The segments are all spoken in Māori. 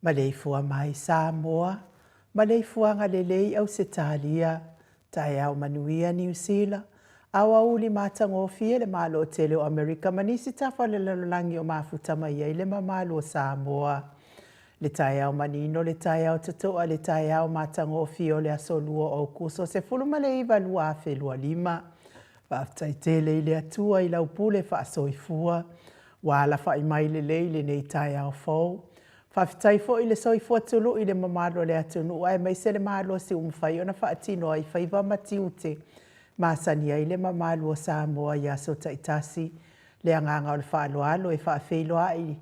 Ma lei fua mai Samoa, ma lei fuanga lelei au Setalia, tae au manuia New Zealand, au uli matangofia le malo tele o Amerika manisi tafa le lalolangi o mafuta mai le mamalo o Samoa. Le tae au manino, le tae au tatoa, le tae au matangofia o le asolua o kuso se fuluma le iwa lua afe lua lima. Waftai tele ile atua ila upule fa soifua, wala fa imai le leile nei tae au fau. Whawhitai fo i le soifua tulu i le mamalo le atunu ai mai se le malo si umwhai o na whaatino ai whaiva matiute. Masani ai le mamalo o Samoa i aso taitasi le anganga o le whaaloalo e whaafeilo ai.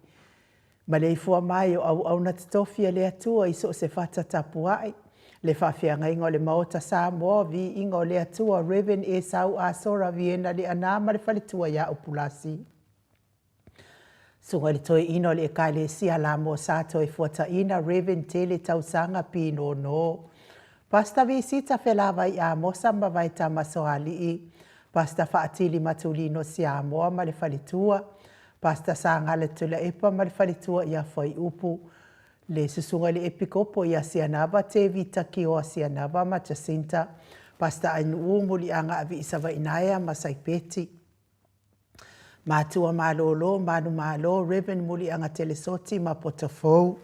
Ma le ifua mai o au na titofia le atua i so se whata tapu ai. Le whaafeanga ingo le maota Samoa vi ingo le atua Reven e sau asora viena le anama le whalitua ia opulasi. Sunga le toi ino le kaile sia la mo sato e fuata ina Reven tele tausanga pino no. Pasta visita felava i a mosa ma vai tamasoali i. Pasta faatili matulino si a moa ma le falitua. Pasta sanga le tula epa ma le falitua ia foi upu. Le susunga le epikopo ia sianava te vita ki o sianava ma Jacinta. Pasta ainu umuli anga avi isava inaya ma saipeti. Matua malolo, manu malo, Reven muli anga telesoti ma potafou.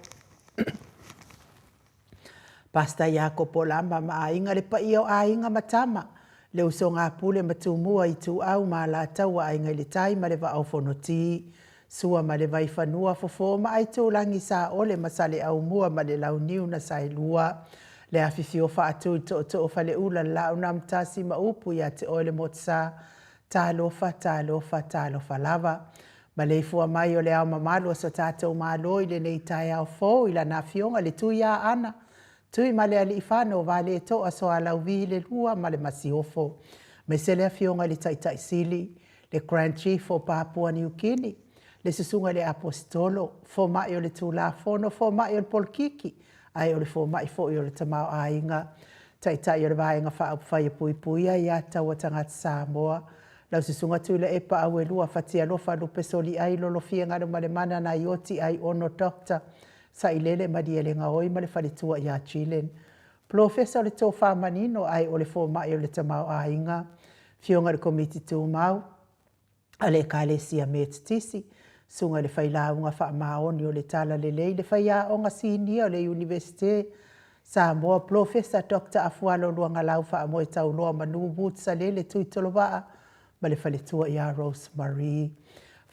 Pasta yako polamba ma ainga le pa iyo ainga matama. Le uso ngā pule matumua i tu au ma la taua ainga le tai ma le va au fonoti. Sua ma le vai fanua fofo ma ai tu langi sa ole masale au mua ma le lau niu na sai lua. Le afifi o fa atu to o fale ula la unam tasi ma upu ya te ole motsa. Talofa lava. Ma le fua mai o le au mamalo sa tātou malo i le nei tai au fō i la na fionga le tui a ana. Tui ma le ali ifano vale e toa so a lau vihi le lua ma le masiofo. Me se le a fionga le taitai sili, le Grand Chief o Papua New Guinea, le susunga le apostolo, fo mai o le tula fono, fo mai o le polkiki, ai o le fo mai fo i o le tamau a inga. Taitai o le vaenga wha au whai pui pui a ia taua tangata Samoa. Lau susunga tu le epa au e lua fatia lofa lupe soli ai lolo fia ngaro ma le mana na ioti ai ono dokta. Sa ilele madi ele ngaoi ma le whalitua ia Chilen. Professor le tō whamanino ai o le fō mai o le tamau a inga. Fionga le komiti tū mau. A le kāle sia me titisi. Sunga le whailaunga wha maoni o le tala le lei. Le whaia o ngā sinia o le universite. Samoa Professor Dr. Afualo luanga lau wha moe tau loa manu butsa le tui tolowaa. Ma le whalitua ia Rosemary.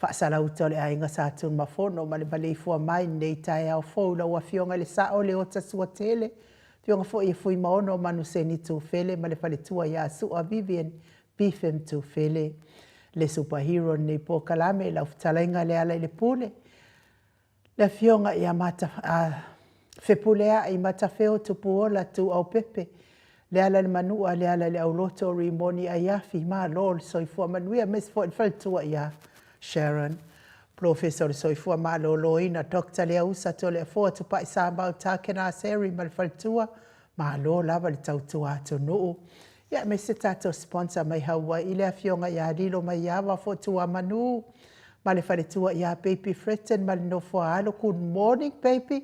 Whaasala uta o le ainga sa tun mafono ma le balefua mai nei tae au fōu la ua fionga le sao le ota sua tele. Fionga fo i fui maono manu seni tu fele ma le whalitua ia sua Vivian Bifem tu fele. Le superhero nei po kalame la uftalenga le ala le pule. Le fionga ia mata fepulea i mata feo tupuola tu au pepe. Le ala le manua le ala le auloto rimoni a iafi ma lol soifua manuia mes fo il whalitua ia Sharon. Professor soifua ma loloina Dr. Lea usa to le fo tu pa isa mau takena seri ma le whalitua ma lo lava le tautua ato nuu. Ia me se tato sponsor mai haua i le afionga ia lilo mai awa fo tua manu. Ma le whalitua ia baby Fretten ma le nofua alo. Good morning baby.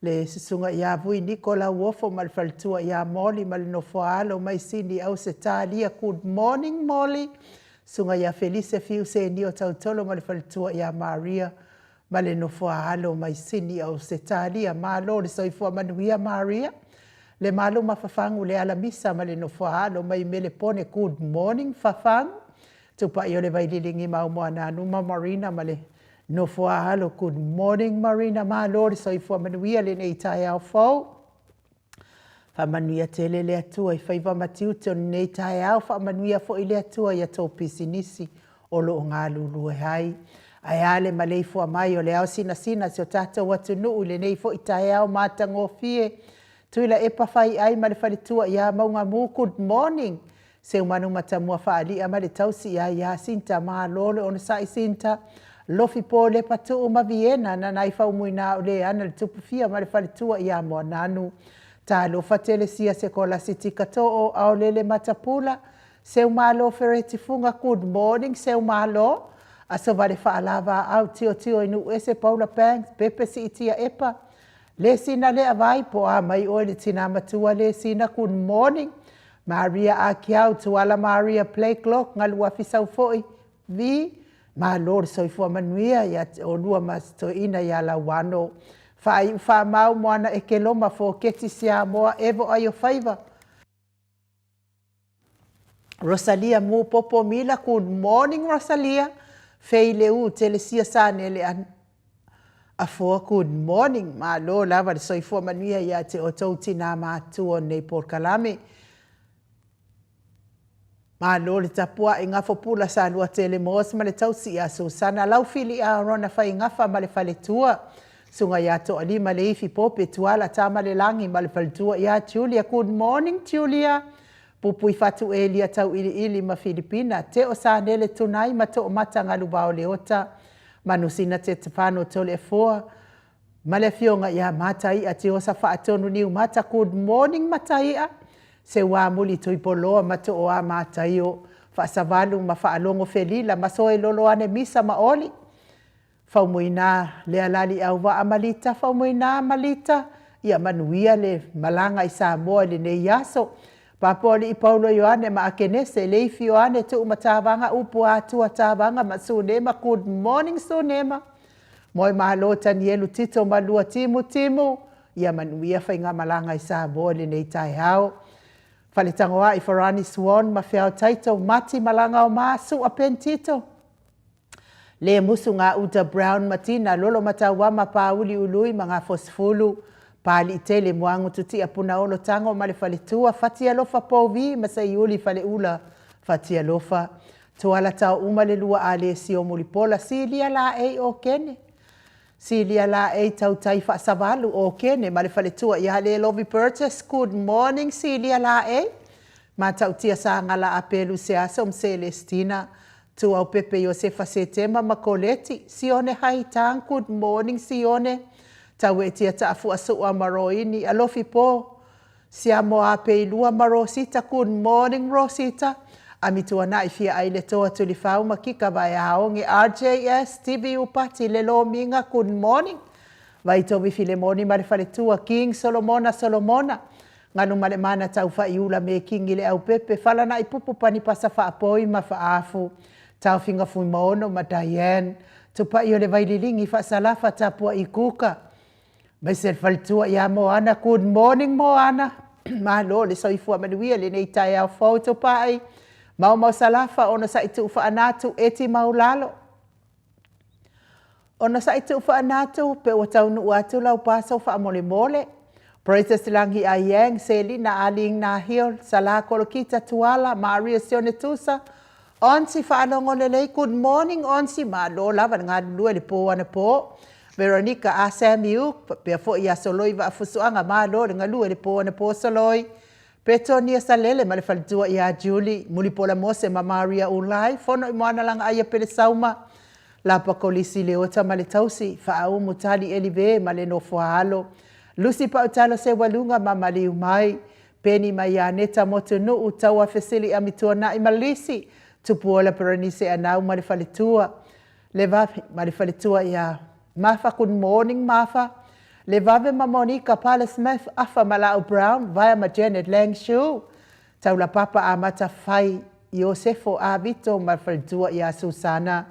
Le susunga ia vui Nicola Wofo ma le whalitua ia Molly ma le nofua alo mai sini au se talia. Good morning Molly. Sunga ia Felice fiu se ni o tautolo ma le whalitua ia Maria. Ma le nofua alo mai sini au se talia. Ma lo le soifua manuia Maria. Le malo ma fafangu le ala misa ma le nofua alo mai mele pone good morning fafangu. Tupa i o le vaililingi mau moa na numa Marina ma le nofua alo good morning Marina. Ma lo le soifua manuia le nei tae au fau. Whamanuia tele le atua i whaiva matiute o nei tae au. Whamanuia fo i le atua i ato pisinisi o lo o ngā lulu e hai. Ai ale ma leifua mai o le au sina sina si o tata watu nuu le nei fo i tae au mātango fie. Tuila e pawhai ai ma le whalitua ia maunga mu good morning. Se umanu matamua whaalia ma le tausi ia Sinta ma lole o na sai Sinta. Lofi po le patu o ma Viena na nai whaumuina o le ana le tupufia ma le whalitua ia moa nanu. Ta lo fatele sia se kola siti katoa au lele matapula. Se umalo fereti funga good morning se umalo. Aso vale whaalava au tio inu ese Paula Banks pepe si itia epa. Le sina le avai po a mai o le tina matua le sina good morning. Maria a kiau tuala Maria play clock ngalua fisau foi. Vi ma lor soi fua manuia ya o lua masto ina ya la wano. Fa mau moana e ke loma fo keti sia moa evo ayo faiva. Rosalia mu popo mila good morning Rosalia. Fei leu telesia sane le an. A fo good morning ma lo lava soi fua manuia ya te o tautina mātua nei por kalame. Ma lo le tapua e ngafo pula sa lua tele mos ma le tausi a Susana lau fili a rona fai ngafa ma le fale tua. Sunga ya to ali ma le ifi pope tuala ta ma le langi ma le fale tua ya Julia. Good morning Julia. Pupui fatu e lia tau ili ma Filipina. Te o sa nele tunai ma to o mata ngalu bao le ota. Manusina te tefano tole e foa. Ma le fionga ya matai a te o sa faa tonu niu mata. Good morning matai a. Se wā muli tui poloa ma to o a mātai o whaasavalu ma whaalongo felila ma soe lolo ane misa ma oli. Whaumoina lea lali au wa amalita, whaumoina malita ia manuia le malanga i Samoa le nei yaso. Papoli i Paulo Ioane ma akenese leifi Ioane tu umatawanga upu atua tawanga ma sunema. Good morning sunema. Moi mahalo tanielu tito malua timu. Ia manuia whainga malanga i Samoa le nei tai hao. Whaletangoa i Farani Swan ma whiao taito mati malanga o masu a pentito. Le musu ngā uta Brown Matina lolo matawa ma pauli ului mga fosfulu. Pali tele muangu tuti a puna olo tango ma le whaletua. Fatia lofa povi ma sa iuli whale ula. Fatia lofa. Tuala tau uma le lua a le si o mulipola. Silia la e o kene. Silia la e tau taifa savalu o kene ma le whaletua i hale Lovey Burgess. Good morning Silia la e. Ma tau tia sa ngala apelu se asom Celestina. Tu au Pepe Josefa Setema ma koleti. Sione haitang. Good morning Sione. Tau e tia ta afu asu a maroini. Alofi po. Siamo a peilua ma Rosita. Good morning Rosita. Amitua na ifia ai le toa tulifau makika vai haonge RJS TV upati le lo minga. Good morning. Vai tobi Filemoni ma le faletua King Solomona. Nganu male mana tau fa iula me King ile au Pepe. Fala na ipupu pani pasa fa apoi ma fa afu. Tau finga fui maono ma Diane. Tupa iyo le vai lilingi fa salafa tapua ikuka. Mai se faletua ya Moana. Good morning Moana. Ma lo le soifua manuia le nei tai au fau tupa ai. Mau salafa ona sa itu ufa anatu eti maulalo. Ona sa itu ufa anatu pe watau nu atu lau paso ufa mole. Praises langi a yang Selina aling na hiol sala kolokita tuala Maria Sione Tusa. Onsi fa alongo lelei good morning onsi ma lo lava ngadu lue le po ane po. Veronica Asamiu pe fo ia soloi va fusuanga ma lo ngalue le po ane po soloi. Petonia salele ma le faletua ia Julie mulipola mose ma Maria ulai fono i moana langa aia pele sauma la pakolisi le ota ma le tausi faau mutali elive ma le nofoalo Lucy pautalo se walunga ma mali umai peni ma ia neta motonu utawa fesili amitua na i malisi tupuola peronise anau ma le faletua le vapi ma le faletua ia mafa good morning mafa. Le vave ma Monica Pala Smith afa Malau Brown via ma Janet Langshu. Tau la papa a mata fai Iosefo a Vito ma faldua ia Susana.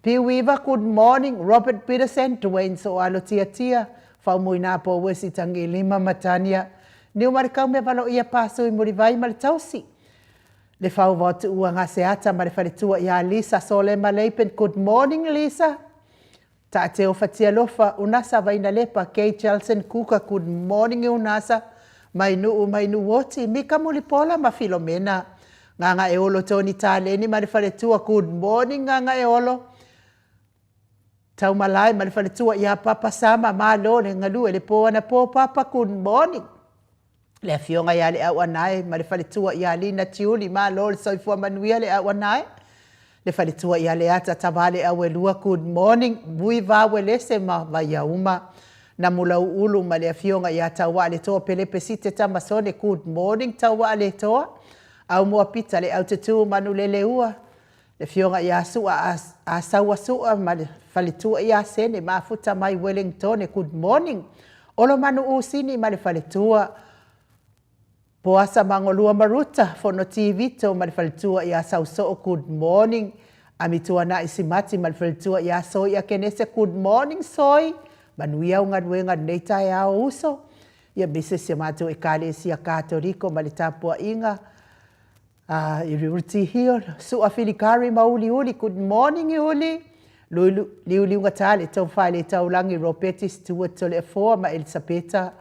P. Weaver, good morning. Robert Peterson, Dwayne so alo tia. Fau muina po wesi tangi lima matania. Niu marikau me valo ia paso i murivai ma le tausi. Le fau votu ua ngaseata ma le faletua ia Lisa Sole Maleipen. Good morning Lisa. Ta te o fatia lofa unasa vaina lepa Kay Chelson Kuka. Good morning unasa mainu woti mika mulipola ma Filomena nganga e olo Tony Taleni ma faletua good morning nganga e olo tau malai ma faletua ia papa sama ma lo le ngalu le po na po papa good morning le fionga ia le awanai ma faletua ia Lina Tiuli ma lo le soifua manuia le awanai le faletua ia le ata tabale awelua good morning bui va welese ma vaya uma na mula ulu ma le fionga ia tawa le toa pele pesite tamasone good morning tawa le toa au mua pita le au tutu manu le ua le fionga ia sua a sawa sua ma le faletua ia sene ma futa mai Wellington good morning O lo manu usini ma le faletua. Po asa mangolua maruta fono TV to ma le faletua ia sauso good morning. Amitua na isimati ma le faletua ia so ia kenese good morning soi. Manuia unga duenga neita ia uso. Ia bise se matu e kale si a katoriko ma le tapua inga. I ruti hio. Su a filikari ma uli uli. Good morning i uli. Liu unga tale tau whaile tau langi ropetis tua tole e foa ma Elisabeta.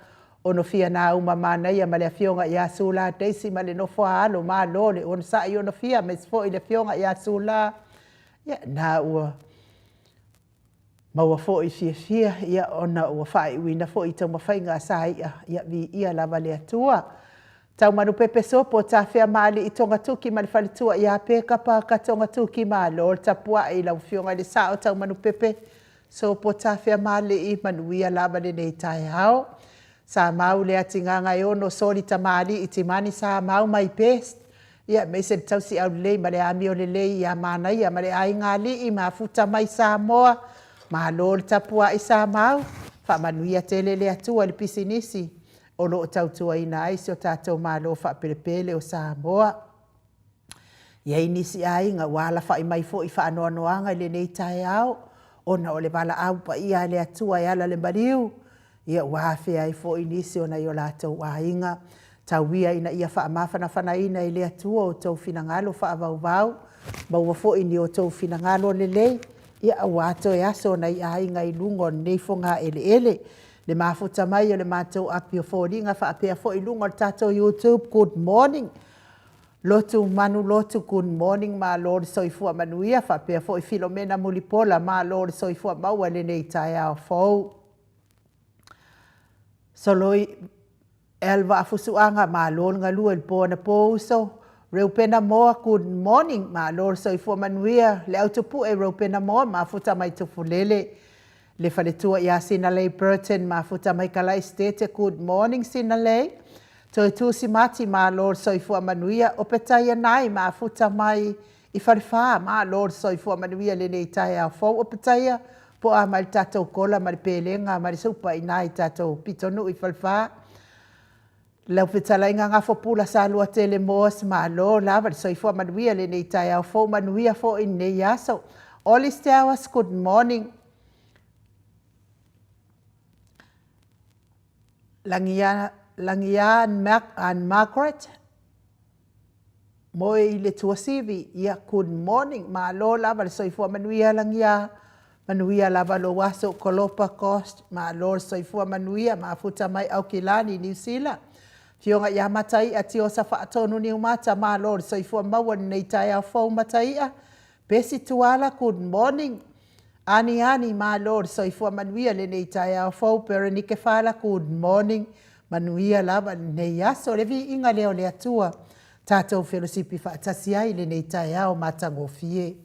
Ono fia na uma mana ia ma le fionga ia sula. Deisi ma le nofoa alo ma lole. Ono sa i ono fia ma sfo i le fionga ia sula. Ia na ua. Ma ua fo i fia ia ona ua whai uina fo i tau mawhainga sa ia vi ia lava le atua. Tau manu pepe sopo ta fea maali i tonga tuki ma le whalitua ia peka pa ka tonga tuki ma lo tapua i lau fionga le sao tau manu pepe sopo ta fea maali i manu ia lava le nei tai hao. Sa mau le atinganga i ono soli ta maali i timani sa mau mai pest. Ia me se tau si au lei ma le ami o le lei ia mana ia ma le ai ngali i ma futa mai sa moa. Ma lo tapua i sa mau. Fa manu ia tele le atua le pisinisi. O lo tautua ina ai se o tātou mālo wha pelepele o Samoa. Ia inisi ai ngā wala wha i mai fo i wha anoanoanga le nei tae au. Ona o le wala au pa ia le atua i ala le mariu. Ia wafe ai fo inisi o na i o lātou wainga. Tau ia ina ia wha mawhana whana ina i le atua o tau finangalo wha vau vau. Maua fo ini o tau finangalo le lei. Ia awato e aso na i ai ngai lungo nei fonga ele ele. Le mafuta mai o le mātou api o fōringa wha apea fo i lunga o tātou YouTube. Good morning. Lotu manu lotu good morning ma lori soifua manuia wha apea fo i Filomena Mulipola ma lori soifua maua le nei tae ao fōu. Soloi elva afusuanga ma lori ngalua il pōna pōuso. Reupena moa good morning ma lori soifua manuia. Le autopu e reupena moa ma futa mai tufulele. Le whaletua ia Sinalei Burton ma futa mai kalai stete good morning Sinalei. Toi tu si mati ma lor soifua manuia o petaia nai ma futa mai i wharewha ma lor soifua manuia le nei tai au fau o petaia po a mai tatou kola ma pelenga ma supa i nai tatou pitonu i wharewha. Lau petala inga ngafo pula sa lua tele moas ma lor lava soifua manuia le nei tai au fau manuia fo i nei aso. All is towers good morning. Langia and Margaret mo i le tuasivi ia good morning ma lo lava le soifua manuia langia manuia lava lo waso Kolopa Coast ma lo soifua manuia ma futa mai au Kilani New Zealand fionga ia matai ati o sa whaatonu ni umata ma lo soifua maua nei tai au fau matai a pesi tuala good morning. Ani ma lor soifua manuia le nei tai au fau Perenike Fala good morning manuia lava nei aso le vi inga leo le atua tātou whelosipi whaatasi ai le nei tai au matango fie.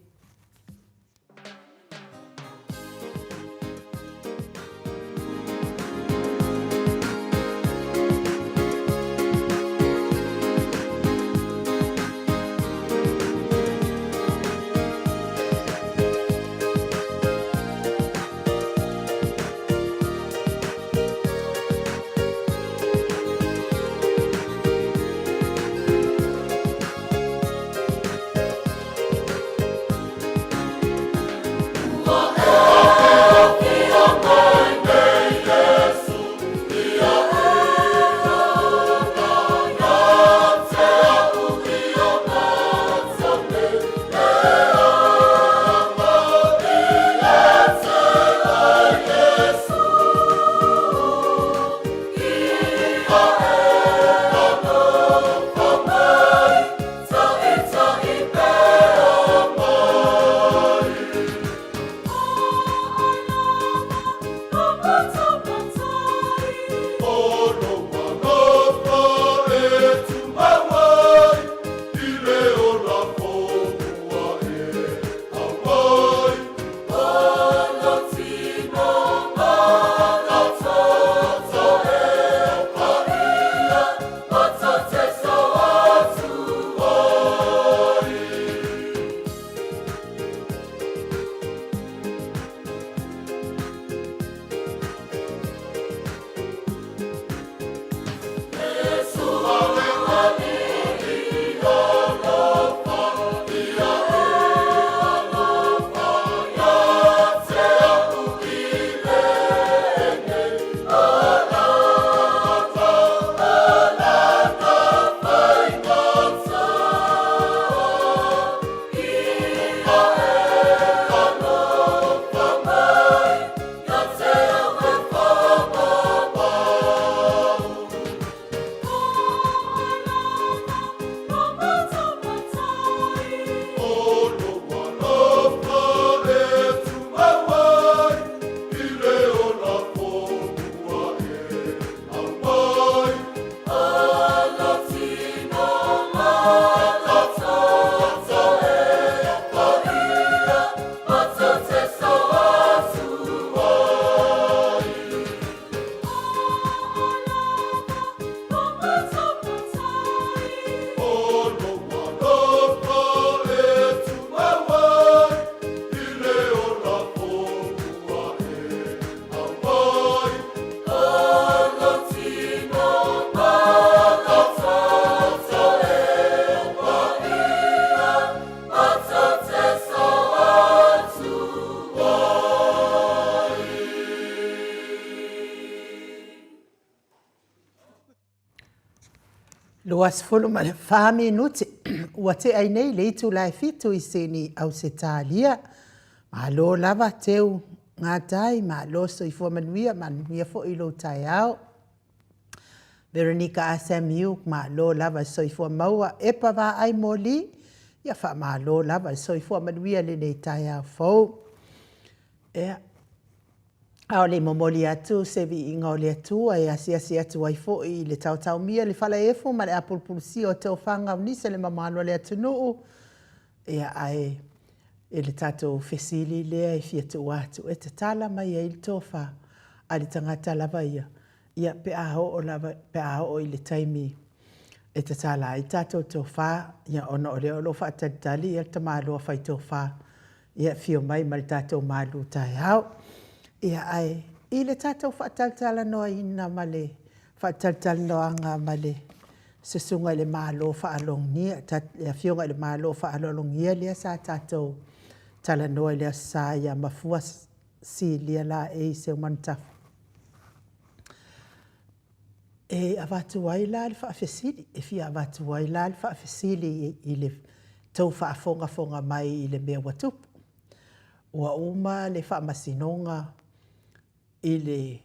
Ua sifulu ma le 5 minuti. Ua te ai nei le itu lai fitu i seni au se talia. Ma lo lava teu ngā tai, ma lo so i fua manuia, manuia fo i lo tai au. Veronica Asamiu, ma lo lava so i fua maua, e pa wa ai moli, ia fa ma lo lava so i fua manuia le nei tai au fau. Ea. Ao le momoli atu, se vi inga o le atua, e asi atu ai fo i le tau mia, le fala efu, ma le apulpulsi o te ofanga unisa le mamalo le atu nuu. Ea ai, e le tato fesili lea e fia tu atu, e te tala mai e il tofa, a le tangata lava ia. Ia pe aho o i le taimi, e te tala i tato tofa, ia ono o le olo fa atadali, ia te malo fai tofa, ia fio mai ma le tato malu tai hao. Ia ai, i le tātou whaataltala noa ina male, whaataltala noa ngā male, se sunga le mālo whaalongia, ia fionga le mālo whaalongia lea sa tātou tala noa lea sa ia mafua si lia la e se umantafu. E avatu wai la le whaafesili, e fia avatu wai la le whaafesili i le tau whaafonga mai i le mea watupu. Ua uma le whaamasinonga, i le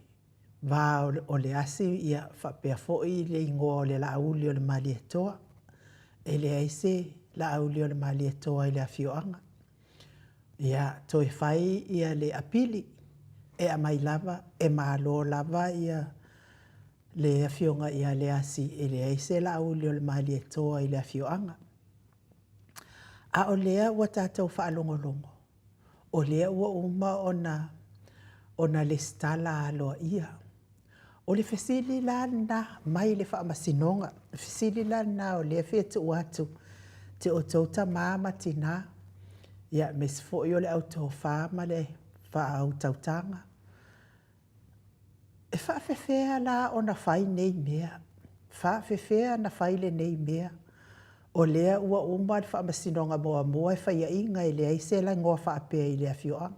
vā o le asi ia whapea fo'i le ingoa o le lauli o le mali atoa. E le aise lauli o le mali atoa i le awhioanga. Ia toi whai ia le apili e a mai lava, e mālo lava ia le awhionga ia le asi e le aise lauli o le mali atoa i le awhioanga. A o lea ua tātou whaalongolongo. O lea ua uma ona le stala aloa ia. O le fesili lana mai le whaamasinonga. Fesili lana o le fia tu watu. Te o tauta māma tina. Ia mes fo i o le auto whaama le whaau tautanga. E whaafewhea la o na whai nei mea. Whaafewhea na whai le nei mea. O lea ua uma le whaamasinonga moa e whaia inga i le aise la ngoa whaapea i le awhioanga.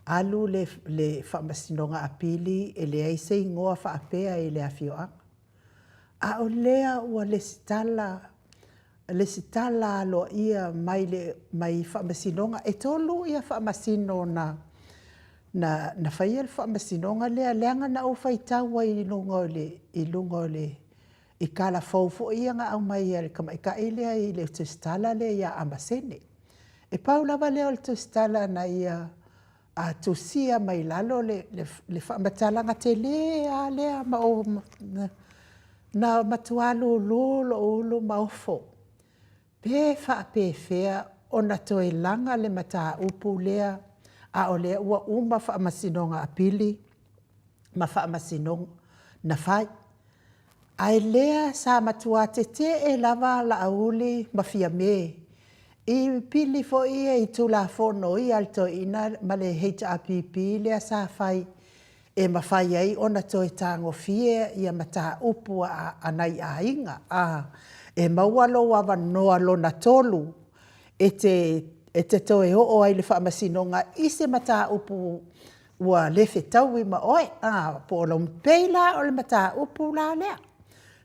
Alu le whamasinonga apili e le aise ingoa whaapea i le awhioanga. A o lea ua le sitala alo ia mai whamasinonga e tolu ia whamasino na whaia le whamasinonga lea leanga na o whaitaua i lunga o le i kala faufu ia nga au mai ia le kamaika ilea i le tustala le ia amasene. E paulava leo le tustala na ia a tusia mai lalo le whamatalanga te lea lea ma o na matualu lulo ulu maofo. Pe whaapewhea o na toi langa le mata upu lea a o lea ua uma whaamasinonga apili ma whaamasinonga na whai. Ai lea sa matua te e lava la auli mafia me. I pili fo ia i tula fono i alto ina ma le HRPP lea sa fai e mawhai ai ona toi tango fie ia mata upu anai a inga. E maualo awa noa lo na tolu e te toe o ai le whamasinonga i se mata upu ua lefe tau i ma oe. Po lo mpeila o le mata upu la lea.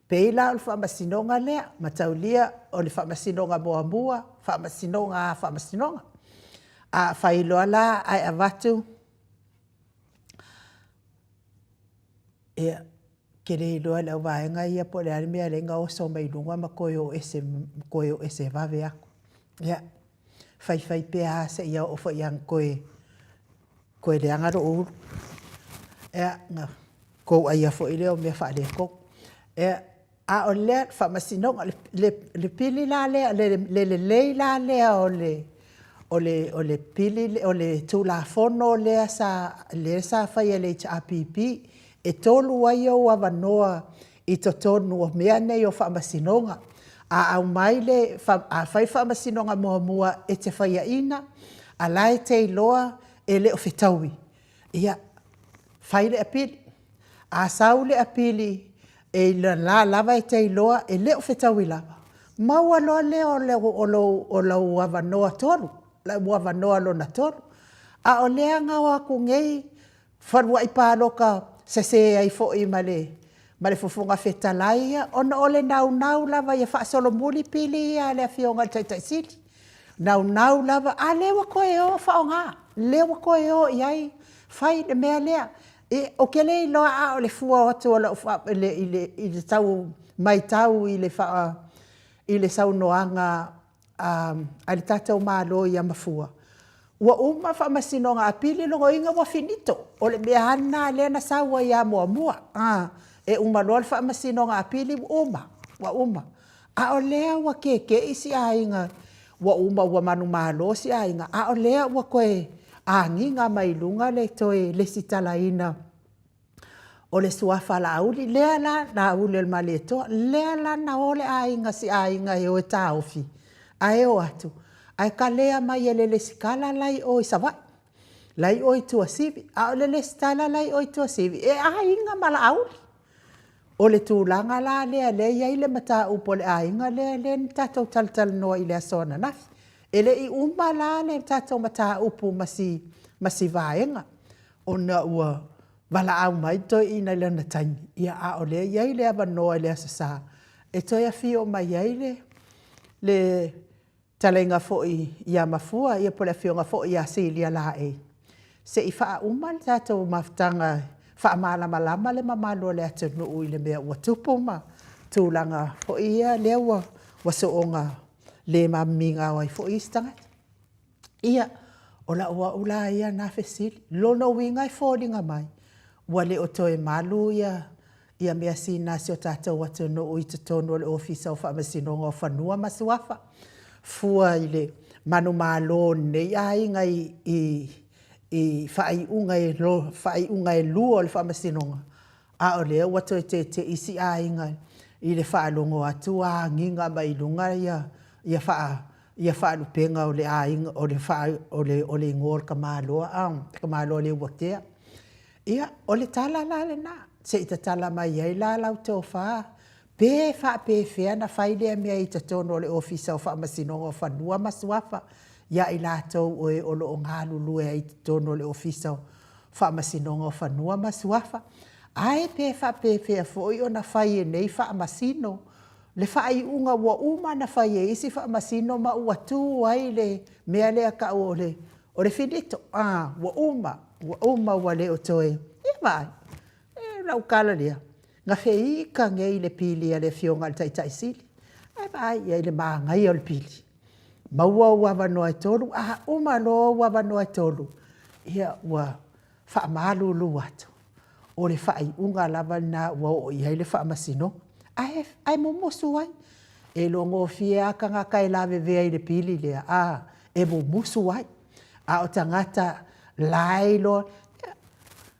Peila o le whamasinonga lea, mataulia o le whamasinonga mua, whamasinonga. A whailoa la ai avatu. Ea, kere iloa le au vaenga ia po le arimea lenga o so mai lunga ma koe o ese vave ako. Ea, whai pea se ia o whai ang koe le angaro uru. Ea, kou aia fo ile o mea whaale kou. Ea, a o lea whamasinonga, le pili la lea, le la lea o le pili, o le tūlafono lea sa whaia le HRPP, e tolu ai au awanoa i to tonu o mea nei o whamasinonga. A au mai le, a whai whamasinonga mua e te whaia ina, a lai te iloa e le o whetaui. Ia, whai le apili, a sau le apili, e la lava e te iloa e leo whetau lava. Maua loa leo o lau awanoa tolu, lau awanoa lo na tolu. A o lea ngau aku ngei, wharua i pāloka se ai fo i male, ma le fofonga fetalai ia ona ole nau lava ia faasolomuli pili ia le afioga le taʻitaʻisili nau lava a leua koe o faaogā leua koe o iai fai le mea lea o ke lē iloa a o le fua atu o lau i le tau maitau i le saunoaga a le tatou mālo ia mafua ua uma faamasinoga apili logoiga ua finito o le mea ana lea na saua iā muamua e uma loa le faamasinoga apili ua uma a o lea ua kekeʻi si aiga ua uma ua manumālo si aiga a o lea ua koe agiga mai luga le toe lesi talaina o le suafa laauli lea la lauli o le malietoa lea lana o le aiga si aiga e o e taofi ae o atu ae kalea mai e le lesikala lai o i savaʻi lai o i tuasivi a o le lesitala lai o i tuasivi e aiga ma laauli o le tulaga la lea lea iai le mataupu o le aiga lea lea ni tatou talatalanoa i le aso ananafi e leʻi uma la le tatou mataupu ma si vaega ona ua valaau mai toe ina lana taimi ia a o lea iai le avanoa i le asasā e toe afio mai ai le talaiga foʻi ia mafua ia po le afioga foʻi iā silia laʻei seʻi faauma le tatou mafutaga faamalamalama le mamalo le atunuu i le mea ua tupu ma tulaga foʻi ia lea ua sooga lē mamamiga ao ai foʻi isi tagata ia o laʻuaʻu la ia na fesili lona uiga e foliga mai ua le o toe malu ia mea sinasi o tatou atunuu i totonu o le ofisa o faamasinoga o fanua ma suafa fua i le manumālō nei aiga i faaiʻuga e lua o le faamasinoga a o lea ua toe teʻiteʻi si aiga i le faalogo atu agiga mai luga ia faalupega o le aiga o le igoa o le kamaloa le uakea ia o le tala la lenā seʻi tatala mai ai la lautofā pe faapefea na fai lea mea i totonu o le ofisa o faamasinoga o fanua ma suafa ia i latou oe o loo galulue ai totonu o le ofisa o faamasinoga o fanua ma suafa ae pe faapefea foʻi ona fai e nei faamasino le faaiʻuga ua uma na fai e isi faamasino ma ua tu ai le mea lea kaʻu o le finito ua uma ua lē o toe ia vaai e laukala lea gafeika gei le pili a le afioga a le taʻitaʻisili ae vaai ia i le magaia o le pili maua ua avanoa e tolu uma lo ua avanoa e tolu ia ua faamalūlū atu o le faaiʻuga lava na ua oʻi ai le faamasinoga ae mumusu ai e logofie akagaka e lavevea i le pili lea e mumusu ai a o tagata lai loa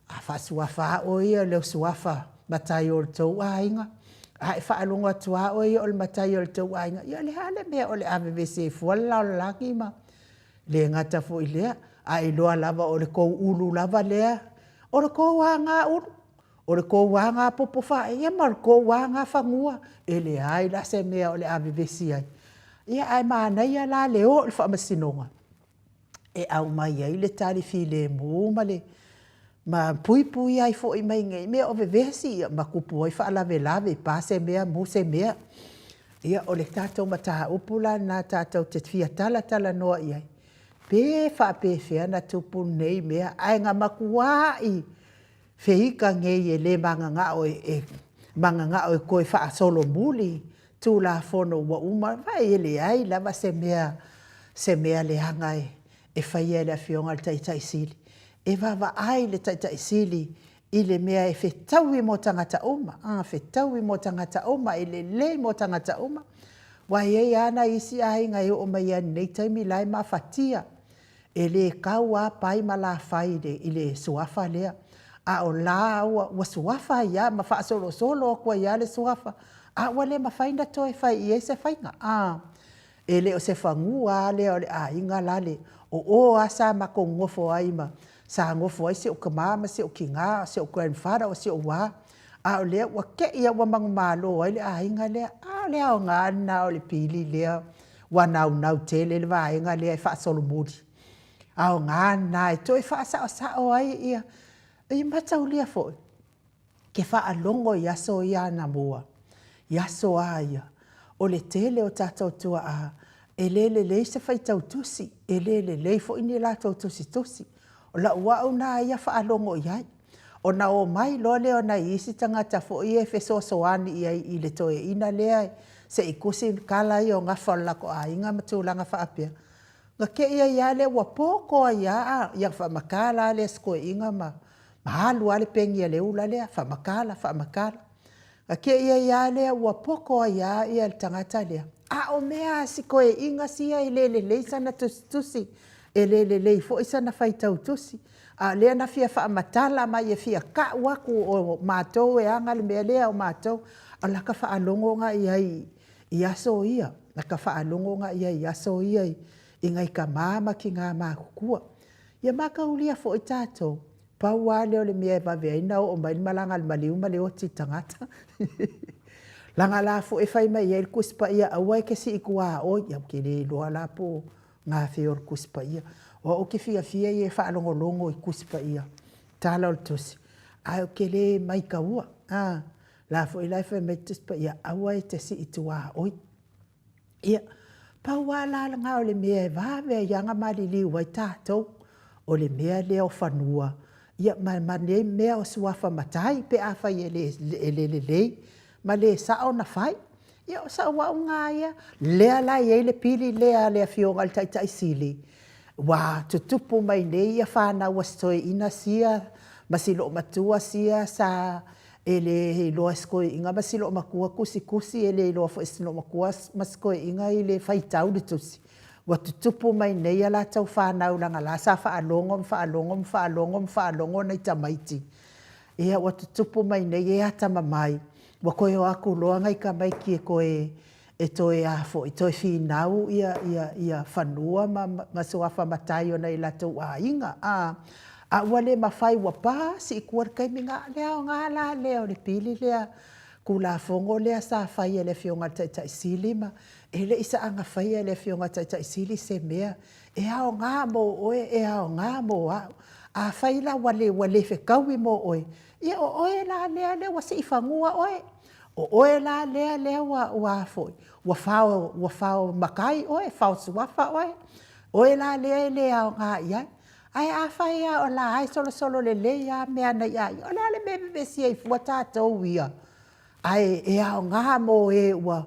a faasuafa o ia le suafa matai o le tou aiga ae faalogo atu a o ia o le matai o le tou aiga ia le a le mea o le avevesefua le laolagi ma le gata foʻi lea a iloa lava o le kou ulu lava lea o le kou aga ulu o le kou aga popo faia ma le kou aga fagua e leā i la se mea o le avevesi ai ia ae manaia la leo o le faamasinoga e au mai ai le talifilemu ma puipui ai foʻi mai gei mea o vevesi ia ma kupu ai faalavelave pa se mea mu se mea ia o le tatou mataupu lana tatou te fiatalatalanoa i ai pe faapefea na tupu nei mea ae gamakuaʻi feika gei e lē magagaʻo e koe faasolomuli tulafono ua uma vaele ai lava se mea leaga e faia i le afioga le taʻitaʻisili e vavaai le taʻitaʻisili i le mea e fetaui mo tagata uma fetaui mo tagata uma e lelei mo tagata uma uai ai ana isi aiga e oo mai ani nei taimi lae mafatia e lē kau a pai ma lafai i le suafa lea a o la ua suafa ia ma faasolosolo akua iā le suafa a ua lē mafaina toe fai i ai se faiga e lē o se fagua lea o le aiga lale o asa makogofo ai ma sa ngofo ai se o kamā ma se o kigā se o grandfather o se o wā a o lea ua keʻi ua magumālo ai le aiga lea a le aoga ana o le pili lea ua naunau tele le vaega lea e faasolomuli aoga ana e toe faasaʻosaʻo ai ia i mataulia foʻi ke whaalongo i aso ia na mua. I aso aia. O le tele o tātou tua a. E le se whaitau tusi. E le fo ini lātou tusi. O la ua una ia whaalongo i ai. O na o mai lo leo na isi tangata fo i e feso soani i ai i le toe ina lea se i kusi kala i o ngā whalako a inga matulanga whaapea. Nga ke ia le wa poko ia whamakala le sko inga mahalu ale pengi le ula lea whamakala. Nga ke ia le wa poko ia le tangata lea. A o mea si koe inga sia i le sana tusi. E le fo isa na whaitau tusi. A lea na fia whaamatala mai e fia ka waku o mātou e anga le mea lea o mātou. A laka whaalongo nga i aso ia. Laka whaalongo nga i aso ia i ngai ka māma ki ngā mākukua. Ia makaulia fo i tātou. Pau a leo le mea e vavea ina o mai malanga le maliuma le o ti tangata. Langa la fo e whai mai e il kuspa ia awai ke si ikua o ia ke le loa la po ngā whior kuspa ia. O ke fia i e whaalongolongo i kuspa ia. Tāla o tusi. Ai o ke le mai ka ua. La fo i laifa mai tuspa ia awai te si itua oi. Ia. Pau a la ngā o le mea e vavea ianga malili wai tātou. O le mea leo whanua. Ia ma ne mea o suafa matai pe a whai e le. Ma le sao na whai. Ia o sa wau ngā ia. Lea lai e le pili lea lea fionga le taitai sili. Wa tutupu mai nei ia whāna wastoi ina sia. Masilo matua sia sa ele loa skoe inga masilo makua kusi ele loa fo esino makua maskoe inga ile whaitau le tusi. Wa tutupu mai nei ala tau whanau langa la sa whaalongo nei tamaiti. Ia wa tutupu mai nei e atama mai. Wa koe o aku loa ngai ka mai ki e koe e toe afo, e toe whinau ia whanua ma soafa matai o nei latou a inga. A wale mawhai wa pā si i kuar kai mi ngā la leo le pili lea ku la fongo lea sa whai e le fionga taitai sili ma e le isa anga whai e le fionga taitai sili se mea e ao ngā mo oe e ao ngā mo au a whai la wale whekaui mo oe ia o oe la lea lea wa si i whangua oe o oe la lea wa foi wa whao makai oe whao suafa oe la lea le ao ngā iai ai a whai o la ai solo le ia mea nei ai. O la le me si ai fua tātou ia. Ai e ao ngā mo e wa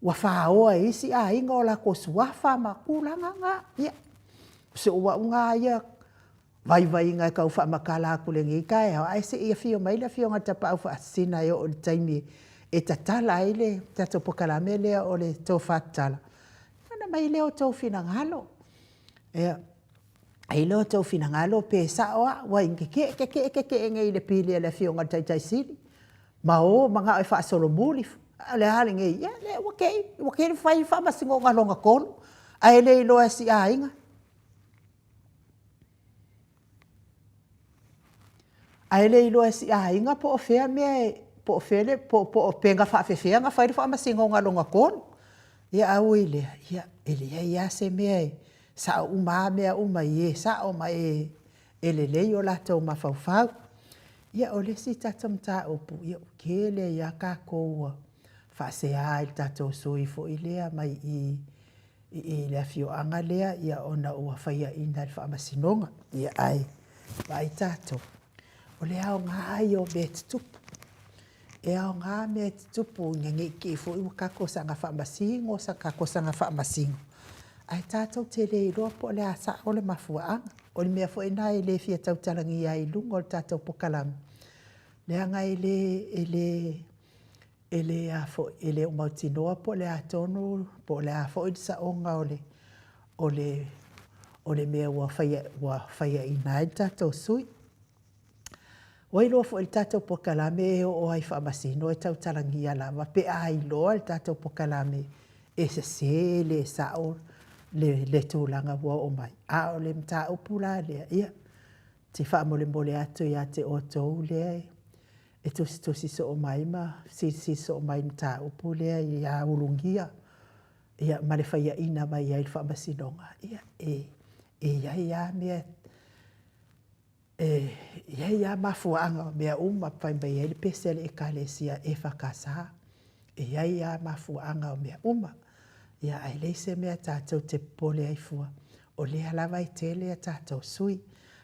whaoa isi a inga o la ko suafa ma kulanga ngā. Ia. Se ua unga ia vai ngai kau wha makala kule ngi kai. Ai se ia fio mai la fio ngata pa au wha asina e o le taimi e tatala ai le tato pokalame lea o le tau whatala. Ana mai leo tau whina ngalo. Ia. Ai lo tau fina ngalo pe sa oa wa inke ke ngai le pili le fionga taitai sili. Ma o manga e fa solo muli. Ale hale ngai ya le wa ke fai fa masingo ngalonga kono. Ai le lo si a inga. Ai le lo si a inga po o fea me po fele po penga fa fea nga fai fa masingo ngalonga kono. Ya awile ya ele ya se me sa uma mea uma ie, sa o ma e lei o latou mawhauwhau. Ia o lesi tatam ta opu, ia o kele ia ka koua. Whaasea il tatou sui fo i lea mai i lea fio anga lea, ia ona ua whaia ina il whaamasinonga. Ia ai, vai tatou. O lea o ngā ai o me tutupu. E ao ngā me tutupu, ngangi ki fo i wakako sa ngā whaamasingo, sa kako sa ngā whaamasingo. Ai tātou te le i roa po le asa o le mafuaanga. O le mea fo e nai le fia tau talangi ai lunga o le tātou pokalami. Le anga ele o mautinoa po le atonu, po le a fo i sa onga o le mea ua whaia i nai tātou sui. Wai loa fo i tātou pokalami e o ai whamasino e tau talangi ala. Ma pe ai loa le tātou pokalami e se le sa o le tūlanga wā o mai. A o le mta upula lea, ia. Te wha mole atu ia te o tau lea. E tusi so o mai ma, si so o mai mta upu lea ia urungia. Ia mare whaia ina mai ia il wha masinonga. Ia ia mea Ia mafuaaga o mea uma fai mai ai le pese le ekalesia e fakasā. Ia mafuaaga o mea uma. Ia ai leise mea tatou te pole ai fua. O lea lava i tele a tatou sui.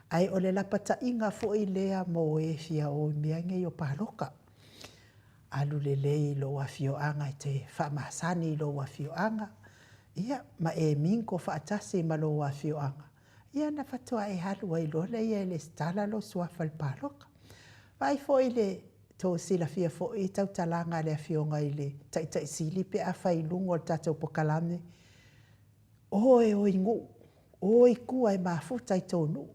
Ai o le lapataʻiga foʻi lea mo e fia o mea ngai o paloka. Alu lelei lo afioaga i te faamasani lo afioaga. Ia ma e minko faatasi ma lo afioaga. Ia na fatua e halu ai lo le ia le stala lo suafa le paloka. Vai foʻi le to sila fia foʻi tau talanga le afioga i le taitai sili pe a failuga o le tatou pokalame. Oe o ingu. O i kua e mafuta i tonu.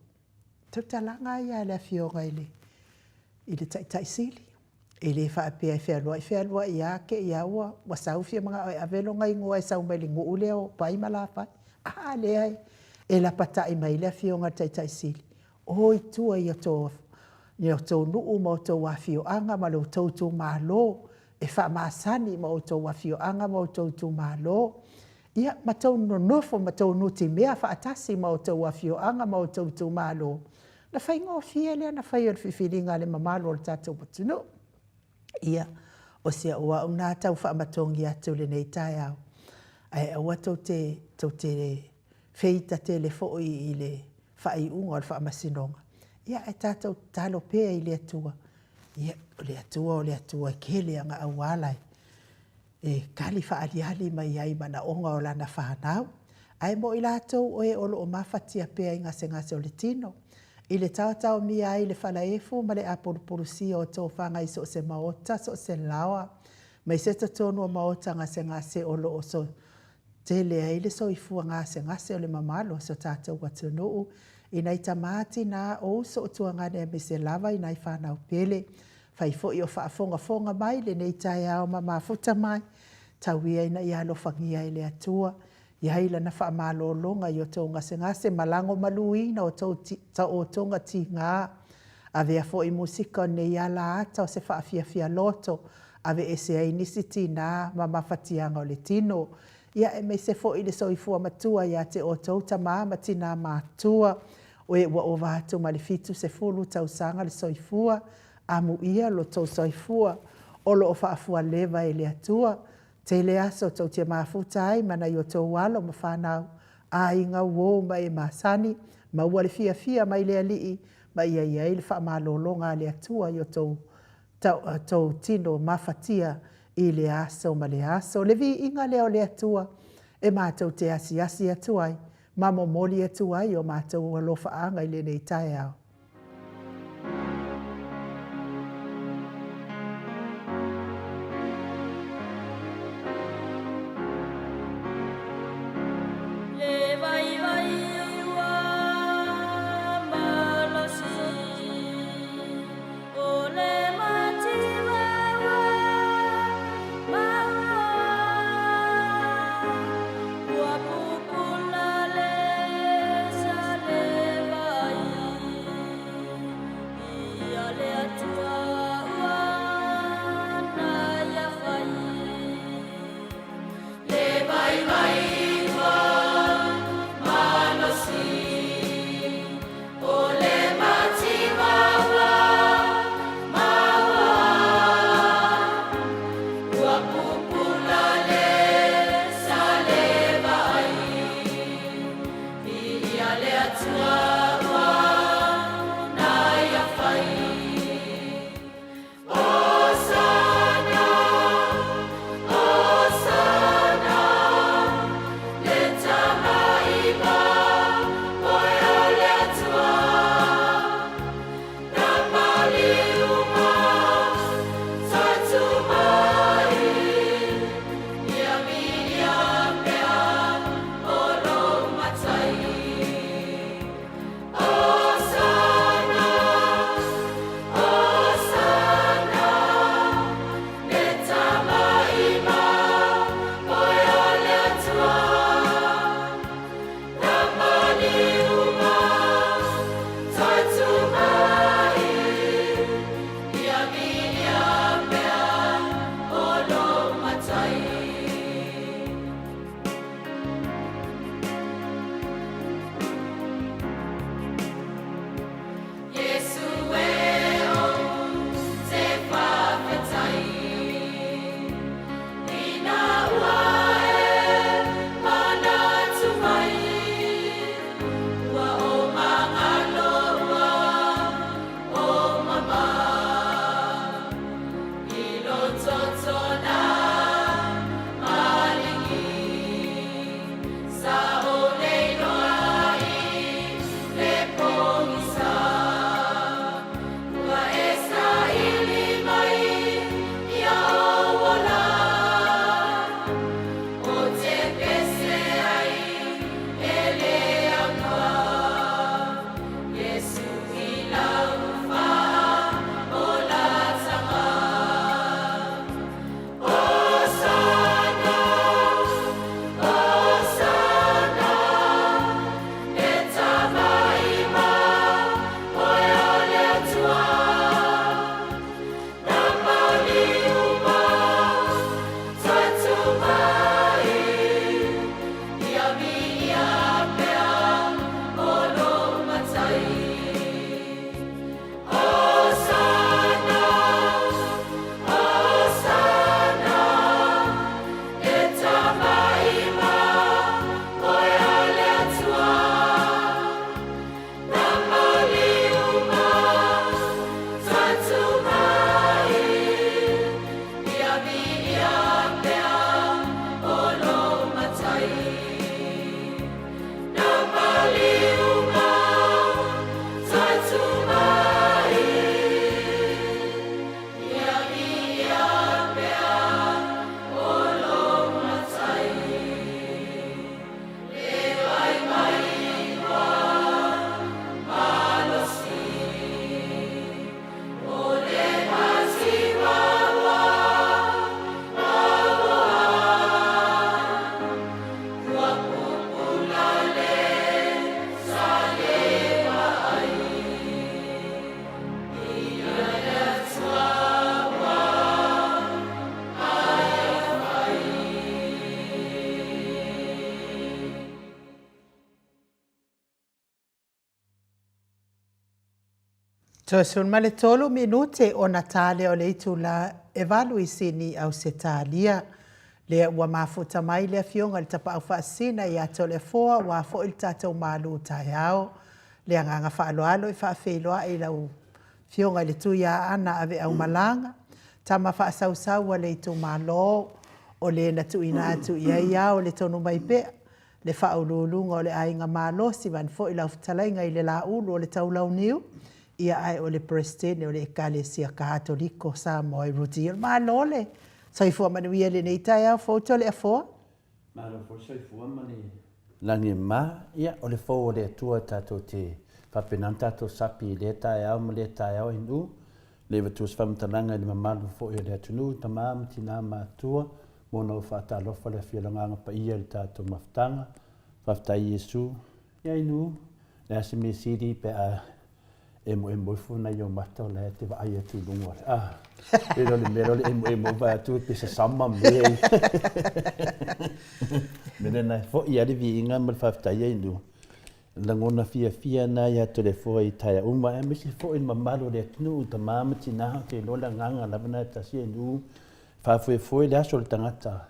Tau talanga ia le afioga i le taitai sili. I le whaapea i whealua i ake i aua wa saufia mga oi avelo ngai ngua e sau mai li ngu leo pai malawhai. Le ai e la pata i mai le fionga taitai sili. O i tua i ato ni o tau nuu ma o tau wafio anga ma lo tau tu malo e wha maasani ma o tau wafio anga ma o tau tu malo. Ia ma tau nonofo ma tau nuti mea wha atasi ma o tau wafio anga ma o tau tu malo. Na whai ngō fia lea na whai o whiwhiringa le mamalo o tatou patunu. Ia, o sia ua una tau whaamatongi atu le nei tai au. Ai aua tau te feita te le fo'i i le whai unga o le whaamasinonga. Ia, e tātou talo pēa i le atua. Ia, o le atua kele anga au alai. E kali whaaliali mai ai mana onga o lana whanau. Ai mo i lātou o e olo o mawhatia pēa i ngase o le tino. I le tau mia ai le whalaefu ma le apolupurusia o tō whanga i so se maota, so se lawa. Mai se tonu o maota ngase o lo o so tele ai le so i fua ngase o le mamalo so tātou watunuu. I nei tamati nā o so o tua ngane me se lava i nei whanau pele. Whai fo i o whaafonga mai le nei tai au ma mafuta mai. Tau ia ina i alo whangia i le atua. Ia ila na whaamalo longa i o tō ngase malango maluina o tōnga ti ngā. Ave a fo i musika ne i ala ata o se whaafia loto. Ave e se ai nisi ti nā ma mawhatianga o le tino. Ia e mei se fo i le soifua matua ia te o tauta māma ti nā mātua. O e ua o vātu ma le fitu se fulu tau sanga le soifua. Amu ia lo tau soifua. O lo o whaafua leva e le atua. Te le aso tau te mafuta ai mana i o tau walo ma whanau. A inga uo ma e masani. Ma ua le fia mai le alii. Ma ia le wha malolonga le atua i o tau tino mawhatia i le aso ma le aso. Le vi inga leo le atua. E mātou te asi atuai. Ma momoli atuai o mātou alofa anga i le nei tai au. Tosun ma le tolu minute o Natale o le itu la evalu isini au se talia. Le ua mafuta mai le fionga le tapa au faasina i ato le foa wa fo il tatou malu tai au. Le anganga faaloalo i faafeiloa i lau fionga le tu ya ana ave au malanga. Tama faasau wa le itu malo o le na tu ina atu ia o le tonu mai pea. Le faaululunga o le ainga malo si van fo i lau futalainga i le la ulu o le taulau niu. Ia ai o le prestene o le ekalesia katoliko sa mo i ruti. Ma lole. Sai fua manuia le nei tai au foto le afoa? Ma lo fo sai fua mani. Langi ma ia o le fo o le tua tato te whapenan tato sapi le tai au ma le tai au inu. Le vatus whamtalanga i le mamalu fo i le atunu ta maamati nā mātua mo no whata lofa le whialanganga pa ia le tato maftanga. Whaftai Yesu. Ia inu. Le asime siri pe a emo funa yo mata le te va ai tu lungo pero le mero le emo va tu pesa sama me me na fo ia de vinga mal fafta ia indu la ngona fia na ya telefo i taia uma e misi fo in mamalo le tnu ta mama tina ke lo la nganga la bana ta si indu fa fo le asol tangata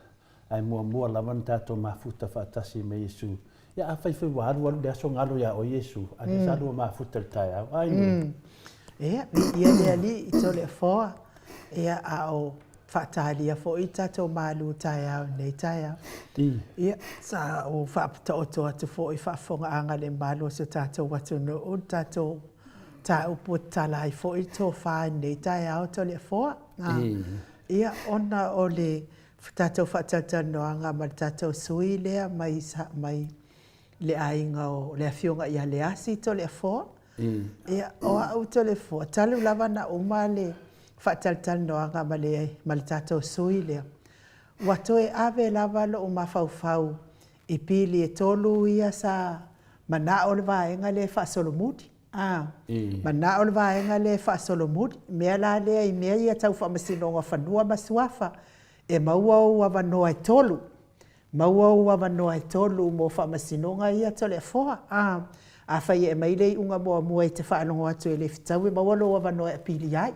ai mo la vanta to mafuta fa ta si me Yesu ya afai foi waru de so ngalo ya o Yesu a de salu ma futel tai ai ia le ali i tole foa ia ao fatalia fo i tato malu tai au nei tai au ia sa o fapta o to atu fo i fafonga anga le malu so tato watu no o tato ta upu talai fo i to fa nei tai au tole foa ia ona o le tato fatata no anga ma tato sui lea mai le ainga o le afionga ia le asi to le fo ia o au to le fo talu lava na uma le fataltal no anga ma le tato sui le wato e ave lava lo uma fau i pili e tolu ia sa mana o le vaenga le fa solomudi mana o le vaenga le fa solomudi mea la le i mea ia tau fa masinonga fanua masuafa e maua ua vanoa e tolu maua ua vanoa e tolu mo whamasinonga ia tole foa. A whai e maile unga mua i te whaanongo atu e le fitau e maua loa vanoa e pili ai.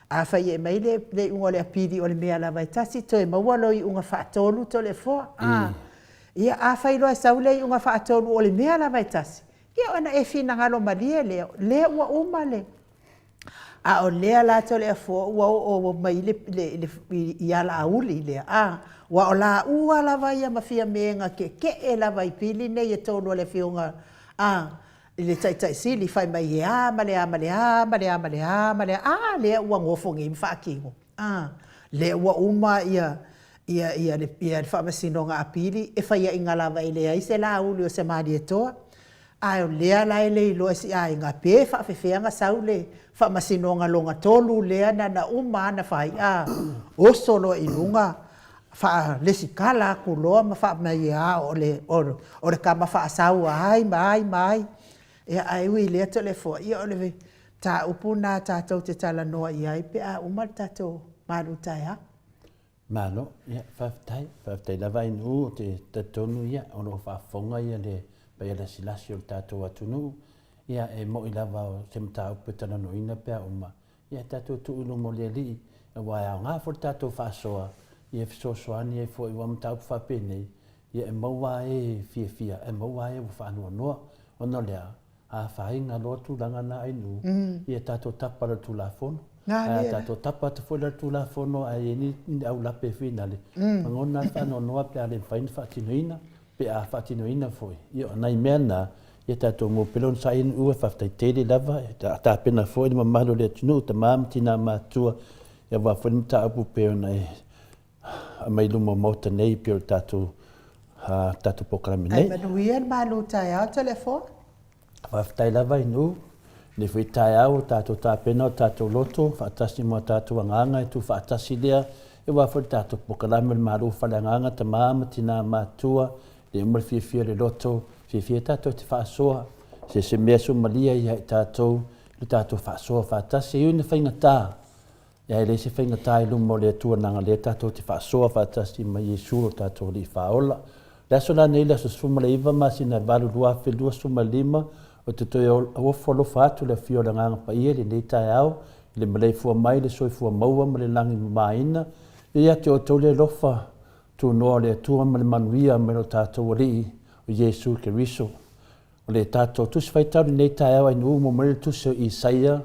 A whai e maile le unga le apili o le mea lava e tasi to e maua loa i unga whaatolu tole foa. Ia a whai loa e saule i unga whaatolu o le mea lava e tasi. Ia ona e fina ngalo malia le ua umale. A o lea la tole foa ua o maile i ala auli lea. Wa o la ua lava ia mafia menga ke e lava i pili nei e tonu le fionga le tai sili fai mai male le ua ngofo ngi mfakingo le ua uma ia le whamasinonga a pili e fai inga lava i lea i se la uli o se mari e toa o lea la ele i loa si inga pe whawhewhenga sau le whamasinonga longa tolu lea na uma ana fai o solo i lunga fa lesi kala ku loa ma fa mai o le kama fa sau mai e ai wi le telefo i o le ta upuna ta tau te tala noa i ai pe a uma tato malu tai malo ia faftai la vai nu te tonu ia o no fa fonga ia le pa ia silasi o tato atunu ia e mo i lava o se mta upetana no ina pe uma ia tato tu no mo le li wa nga for tato fa soa ia fesoasoani ai foʻi ua matau faapene ia e maua e fiafia e maua e ua faanoanoa ona lea afaiga loa tulaga na ainu ia tatou tapa le tulafono tatou tapa te foi le tulafono ai ni au lape finale agona faanoanoa pe a le faina faatinoina pe a faatinoina foi ia onai mea na ia tatou mo pelona saʻina ua faafetaitele lava tapena foi le mamalo le atunuu tamā ma tinā matua ia ua foi le mataupu pe ona e mai luma mota nei pio tatu pokalami nei. Ai manuia malu tai au telefon? Whaftai lava inu, le fui tai au tatu tāpena o tatu loto, whaatasi mua tatu anganga e tu whaatasi lea, e wafo tatu pokalami le maru whaleanganga ta maama tina mātua, le umar fia le loto, fia tatu te whaasoa, se mea sumalia i hai tatu, le tatu whaasoa whaatasi, e une whaingataa, ia le se fainga tai lumo le tua nanga le tato te whaasoa whaatasi ma Yesu o tato li whaola. Le aso la nei le aso suma le iwa masina valu lua whelua suma lima o te toi o wholofa atu le fio le nganga pa ia le nei tai au, le malei fua mai le soi fua maua ma le langi maina, ia te o tau le lofa tu noa le atua ma le manuia me lo tātou alii o Jesu Keriso. O le tātou tusi whaitau le nei tai au ai nuu mo mele tusi o Isaia,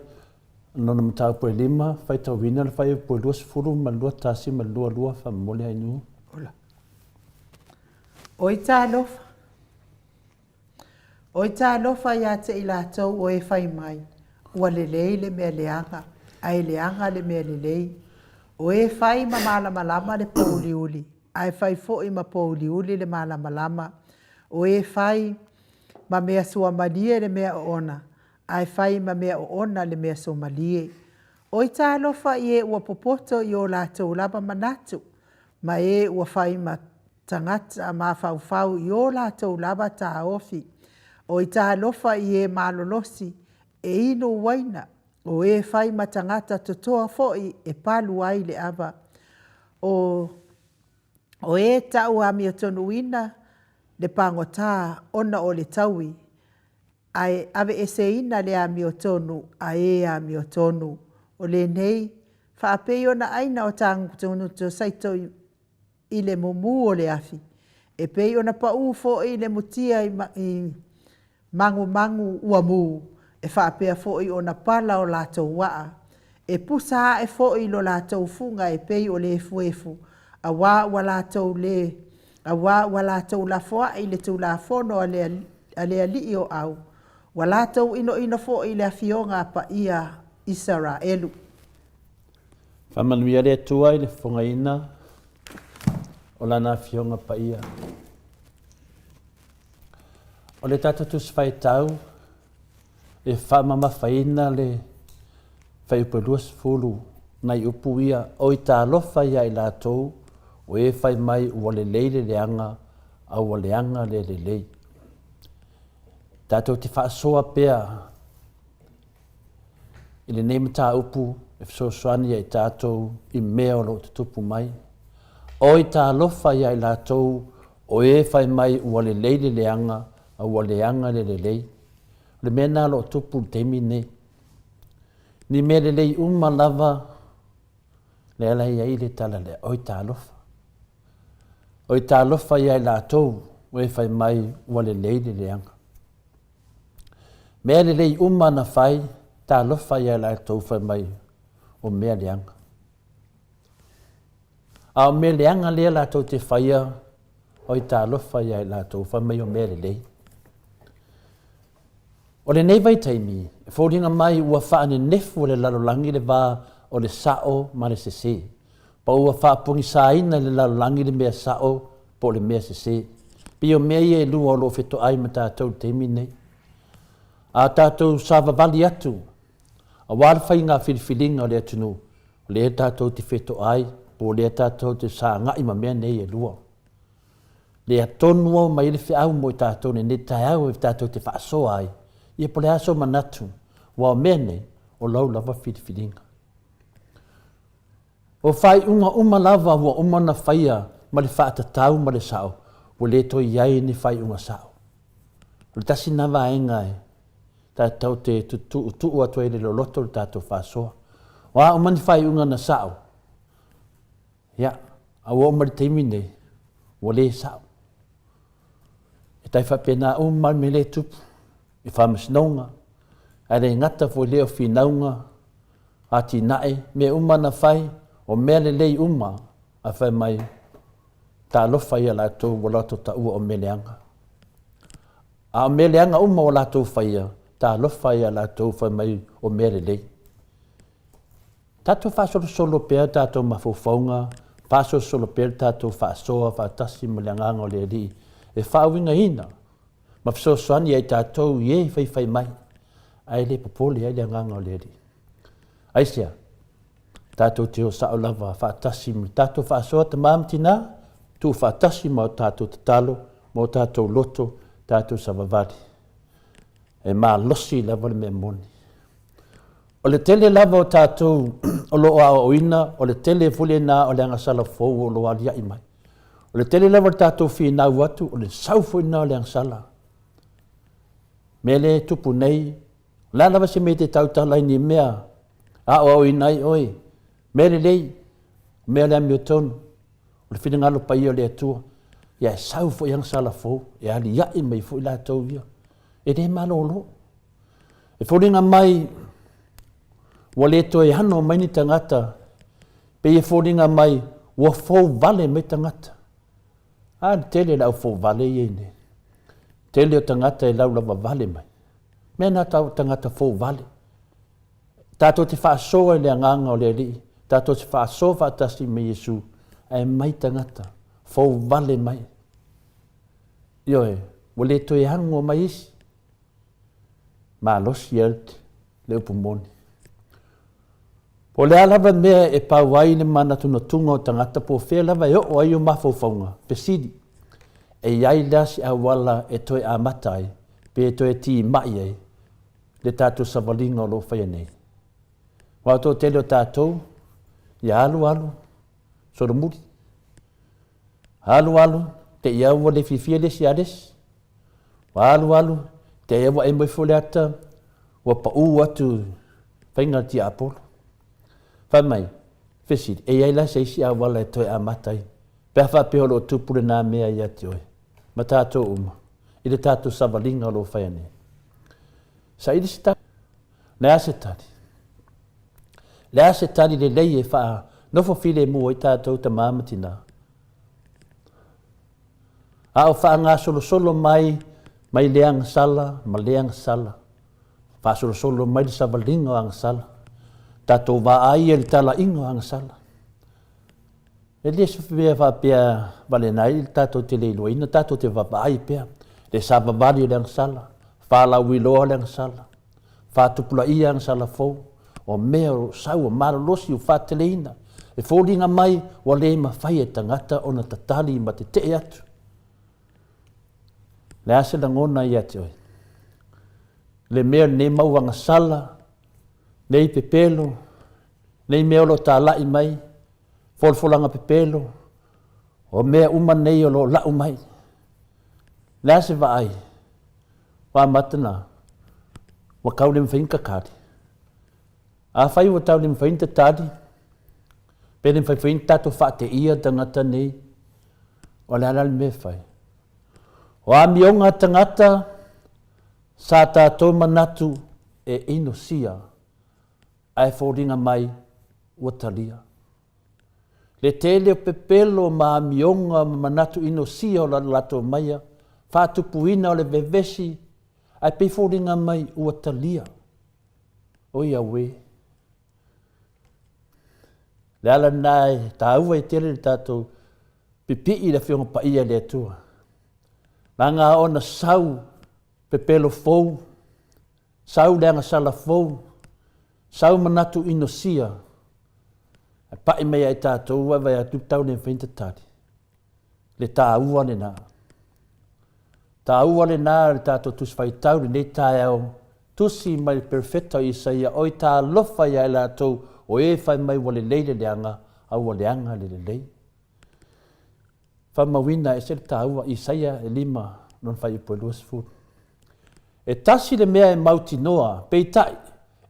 nona matau po e 5, whaitau wina le whai po e 2 ma lua tasi ma lua wha mole ai nuu. Ola. Oi tā lofa. Oi tā lofa ia te i lātou o e whai mai. Ua le lei le mea leanga. Ai leanga le mea le lei. O e whai ma malama le pauliuli. Ai whai fo i ma pauliuli le malama. O e whai ma mea sua malie le mea o ona. Ai whai ma mea o ona le mea sua malie. Oi tā lofa i e ua popoto i o lātou laba manatu. Ma e ua whai ma tangata ma whau i o lātou laba tā ofi. O i tā lofa i e malolosi e ino waina. O e whai ma tangata totoa foi e palu ai le ava. O e tau ami o tonu ina le pangota ona o le taui. Ai ave ese ina le ami o tonu a e ami o tonu. O le nei whaapei ona aina o tangu tonu to saito i le mumu o le afi. E pei ona pa ufo i le mutia i mangu ua mu. E whaapea fo i ona pala o lātou waa. E pusa e fo i lo lātou funga e pei o le efu. A wā wa lātou le. A wā wa lātou la foa i le tu la fono a le ali o au. Wa lātou ino fo i le afionga pa ia Israelu. Whamanuia le tua i le whangaina o lana afionga pa ia. O le tatatus whaitau e whamama whaina le whaiupaluas fulu nai upu ia o i tā lofa ia i lātou o e whai mai ua le leile leanga a ua leanga le lei. Tātou te whaasoa pēr i le neima tā upu e whasoani i tātou i mea o lo te tupu mai. O i tā lofa ia i lātou o e whai mai ua le leile leanga a ua leanga le lei. Le mena lo tupu temi ne. Ni me le lei lava le ala ia le tala le o i tā lofa. O i tā lofa ia i lātou o e whai mai ua le leile leanga. Mea le lei na whai tā lofa ia i lātou whai mai o mea leanga. A o mea leanga lea lātou te whaia o i tā lofa ia i lātou whai mai o mea le lei. O le nei vai taimi, e whōringa mai ua whaane nefu o le lalolangi le wā o le sao ma le sese. Pa ua whaapungi sāina le lalolangi le mea sao po le mea sese. Pi o mea ia e lua o lo wheto ai ma tātou taimi nei. A tātou sāwawali atu. A wārwhai ngā whiriwhiringa o le atunu. O le tātou te wheto ai, po le tātou te sā ngai ma mea nei e lua. Le atonua mai le whiau mo i tātou ne tai au e tātou te whaasoa ai. Ia pole aso manatu, wa mene o lau lava whiriwhiringa. O whai unga lava wa umana whaia ma le whaatatau ma le sao, o le toi iai ni whai unga sao. O le tasi nawa engai, tātou te tutu atu e le loloto le tātou whaasoa. Wa umani whai unga na sao. Ia, a wa umari teimi nei, o le sao. E tai whapena umar me le tupu. I whamasinaunga, a re ngata fo leo whinaunga, a ti nae, me umana whai, o mea le lei a whai mai, tā lofa ia lātou o lātou ta ua o meleanga. A o meleanga o lātou whaia, tā lofa ia lātou whai mai o mea le lei. Tātou whasolo pēr tātou mawhauwhaunga, whasolo pēr tātou whaasoa, whaatasi meleanganga o le li, e whaawinga hina, ma whasoani ai tātou i e whai mai. Ai le popole ai le nganga o le ri. Aisia, tātou te o sao lava whaatasi mi tātou whaasoa te māmtina, tu whaatasi mo tātou te talo, mo tātou loto, tātou savavari. E mā losi lava le mea moni. O le tele lava o tātou o lo a oina, o le tele fule nā o le angasala fōu o lo alia i mai. O le tele lava o tātou whi nau atu, o le sau fui nā o le angasala. me le tupu nei, la lava se me te tautala ni mea, a o inai oi, me le lei, me le ami o tonu, o le whina ngalo pa ia le atua, ia e sau fo yang sala fo, e ali ia mai fo ila tau ia, e re malolo. E whoringa mai, wa le to e hano mai ni tangata, pe e whoringa mai, wa fo vale mai tangata. A tele lau fo vale ye ne. Tele o tangata e lau lava vale mai. Mena tau tangata fo vale. Tato te whaasoa le anganga o le li. Tato te whaasoa whaatasi me Yesu. E mai tangata. Fo vale mai. Ioe, wa le to e hango mai isi. Ma losi elte, le upumoni. Po le alava mea e pauai le mana tuna tunga o tangata po whea lava e o ai o mawhauwhaunga, pesidi. E iai lasi a wala e toi a matai, pe e toi ti mai ei, le tātou savalinga o lo whaia nei. Wauto tele o tātou, i alu alu, soro muri. Alu alu, te iau le fifia le si ades. Alu alu, te iau e mai fole ata, wa pa u atu, whainga ti apolo. Whamai, whesiri, e iai la seisi a wala e toi a matai. Pea whapeo lo tupure nā mea i ati oi. Ma tātou uma. I le tātou savalinga lo whaiane. Sa i se tani. Le ase tani. Le ase tani le lei e wha nofo file mua i tātou ta māmatina. A o wha ngā solo mai leang sala, ma leang sala. Wha solo mai le savalinga o ang sala. Tātou wā ai e le tala ingo ang sala. E le sufia wha pia wale nai, tātou te leilo ina, tātou te wapa ai pia. Le sava wali le ang sala, wha la wiloa le ang sala, wha tupula ia ang sala fau, o mea o sau o mara losi o wha te leina. E fōringa mai, wa le ma whai e tangata o na tatali ma te te atu. Le ase la ngona i ati oi. Le mea ne mau anga sala, nei pepelo, nei meolo tā lai mai, folfolanga pepelo, o mea uma nei o lo lau mai. Lea se wa ai, wa matana, wa kaule mwhainka kāri. A whai wa taule mwhainta tāri, pere mwhainta tato whaate ia tangata nei, o le alal me whai. O a mionga tangata, sa tātou manatu e ino sia, ai fōringa mai ua talia. Le tele o pepelo ma mionga manatu ino sia o lato maia, whātupuina o le vevesi, ai pe fōringa mai ua talia. Oi awe. Le ala nai, tā ua i tele le tātou pipi i la whionga pa ia le atua. Nā ngā ona sau pepelo fou, sau leanga sala fou, sau manatu ino sia, a pai mea i tātou ua vai atu tau ne whainta tāri. Le tā ua le nā. Tā ua le nā le tātou tusi whai tau le tāi au, tusi mai perfecto i saia, oi tā lofa ia i lātou, o e whai mai wale leile leanga, au wale anga le lei. Whamawina e se le tā ua i saia e lima, non whai upo e luas furu. E tasi le mea e mauti noa, peitai,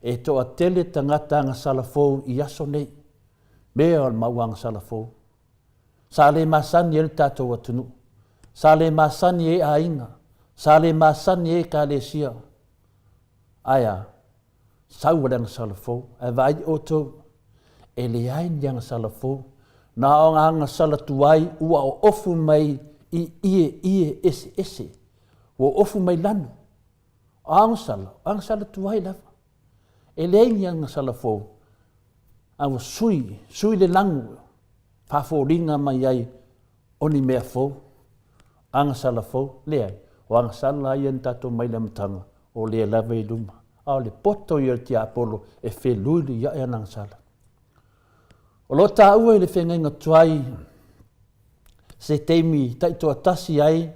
e toa tele tangata anga salafou i aso nei. Mea o mauanga salafou. Sa le masani e le tātou atunu. Sa le masani e ainga. Sa le masani e ka le sia. Aia, sau anga salafou. E vai o tau, e le aini anga salafou. Na o anga salatuai ua o ofu mai i ie ese. O ofu mai lanu. Anga sala tuai lava. E le aini anga salafou. Awa sui le langu, whawhoringa mai ai, oni mea fou, anga sala fou, lea, o anga sala ai an tato mai le matanga, o lea lava i luma, au le poto i al tia apolo, e whe luili ia e anang sala. O lo tā ua i le whenga tuai, se teimi taitoa tasi ai,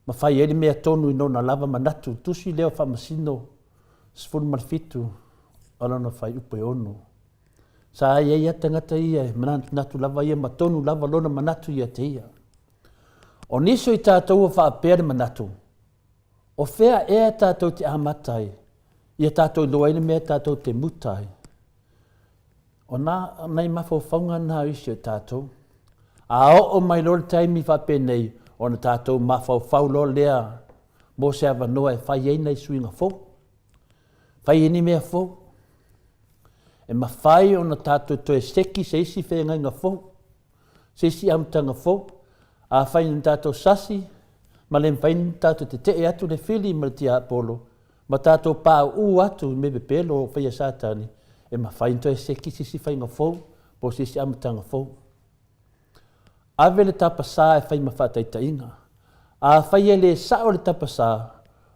ma whai eri mea tonu i nona lava manatu, tusi leo whamasino, sifuru malfitu, alana whai upe ono. Sa ai ia tangata ia, manatu lava ia, matonu lava lona manatu ia te ia. O niso i tātou a whaapere manatu, O whea e tātou te amatai. Ia tātou loaile mea tātou te mutai. O nā, nei mawhawhaunga nā isi o tātou. A o mai lor taimi whapenei, o na tātou mawhawhau lo lea, mō se awa noa e whai ei nei suinga fō. Whai eni mea fō. E mawhai o na tātou toe seki se isi whenga inga fō. Se isi amtanga fō. A whai ni tātou sasi, ma le mwhai ni tātou te atu le whili ma le tia apolo. Ma tātou pā u atu me pelo o whaia sātani. E mawhai ni toe seki se isi whainga fō, po se isi amtanga fō. Awe le tapasā e whai mawhatai tainga. A whai e le sao le tapasā,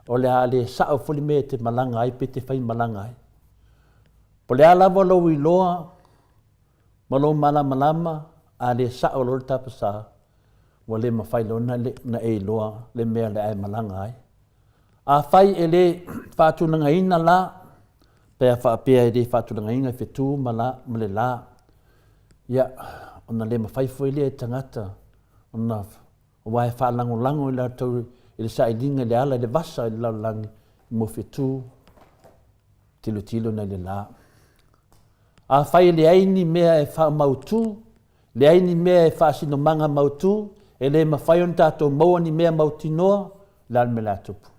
o le a le sao fuli me te malanga ai pe te whai malanga ai. Po le alawa lo i loa, malo malama, a le sao lo le tapasā, wa le mawhai lo na e loa, le mea le ai malanga ai. A whai e le whātunanga ina la, pēa whaapea e le whātunanga ina e whetū ma le la. Ia, ona le mawhai fwoi le e tangata, ona wai whaalango i la tau i le sailinga le ala le vasa i le laulangi mo whetū tilo na le la. A whai le aini mea e wha mautū, le aini mea e wha sino manga mautū, e le mawhai on tātou maua ni mea mautinoa, la me la tupu.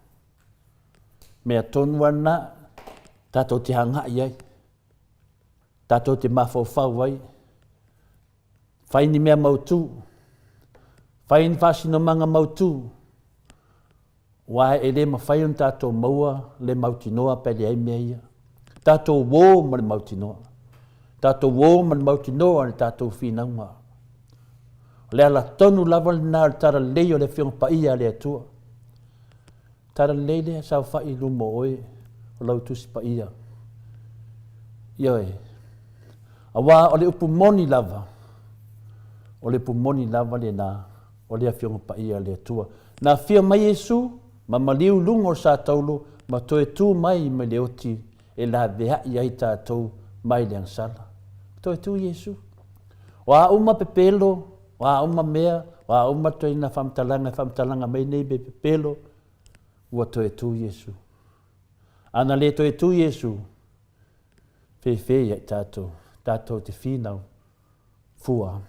Mea tonu ana, tātou te hanga iai, tātou te mawhauwhau ai, whai ni mea mautū, whai ni whasino manga mautū, wai e le mawhai on tātou maua le mautinoa pe le ai mea ia. Tātou wō ma le mautinoa. Tātou wō ma le mautinoa le tātou whinaunga. Le ala tonu lava le nā le tara lei o le whionga pa ia le atua. Tara lei le sau whai lumo oe o lau tusi pa ia. Ioe. Awa o le upu moni lava. O le upu moni lava le nā o le whionga pa ia le atua. Nā whia mai Yesu, ma maliu lungo o sa taulu, ma toe tū mai me le oti e la vea iai tātou mai le ansala. Toe tū Yesu. Wa uma pepelo, wa uma mea, wa uma toe na whamtalanga mai nei be pepelo, ua toe tū Yesu. Ana le toe tū Yesu, fe iai tātou te whinau, fua.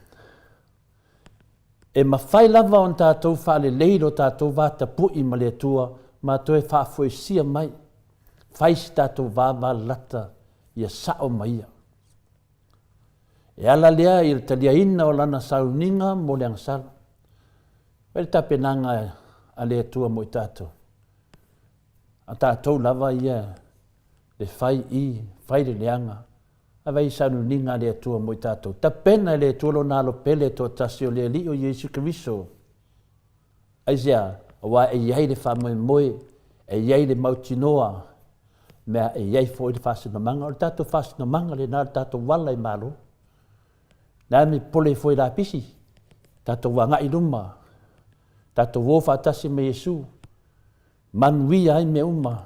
E mawhai lava on tātou whaale leiro tātou vāta pui ma le atua, ma toe whaafoi sia mai, whaisi tātou vāwa lata ia sao maia. E ala lea i talia ina o lana sauninga mo le angsala. Wele tapenanga a le atua mo i tātou. A tātou lava ia le whai le leanga. A vai sauninga le atua mo i tātou. Ta pena le atua lo nalo pele to tasi o le li o Yesu Kiriso. Aizea, wa e iai le whamoe, e iai le mautinoa, mea e iai fo i le whasinamanga. O le tātou whasinamanga le nā le tātou wala i malo. Nā mi pole fo i la pisi. Tātou wanga i luma. Tātou wofa atasi me Yesu. Manui ai me uma.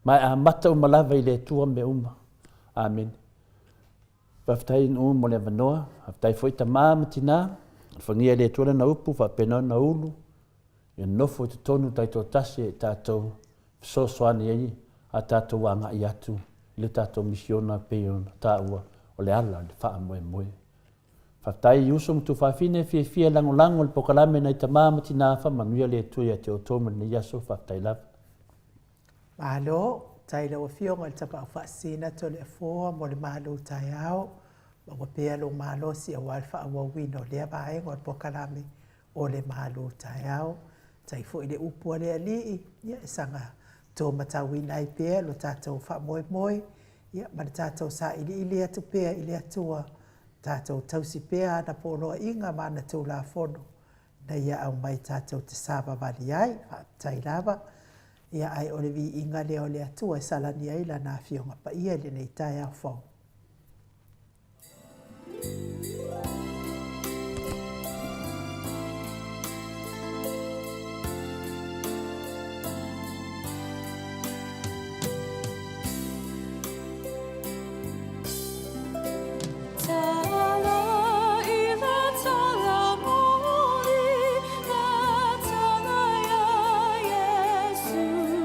Mai a mata uma lava i le tua me uma. Amen. Whaftai nu mo le vanoa. Whaftai fo i ta māmatina. Whangia le tua na upu, whapena na ulu. Ia nofo te tonu tai tō tasi e tātou sosoani ei. A tātou wanga i atu. Le tātou misiona peiona tāua. O le ala le wha moe moe. Whaftai usum tu whawhine fia lango le pokalame nei ta māmati nā whamanuia le tuia te o tōma ni yaso whaftai lava. Malo, tai lau whionga le tapa whaasina to le fōa mo le malo tai au. Mga pēa lo malo si a walfa a wawino lea bae ngor pokalame o le malo tai au. Tai fo i le upua le alii, ia sanga tō matawina i pēa lo tātou wha moe moe. Ia ma le tātou sa ili atu pēa ili atua. Tātou tausi pēa na pōnoa inga mana tau la whono. Na ia au mai tātou te sāba wali ai, tai lava. Ia ai ole vi inga leo le atua e salani ai la nā whionga pa ia le nei tai au whau. Yesu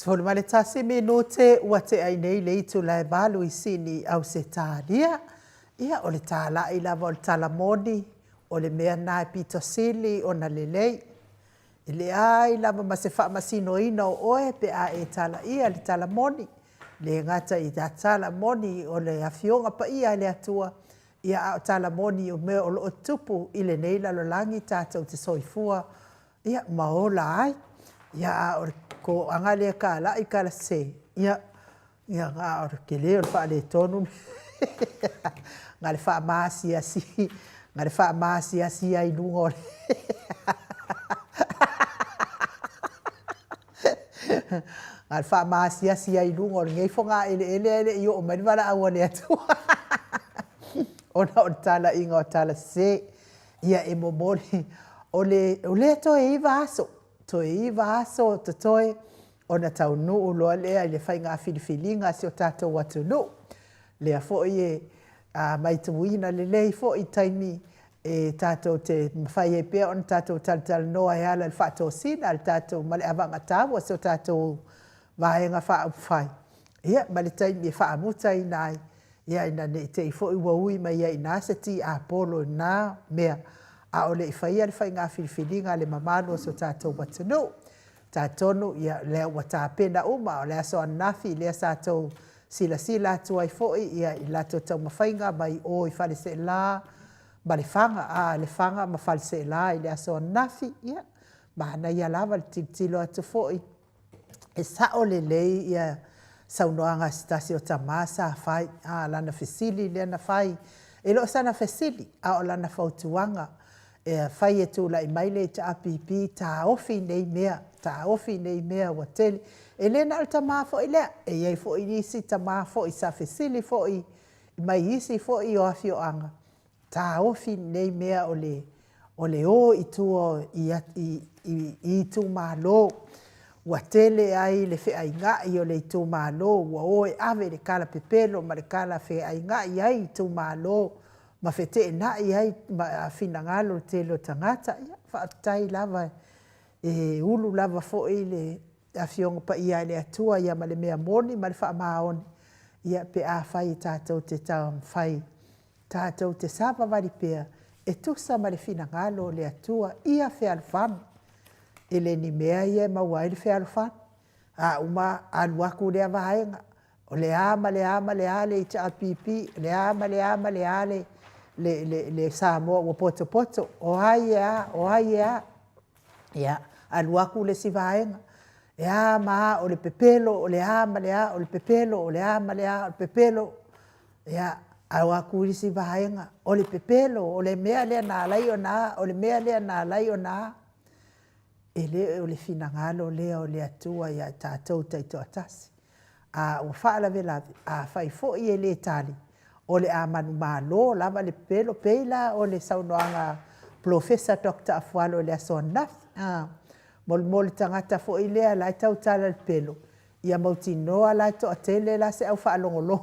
Sfole male tasi minute ua te ai nei le itu lai balu i sini au se tālia. Ia o le tāla i lava o le talamoni, o le mea nai pito sili o na lelei. I le ai lava ma se wha masino ina o oe pe a e tala ia le talamoni. Le ngata i ta talamoni o le awhionga pa ia le atua. Ia a o talamoni o mea o lo o tupu i le neila lo langi tātou te soifua. Ia maola ai. Ia a o ko angale ka la I kala se. Ia ngā o ke leo le wha le tonu. Ngā le wha maasi asi. Ngā le wha maasi asi ai lungo le. Ngā le wha maasi asi ai lungo le. Ngai fonga ele i o mani wala awa le atu. Ona o tala inga o tala se. Ia e momoli. O le to e iwa aso. To e iwa aso to toe. Ona tau nuu loa lea i le whai ngā whiliwhilinga si o tātou watu nuu. Lea fo i e mai tuwina le lei fo i taimi e tātou te mwhai e pia on tātou tal noa e ala le whātou sina, le tātou male awanga tāua si o tātou wahenga wha upwhai. Ia, male taimi e wha amuta i nai. Ia, ina ne te i fo i waui mai ia i nāseti a polo nā mea. A ole I whai le whai ngā whiliwhilinga le mamano si o tātou watu nuu. Tā tonu ia lea ua tā pena uma o lea soa nafi lea sātou sila tuai foi ia I lato tau mawhainga mai o I whale se la ma le whanga le whanga ma whale se la I lea soa nafi ia ma na ia lava le tilo atu foi e sao le lei ia saunoanga stasi o tamasa whai lana fesili lea na whai e lo sana fesili a o lana whautuanga e whai e tūla I maile ta apipi ta ofi nei mea ta ofi nei mea wa tele e le na alta ma fo ile e ye fo I si ta ma fo I sa fesili fo I mai isi fo i o afio anga. Ta ofi nei mea o le o i tua i tu malo. Ua tele ai le fe ai ngai o le i tu malo. Ua oe ave le kala pepelo ma le kala fe ai ngai ai i tu malo. Ma fe te nai ai ma fina ngalo le telo tangata. Ia whaatai lava e ulu lava fo i le afionga pa ia le atua ia ma le mea moni ma le wha maoni. Ia pe a whai tātou te tau whai. Tātou te sāpa wari pēr. E tusa ma le fina ngalo le atua ia fe alfanu. E le ni mea ia maua ili fe alfanu. A uma aluaku lea vaenga. O le ama le ama le ale i taa pipi. Le ama le ama le ale le Samoa o poto poto. O hai ea, o hai ea. Ia, aluaku le si vaenga. E ama o le pepelo, o le ama le a, o le pepelo, o le ama le a, o le pepelo. Ia, aluaku le si vaenga. O le pepelo, o le mea lea na lai o na, o le mea lea na lai o na. E le o le finangalo lea o le atua ia tātou taito atasi. A o whaala velavi, a whai fo i e le tali. O le a manu malo, lava le pelo peila, o le saunoanga Professor Dr. Afualo le aso naf. Mol tangata fo i lea lai tau tala le pelo. Ia mauti noa lai to atele la se au whaalongolo.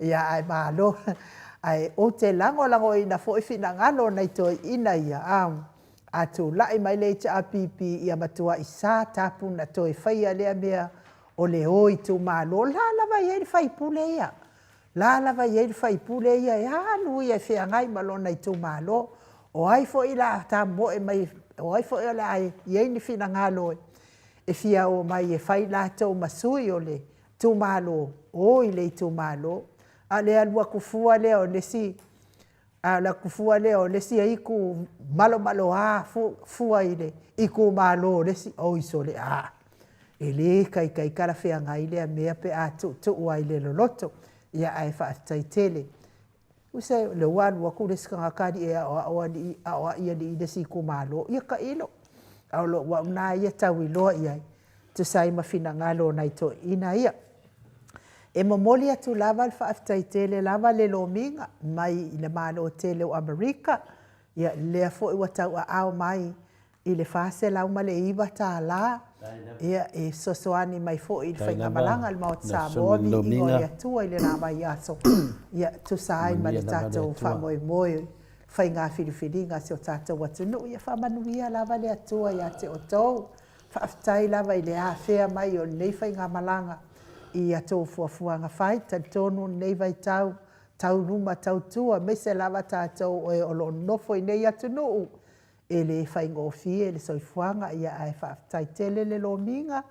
Ia ai malo. Ai o te lango ina fo i fina ngalo nei to ina ia a tu lai mai le te apipi ia matua i sa tapu na to i whaia lea mea o le oi tu malo la lava i whai pule ia la lava i whai pule ia e anu ia whea ngai malo nei tu malo o ai fo i la ta moe mai o ai fo i la ai i ni fina ngalo e fia o mai e whai la tau masui o le tu malo o i le tu malo a le alua kufua leo le si a la kufua leo le si iku malo a fua ile iku malo le si o iso le a ele kai kala fea ngai le mea pe a tu wa ile loloto ia ai fa tai tele usa le wan wa ku le ska kadi e a ia di le si ku malo ia ka ilo a lo wa na ia tawi lo ia tu sai ma fina ngalo nai to ina ia e momoli atu lava le whaafitai tele lava le lominga mai i le malo tele o Amerika. Ia lea fo i watau a au mai i le whaase lau ma le iwa tā la. Ia e sosoani mai fo i le whaingamalanga le maot Samoa i ngoi atua i le nā mai aso. Ia tu sai ma le tātou whamoe moe whainga whiriwhiringa se o tātou watunu. Ia whamanuia lava le atua ia te o tau. Whaafitai lava i le a whea mai o nei whaingamalanga. I a tō fuafuanga whai, ta tōnu nei vai tau ruma, tau tua, me se lava tātou o lo nofo i nei atu nuu. E le whai ngōwhie, le soifuanga, ia ai whaafitai tele le lo minga,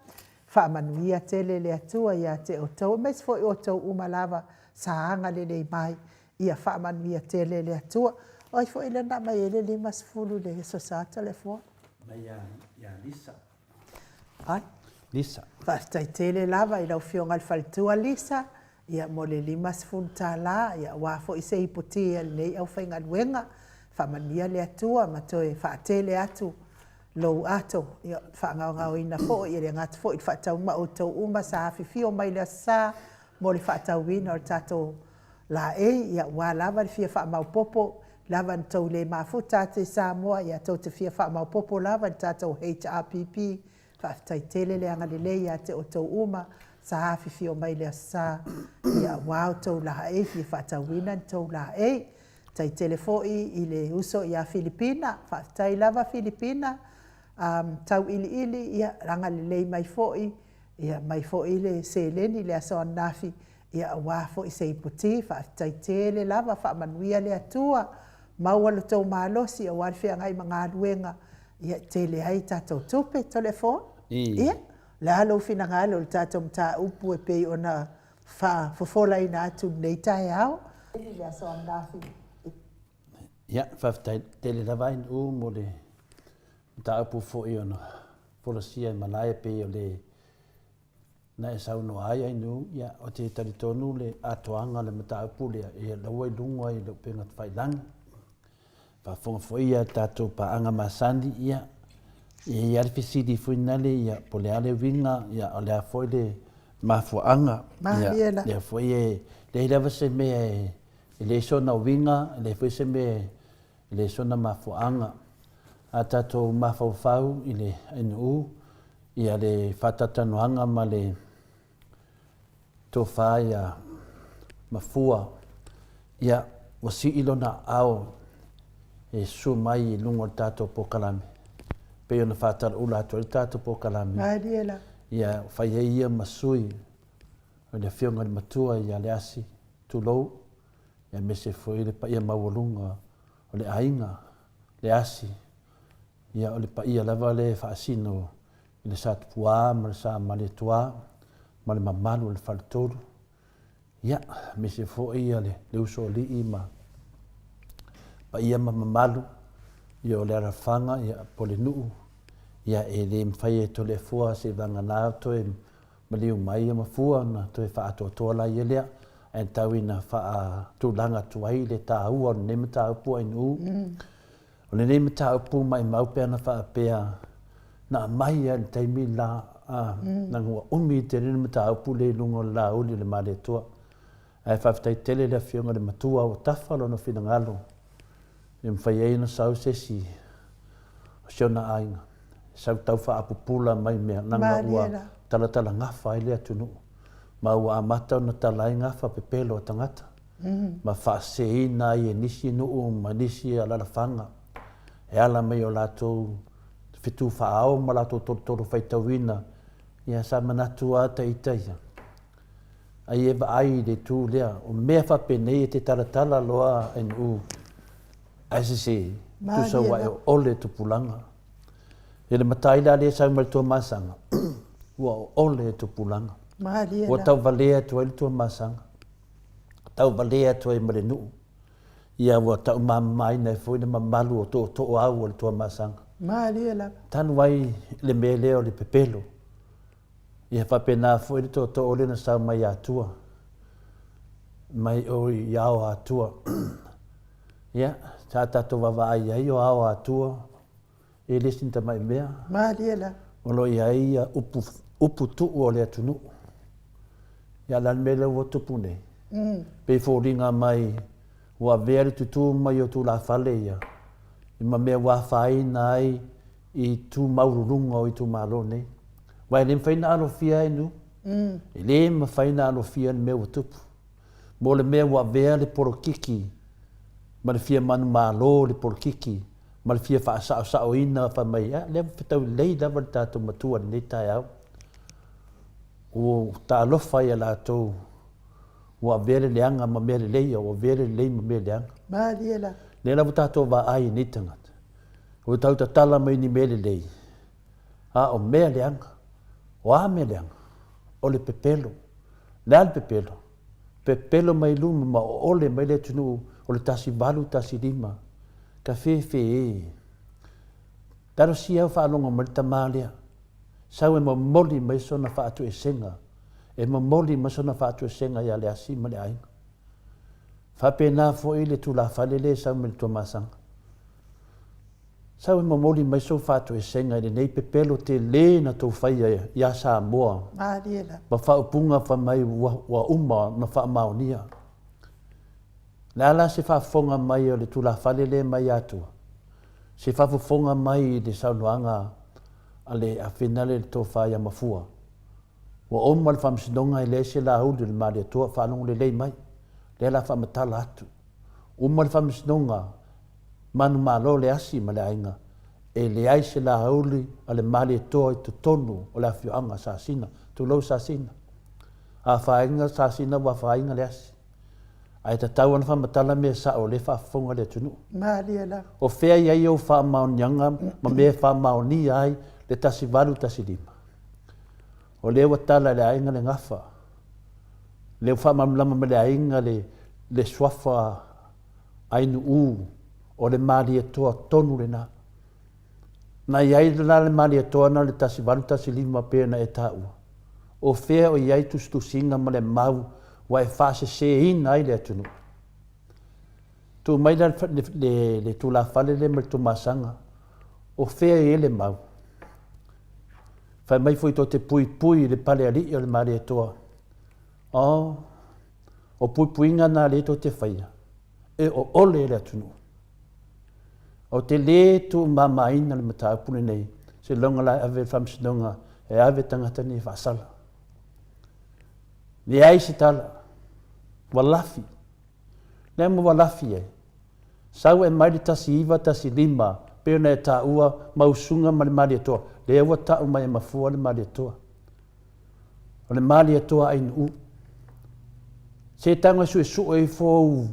whaamanuia tele le atua, ia te o tau, me se fo i o tau uma lava, saanga le nei mai, ia whaamanuia tele le atua. Oi fo i le na mai ele lima sifuru le so sa telefon. Mai ia Lisa. Ai? Lisa. Whaafitai tele lava i lau whionga le whalitua Lisa, ia mo le lima sifuru tā la, ia wafo i se hipotia nei au whainga luenga, whamania le atua, ma toi whaatele atu, lou ato, ia whaangau ina fo, ia le ngata fo, i whaatau ma o tau uma sa hafi fio mai le sa, mo le whaatau wina o tato la ia wā lava le fia whaamau popo, lava ni tau le mafuta te Samoa, ia tau te fia whaamau popo lava ni tato HRPP, whaafitai tele le anga leia te o tau uma, sa hafi fio mai le sa, ia wāo tau la fia whaatau wina ni tau la tai telefoi i le uso ia Filipina, whaafitai lava Filipina, tau ili ia ranga lei mai foi, ia mai foi le seleni le aso nafi, ia wafo i se iputi, whaafitai tele lava, whaamanuia le atua, maua lo tau malosi, ia warwhia ngai mga luenga, ia tele ai tātou tupe telefon, ia, le halo fina ngalo le tātou mta upu e pei ona fofola ina atu nei tai au, le aso nafi. Ia, whaafitai tele lava in u mo le mta upu fo i ona, polosia i malaya pei o le na e sau no aia inu, ia, o te taritonu le atoanga le mta upu le e laua i lunga i le upenga whailangi. Whaafonga fo ia tātou pa anga masandi ia, ia i arifisiri fuinale ia po le ale winga ia o le a foi le mafuanga Mahaliela. le foi le leva se me le sona winga le foi se me le sona mafuanga ata to mafau ile enu ia le fatatanoanga ma le to faia mafua ia wasi ilona ao e su mai lungo tato pokalame pe ona fatar ula to tato pokalame Mahaliela. ia faia ia masui o le fionga le matua ia le asi tulou ia mese foi le pa ia mawalunga o le ainga le asi ia o le pa ia lava le faasino i le sa tupua ma le sa maletua ma le mamalu le faletolu ia mese foi ia le uso alii ma pa ia ma mamalu ia o le arafaga ia po le nuu ia e lē mafai e tolefua se vagana toe ma liu mai ia mafua na toe faatoatoa lai ia lea ae tauina faatulaga atu ai le tāua o lenei mataupu ainuu o lenei mataupu mai mau pea na faapea na amai ia le taimi la na ua umi te lena mataupu le luga o le lauli o le maletua ae faafetaitele le afioga le matua o tafa lona finagalo e mafai ai na sau sesi o siona aiga sau tau faapupula mai mea naga ua talatalagafa ai le atunuu ma ua amata ona tala ai gafa pepelo o tagata ma faaseina ai e nisi nuu ma nisi alalafaga e ala mai o latou fetufaaao ma latou tolotolo faitauina ia sa manatu a taʻita ia ai e vaai le tu lea o mea faapenei e te talatala loa ainuu ae sese tusau ae o ole tupulaga e le matai la lea sau ma le tuamasaga ua o ole tupulaga ua tauvalea atu ai le tuamasaga tauvalea atu ai ma le nuu ia ua taumāmāina e foi le mamalu o toʻotoʻo au o le tuamasaga tanu ai le mea lea o le pepelo ia faapena foi le toʻotoʻo lena sau mai atua mai o i ao atua ia sa tatou vavaai ai o ao atua e lesi tamai mea o loi ai ia upu tuu o le atunuu ia lani mea le ua tupu nei pei foliga mai ua avea le tutū mai o tulafale ia i ma mea ua afāina ai i tumaululuga o i tumālo nei ua e lē mafaina alofia ai nu e lē mafaina alofia le mea ua tupu mo le mea ua avea le polokiki ma le fia manumālō le polokiki ma le fia faasaʻosaʻoina famai lea fetaulelei lava le tatou matua lenei taeau ua taalofa ia latou ua avea le leaga ma mea lelei ua avea le lelei ma mea leaga le lava tatou vaai nei tagata ua tautatala mai ni mea lelei a o mea leaga o a mea leaga o le pepelo le a le pepelo mai luma ma o ole mai le atunuu o le tasivalu tasilima ka fefē talosia au faalogo ma le tamā lea sau e momoli mai sona faatuesega e momoli ma sona faatuesega ia le asi ma le aiga faapena foʻi le tulafale lē sau ma le tuamasaga sau e momoli mai sou faatuesega i lenei pepelo telē na tou faia iā samoa ma faaupuga famai ua uma na faamaonia le ala se faafofoga mai o le tulafale lē mai atua se faafofoga mai i le saunoaga a le afina le tofa ia mafua ua oma le faamasinoga i lea se lauli o le maliatua faalogo lelei mai lea la faamatala atu uma le faamasinoga manumālo le asi ma le aiga e leai se lauli a le maliatua i totonu o le afioaga sasina tulou sasina afaiga sasina ua afaiga le asi ae tatau ona faamatala mea saʻo le faafofoga le atunuu o fea iai ou faamaoniaga ma mea faamaonia ai le tasivalu tasilima o lea ua tala le aiga le gafa le faamalama ma le aiga le suafa ainuu o le maliatoa tonu lenā na iai la le maliatoa na le tasivalu tasilima pena e taʻua o fea o iai tusitusiga ma le mau ua e faaseseina ai le atunuu tumai le tulafale le ma le tumasaga o fea e le mau Whai mai fui tō te pui le pale ali o le mare toa. O pui ngā nā le tō te whaia. E o ole le atunu. O te le tu mamaina le mataupune nei. Se longa lai ave whamsinonga e ave tangata ni whaasala. Le ai se tala. Walafi. Le mo walafi e. Sau e mai tasi iwa tasi lima. Pena e tā ua mausunga ma le mari atoa. Le ua tau mai e mafua le mari atoa. O le mari atoa ai nu. Se tanga su e su e fōu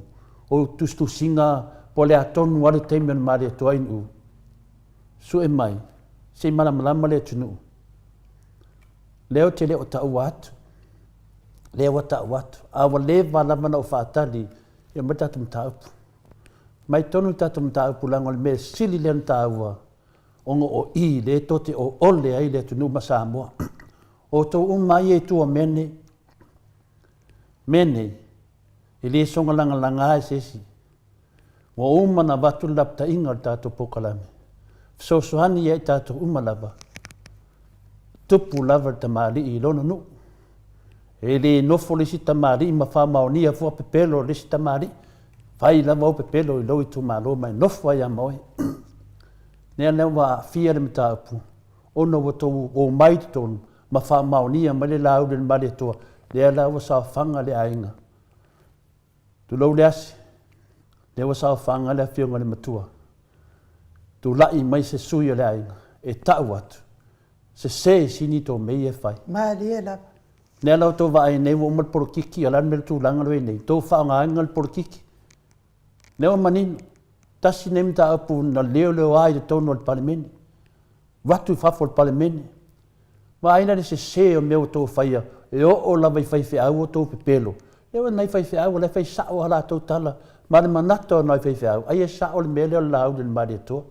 o tustu singa po le atonu wale teimi o le mari atoa ai nu. Su e mai. Se malamalama le tunu. Leo te leo tau atu. Leo tau atu. Awa le walamana o whaatali e matatum taupu. Mai tonu tatum taupu langa le me sili le taua. Ongo o I le tote o ole ai le tunu ma Samoa. O tau umai e tua mene. Mene. I le songa langa e sesi. Wa umana watu lapta inga tato pokalame. So sohani e tato umalava. Tupu lava tamari I lono nu. E le nofo le si tamari ma whamaonia fua pepelo le si tamari. Whai lava o pepelo I loi tu malo mai nofo ai amoe. Nea leo wa fia le mtaupu. Ono wato o maiti tonu. Ma whamaonia ma le lau le mare toa. Lea lau sa whanga le ainga. Tu lau le asi. Lea sa whanga le fionga le matua. Tu lai mai se sui le ainga. E tau atu. Se sini tō mei e whai. Maali e lava. Nea lau tō wa ai nei wa umal porokiki alan mele tū langa roi nei. Tō whaanga ainga le porokiki. Nea manino. Tasi nei mta apu na leo ai de tono le palemene. Watu whafo le palemene. Wa aina le se o meo tō whaia. E o lava I whai whiau o tō pepelo. Leo nei whai whiau le whai sao hala tō tala. Mare manata o nei whai whiau. Ai e sao le mele o lau le mare toa.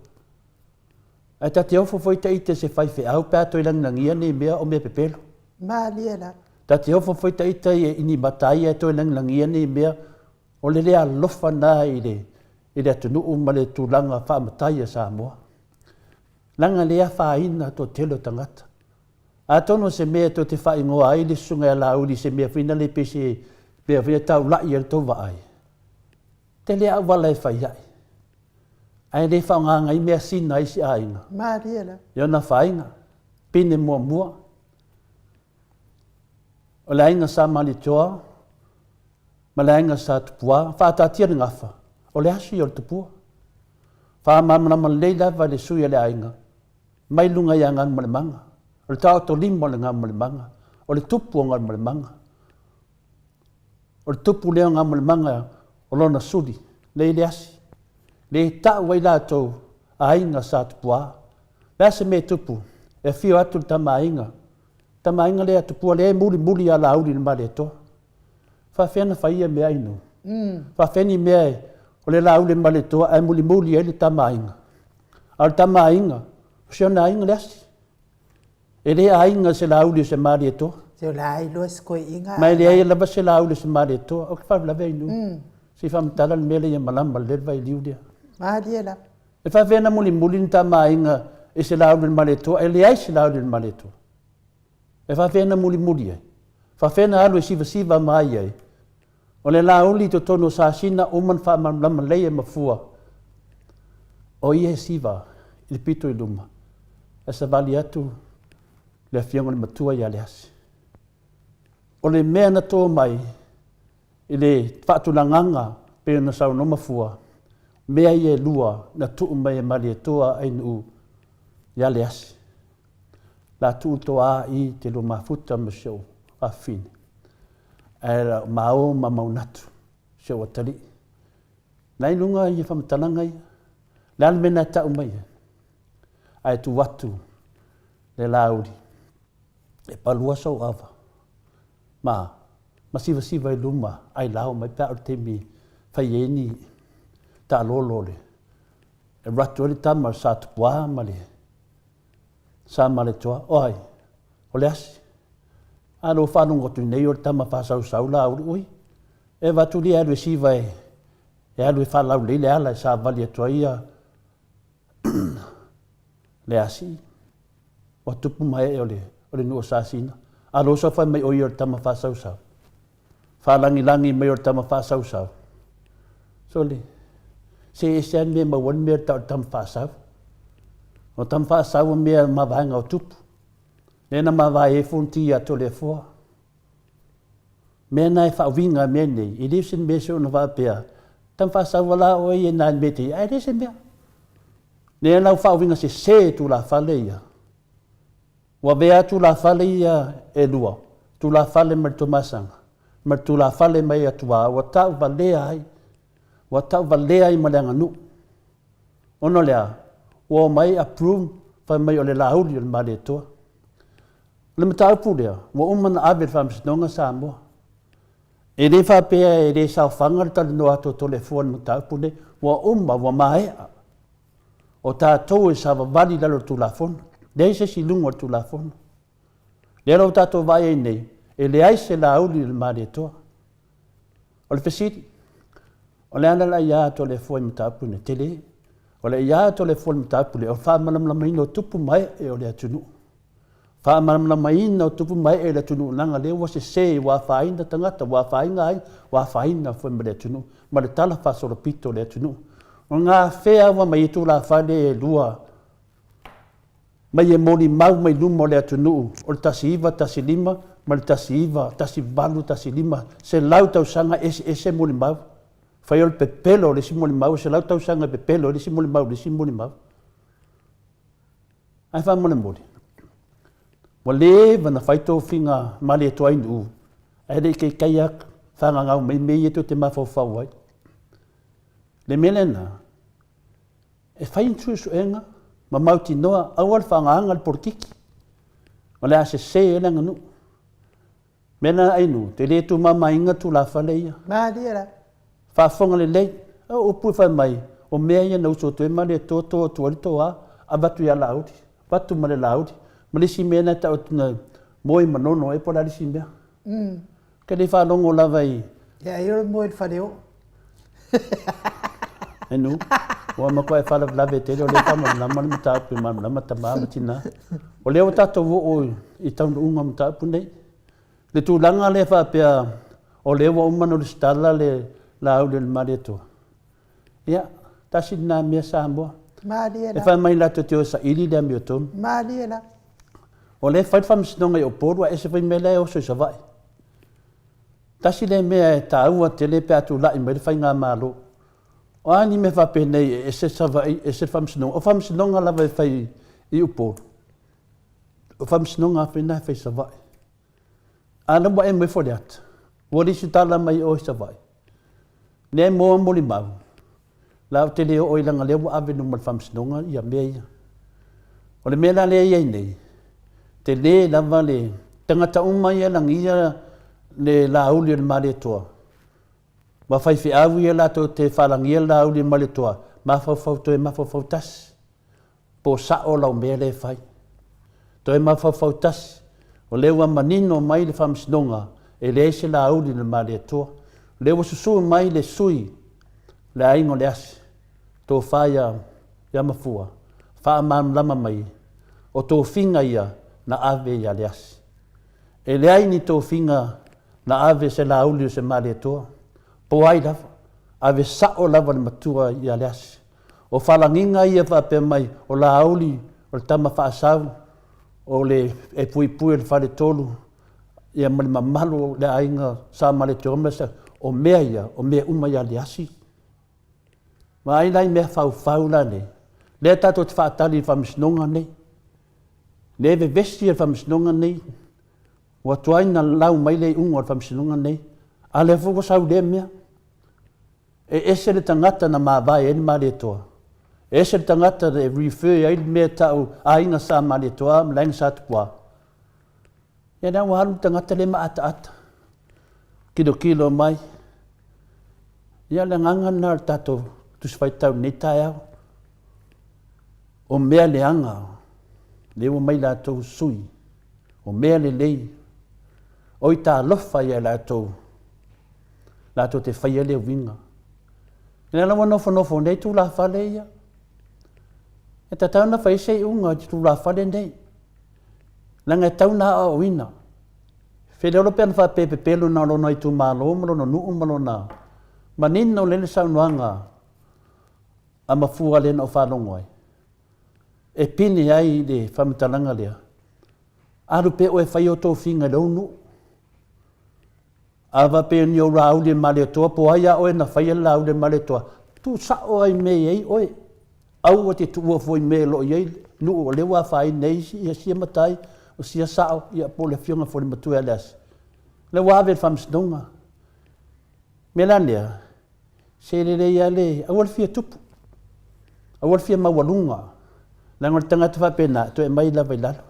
Ai tati au fo te ite se whai whiau pēr tō ilang nangia ni mea o mea pepelo. Maali e lava. Tati au fo te ite ini matai e tō ilang nangia ni mea o le lea lofa nā I le. I le atunu ma le tūlanga whaamatai a Samoa. Langa lea whaina tō telo tangata. A tono se mea tō te whai ngoa ai le sunga e lauri se mea whina le pese mea whina tau lai e tō waai. Te lea wala e whai ai. Ai le whaonganga I mea sina I si ainga. Maali e lava. Iona whainga. Pine mua mua. O le ainga sa mali toa. Ma le ainga sa tupua. Whaatatia ni ngafa. O le asi o le tupua. Whaamamana lei lava le sui le ainga. Mai lunga ia ngang male manga. O le tau to limo le ngang male manga. O le tupu o ngang male manga. O le tupu leo ngang male manga. O lona suri. Le asi. Le tau wai lātou a ainga sa tupua. Le se me tupu. E fio atu le tama ainga. Tama ainga le a tupua le muli a la auri le mare toa. Whawhena whaia mea inu. Whawheni mea e. O le lau le male toa ai muli e le tamainga. Al tamainga, se ona ainga le asi. E le ainga se lau le se mare toa. Se o la ai loa skoi inga. Mai le ai lava se lau le se mare toa. O kwha lava inu. Si whamtala le mele ia malamba le vai liu lea. Maali e lava. E whawhena muli ni tamainga e se lau le male toa. E le ai se lau le male toa. E whawhena muli e. Whawhena alu e siva mai ai. O le lauli to tono sa sina uman whaamama leia mafua. O ia siva, I pito I luma. E sa vali atu, le fionga le matua I aleasi. O le mea na tō mai, I le whaatulanganga pe na sau no mafua. Mea I e lua na tuu mai e mali e toa ai nuu I aleasi. La tuu toa I te lo mafuta maseo a fine. Era mao ma maunatu se o tali nai lunga I whamatalanga ia le ale mena tau mai ai tu watu le lauri e palua sau ava ma siva I luma ai lao mai pēr te mi whaieni ta lolo le e ratu le tama sa tupua sa male toa oi o le asi alo whanongo tu nei o tama whasau la ui. E watu li alu e siva e alu e whalau le ala e sa vali atua ia le asi. o tupu mai o le nua sasina. A lo sa fai mai o i o tama whasau. Whalangi mai o tama whasau. So le, se esean mea mawan mea tau tama whasau. O tama whasau mea mawanga o tupu. Nena mawai e funti a tole fua. Mea nai whauwinga mea nei, i lewsin mea se ona whapea. Tama whasau wala o e nai mea te, ai lewsin mea. Nea lau whauwinga se tu la whale ia. Wa vea tu la whale ia e lua. Tu la whale mar tomasanga. Mar tu la whale mai atua. Wa tau valea ai. Wa tau valea ai malanga nu. Ono lea. Wa mai approve. Whai mai o le lauri o le mare toa. Le matau pu lea. Wa umana abe whamsinonga sa mua. E re whapea e re sao whangar tali no ato tole fuan matau pu le. Wa wa maea. O tātou e sa wawari lalo tu la fona. Nei se si lunga tu la fona. Le rau tātou vai e nei. E le aise la auli le mare toa. O le fesiri. O le ana la ia to le fuai matapu ne tele. O le ia to le fuai matapu le. O whaamanamla ino tupu mai e o le atunu. Whaamanamla ino tupu mai e le atunu. Nanga le wa se wa whainda tangata. Wa whainga ai. Wa whainga fuai ma le atunu. Ma le tala whasoro pito le atunu. O ngā whea wa mai tu la whale e lua. Mai e mori mau mai lumo le atunu. O le tasi iwa, tasi lima. Ma le tasi iwa, tasi valu, tasi lima. Se lau tau sanga ese mori mau. Whai o le pepelo le si mori mau. Se lau tau sanga pepelo le si mori mau, le si mori mau. Ai wha mori. Wa le wana whaito whinga mali e toa inu. Ai rei kei kaiak whanga ngau mei e to te mawhau ai. Le melena. E whain tuisu enga. Ma mauti noa awal whangaanga le porkiki. Ma le ase se e langa nu. Mena ainu, te le tu mama inga tu la whaleia. Maadira. Whaafonga le lei, o pui whai mai, o mea ia nau so tue ma le tō tuarito a, a batu ia laudi, batu ma le laudi. Ma le si mea na tau tuna moi manono e pora le si mea. Ka le whalongo lava i. Ia, iro moi whaleo. Enu. Wa mako e fala lave te o le fama na mani mata pu ma na tama matina. O le o tato o I tau unga mata pu nei. Le tu langa le fa pe o le wa umano le stala le la au le mare to. Ya, tasi na me sa mo. Maria. E fa mai la to te sa ili le mi to. Maria. O le fa fam snonga o porwa e se fa me le o so sa vai. Tasi le me ta u te le pe atu la I me fa nga malo. O ani me fa pe nei e se sa vai e se fam snonga. O fam snonga la vai fa I upo. O fam snonga pe na fa sa vai. Ana wa e me fo dat. Wo li sitala mai o sa vai. Ne mo mo li mau. La te le o ilanga le wa ave no mal fam snonga ia me. O le mela le ia nei. Te le la vale. Tangata umai lang ia le la uli le mare toa. Wa fai fi awi ia la to te falangia la uli mare toa. Ma fau to e ma fau tas. Po sa o la mele fai. To e ma fau tas. O le wa manino mai le fam snonga e le se la uli le mare toa. Le wa susu mai le sui. Le aingo le as. To faia ya mafua. Fa mam lama mai. O to finga ia na ave ia le as. E le ai ni to finga na ave se la uli se mare toa. Po ai lava. Ave sao lava le matua ia le as. O falanginga ia fa pe mai o la uli o le tama fa asau. O le e pui le fale tolu. Ia mali mamalu le ainga sa male te omesa. O mea ia, o mea uma ia le asi. Ma ai lai mea fau la ne. Le tato te whaatali whamisnonga nei. Le ve vesti e whamisnonga nei. Wa tuaina lau mai le unga o whamisnonga nei. A le fuko sau le mea. E ese le tangata na mawai e ni mare toa. E ese le tangata e refer ai mea tau a inga sa mare toa, mlainga sa tukua. Ia na wahalu tangata le ata. Kilo mai. Ia le nganga na tato tuswai tau nei tai au. O mea le anga. Le o mai la tau sui. O mea le lei. O I ta lofa ia la tau. La tau te whaia le winga. Ina lawa nofo nei tu la whale ia. E ta tauna whai sei unga tu la whale nei. Langa tau na o wina. Whenero pēna wha pepe pelu na lona i tu mālo, malona nuu malona. Manina o lene saunuanga a mafua lena o whanongo ai. E pini ai le whamitalanga lea. Aru pe o e whai o tō whinga raunu. Awa pe ni o raule male toa, po ai a oe na whai la raule male toa. Tu sa o ai me ei oe. Au o te tua foi me lo iei. Nu o lewa whai neisi, ia sia matai, o sia sao, ia po le fionga fori matu e leas. Le wawe whamsnonga. Melanea, se le ia le, awal fia tupu. Awal fia mawalunga. Langar tangata whapena, to e mai la vailalo.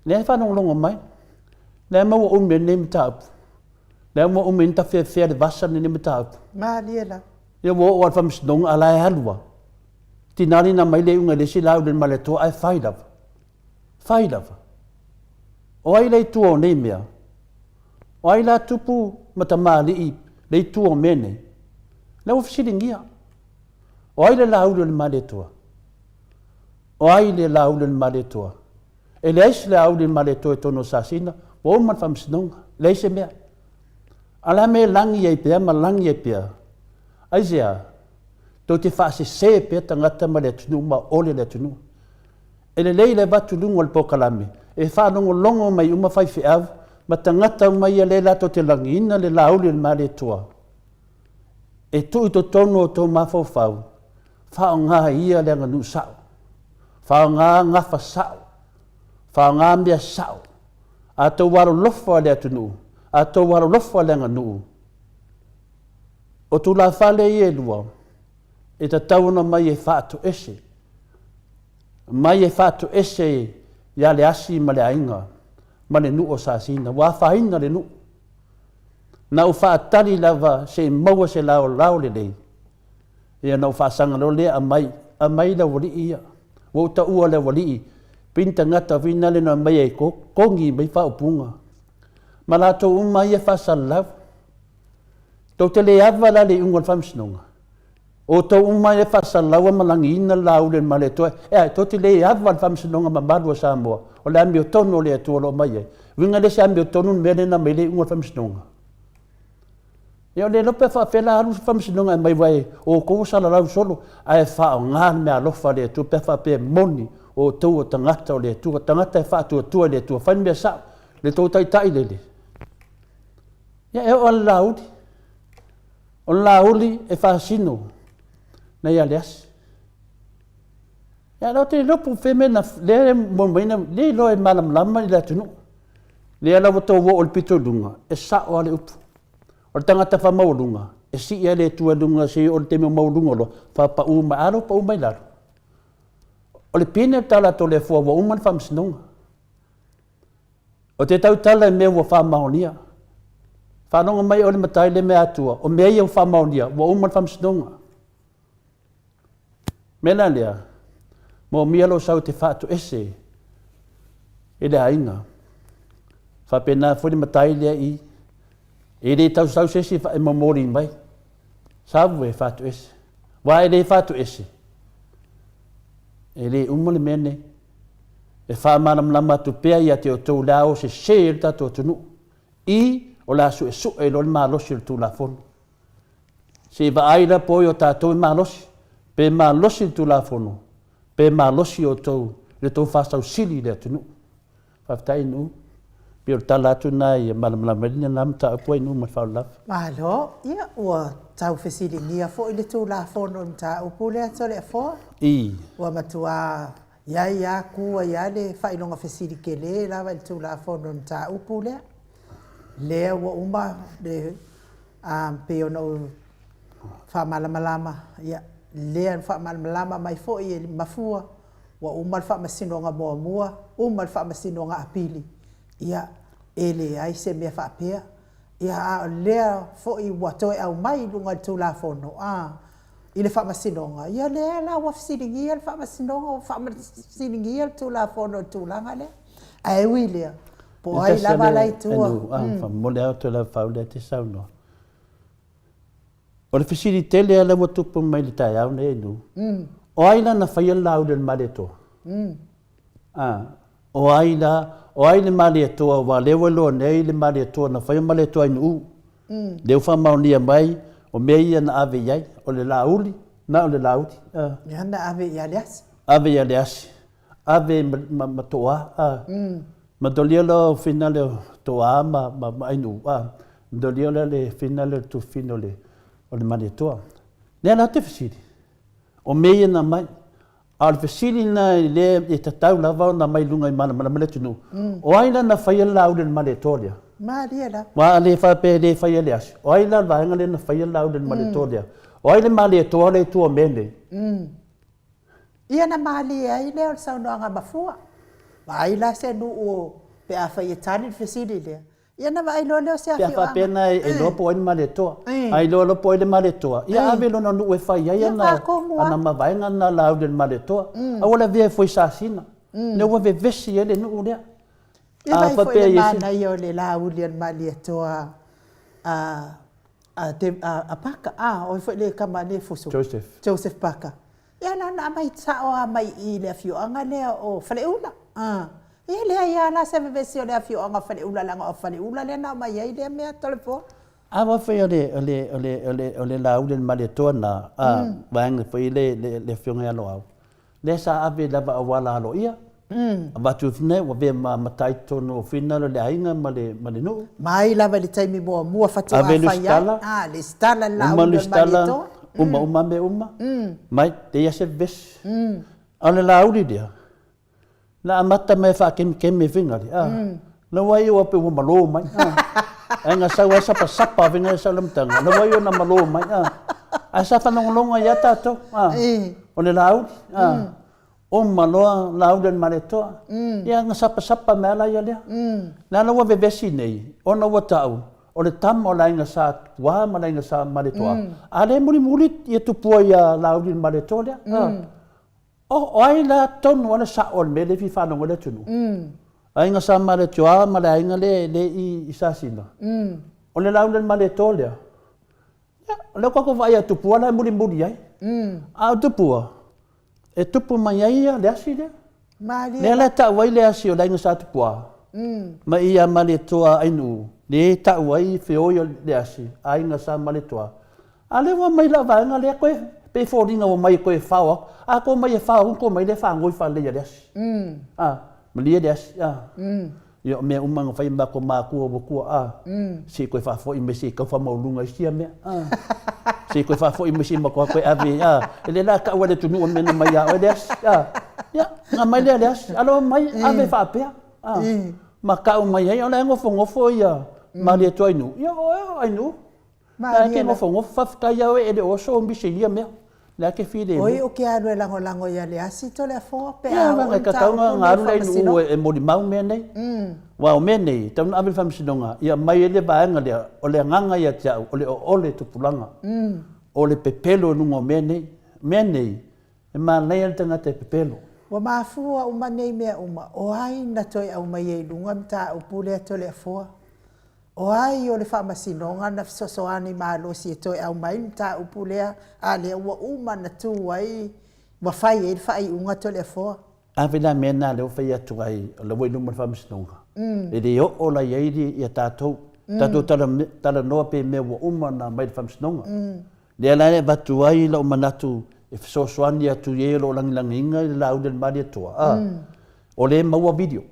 Le whanong longa mai. Le maua ume ne mtaupu. Le maua ume nta fea le vasa ne mtaupu. Maaliela. Ia wo o whamsnonga ala e halua. Tinari na mai le unga le si lau le male toa ai whailava. Whailava. O ai lei tua o nei mea. O ai la tupu mata li lei tua o mene. Le o fisiringia. O ai le lau le male toa. O ai le lau le male toa. E le aisi le au le male toa e tono sasina. O man whamsinonga. Le aisi mea. Ala me langi e pia, ma langi e pia. Aisea. Tau te whaase se pia tangata ma le tunu, ma ole le tunu. E le lei le watu lungo le pokalame. E whanongo longo mai uma whai whiav, ma tangata mai a le lato te langi ina le lauli le male toa. E tui to tono o tō mafau whau, whao ngā ia le nganu sao. Whao ngā ngafa sao. Whao ngā mea sao. A tau waro lofa le atunu. A tau waro lofa le nganu. O tu la whale i e lua. E ta tauna mai e whātu ese. Mai e whātu ese ia le asi ma le ainga. Ma le nu o sasina. Wa whaina le nu. Na u whaatari lava se maua se lao le lei. Ia na u whaasanga lo lea a mai la wali ia. Wa uta ua le wali i. Pinta ngata vina le na mai e kongi mai whaupunga. Ma la tau umai e whaasalau. Tau te le awa la le ungon whamsinonga. O tau umai e whaasalaua malangi ina lau le male toa. Tau te le awa whamsinonga ma marua Samoa. O le ami o tono le atua lo mai e. Winga le se ami o tono mele na mai le ungon whamsinonga. Ia le lope whaafela aru whamsinonga e mai wai o kou sala lau solo. Ai whao ngā mea lofa le atua pe whape moni o tau o tangata o le atua. Tangata e whaatua tua le atua. Whain mea sao. Le tau tai lele. Ia e o laudi. O lauli e whaasino. Na ia leas. Ia lau te lopu wheme na le momaina, le loe malam lama i la tunu. Le ala wato wo o le pito lunga, e sao ale upu. O le tangata wha maulunga, e si ia le tua lunga si o le teme maulunga lo, wha pa uma aro, pa uma i laro. O le pine tala to le fua wa uman whamsinonga. O te tau tala e mea wa wha maonia. Whanonga mai o le matai le mea atua, o mea ia wha maonia, wa uman whamsinonga. Mena lea, mo mialo sau te whātu ese, e le ainga. Whapena fwere matai lea i, e le tau sau sesi e mamori mai. Sabu e whātu ese. Wa e le whātu ese. E le umole mene, e whāmaram lama tu pea i a te o tau lao se se tato tunu. I o la su e su e lo le malosi le tu la fonu. Se va aira poi o tato i malosi. Pe ma losi tu la fono. Pe ma losi o tau. Le tau whasau sili le atunu. Whaftai nu. Pe o tala atu nai e malamalamarini nam ta apua inu ma whau laf. Malo, ia ua tau whesiri nia fo i le tu la fono mta upu le ato le fo. I. Ua matua iai a kua ia le whainonga whesiri ke le lawa i le tu la fono mta upu le. Lea ua uma le pe ono whamalamalama ia. Lea wha malama mai fo i mafua wa umal wha masinonga mua umal wha masinonga apili ia ele ai se mea wha apea ia lea fo i watoe au mai lunga tu la fono i le wha masinonga ia lea la wafsiringia le wha masinonga tu la fono tu langa lea ai ui lea po ai lava lai tua mole au te la whau lea te sauno. O le whisiri tele ala wa tupu mai le tai au ne enu. O aila na whaia lau le mare to. o ai le mali atua wa lewa lo nei le mali atua na whai mali atua inu leu whamaunia mai o meia na ave iai o le lauli na o le lauli ia na ave ia le asi ave ia le asi ave ma toa ma dolia lo fina le toa ma inu dolia le fina le tu fino le o le mali atua le ala te fasili o meia na mai al fasili na le e tatau lava na mai lunga i mana le tunu o ai na whai lau le mali atua lea Maria la. Wa le fa pe le fa ile as. O ai la va ngale na fa ile au den male todia. O ai le male to le tu mende. Ia na mali ai le sa no nga mafua. Vai la se no o pe a fa yetani fasili le. Ia na vai lo le se a fi. Fa pe na e lo po in male to. Ai lo po ile male to. Ia ave lo no e fa ia na. Ana ma vai ngana la au den male to. A wala ve foi sa sina. Ne wa ve vesi ele no le. Ia vai foi le mana io le la ulian mali toa a paka o foi le kama le fuso Joseph Paka ia na mai ta o mai I le fio anga le o fale ula ia le ia na se vesi le fio anga fale ula langa o fale ula le na mai ia le me telefon va foi le la ulian mali toa na bang foi le fio nga lo au le sa ave lava wala lo ia Abatu fne wa be matai tono fina le ainga male no. Mai lava le taimi mua fatu a fai. Le stala la le stala uma me uma. Mai te ia se ves. Ale la uri dia. La amata me fa kem me finga di. Na wai o pe uma lo mai. Anga sa wa sapa vinga sa lamtanga. Na wai o na malo mai. Asa fa longa ya tato. O le la uri. O maloa laudan maretoa ia nga sapa mela ia lea la na wa bebesi nei ona wa tau o le tam o lainga sa wa ma lainga sa maretoa ale muri ia tupua ia laudan maretoa lea o ai la ton wana sa o me le fi fa no le tunu ai nga sa maretoa ma lainga le I sa sina o le laudan maretoa lea le ko vai ia tupua la muri ai a tupua e tupu mai ia le asi le. Le la ta wai le asi o la inga sa tupua. Ma ia male toa ainu. Le ta wai feo ia le asi. A inga sa male toa. A le wa mai la vanga le koe. Pe fōringa wa mai koe whawa. A ko mai e whawa ko mai le whangoi wha le asi. Ma lia le asi. Ia mea umanga whai mako mākua wakua. Si koe whafo I me si kau whamaulunga isia mea. Si koe whafo I me si mako koe ave. Ele la ka wale tunu o mena mai a le asi. Ia, ngā mai le asi. Alo mai ave whapea. Ma kau mai ai, ona ngofo ia. Ma le to ainu. Ia o ainu. Ma ke ngofo whafkai au e le oso o mbise ia mea. La ke fide. Oi o ke anu e lango ia le asi to le fo pe a. Ia ka taunga ngaru le inu e mori mau mea nei. Wa o mea nei, tauna abil whamsinonga. Ia mai ele vaenga lea, o le nganga ia tiau, o le ole tupulanga. O le pepelo nungo mea nei. Mea nei, e maa nei al tanga te pepelo. Wa mafua uma nei mea uma. O ai na toi au mai e lunga mta upule ato le foa. O ai o le whamasinonga na fisosoani maalosi e toi au mai mta upulea a le ua uma na tu ai wa whai e whai unga to le foa. Awhina mena leo whai atu ai o le wainuma le whamasinonga. E re o la ieiri I a tātou. Tātou tala noa pe mea ua uma na mai le whamasinonga. Le alane watu ai la umanatu e fisosoani atu ie lo langilanginga le lau del mari atua. O le maua video.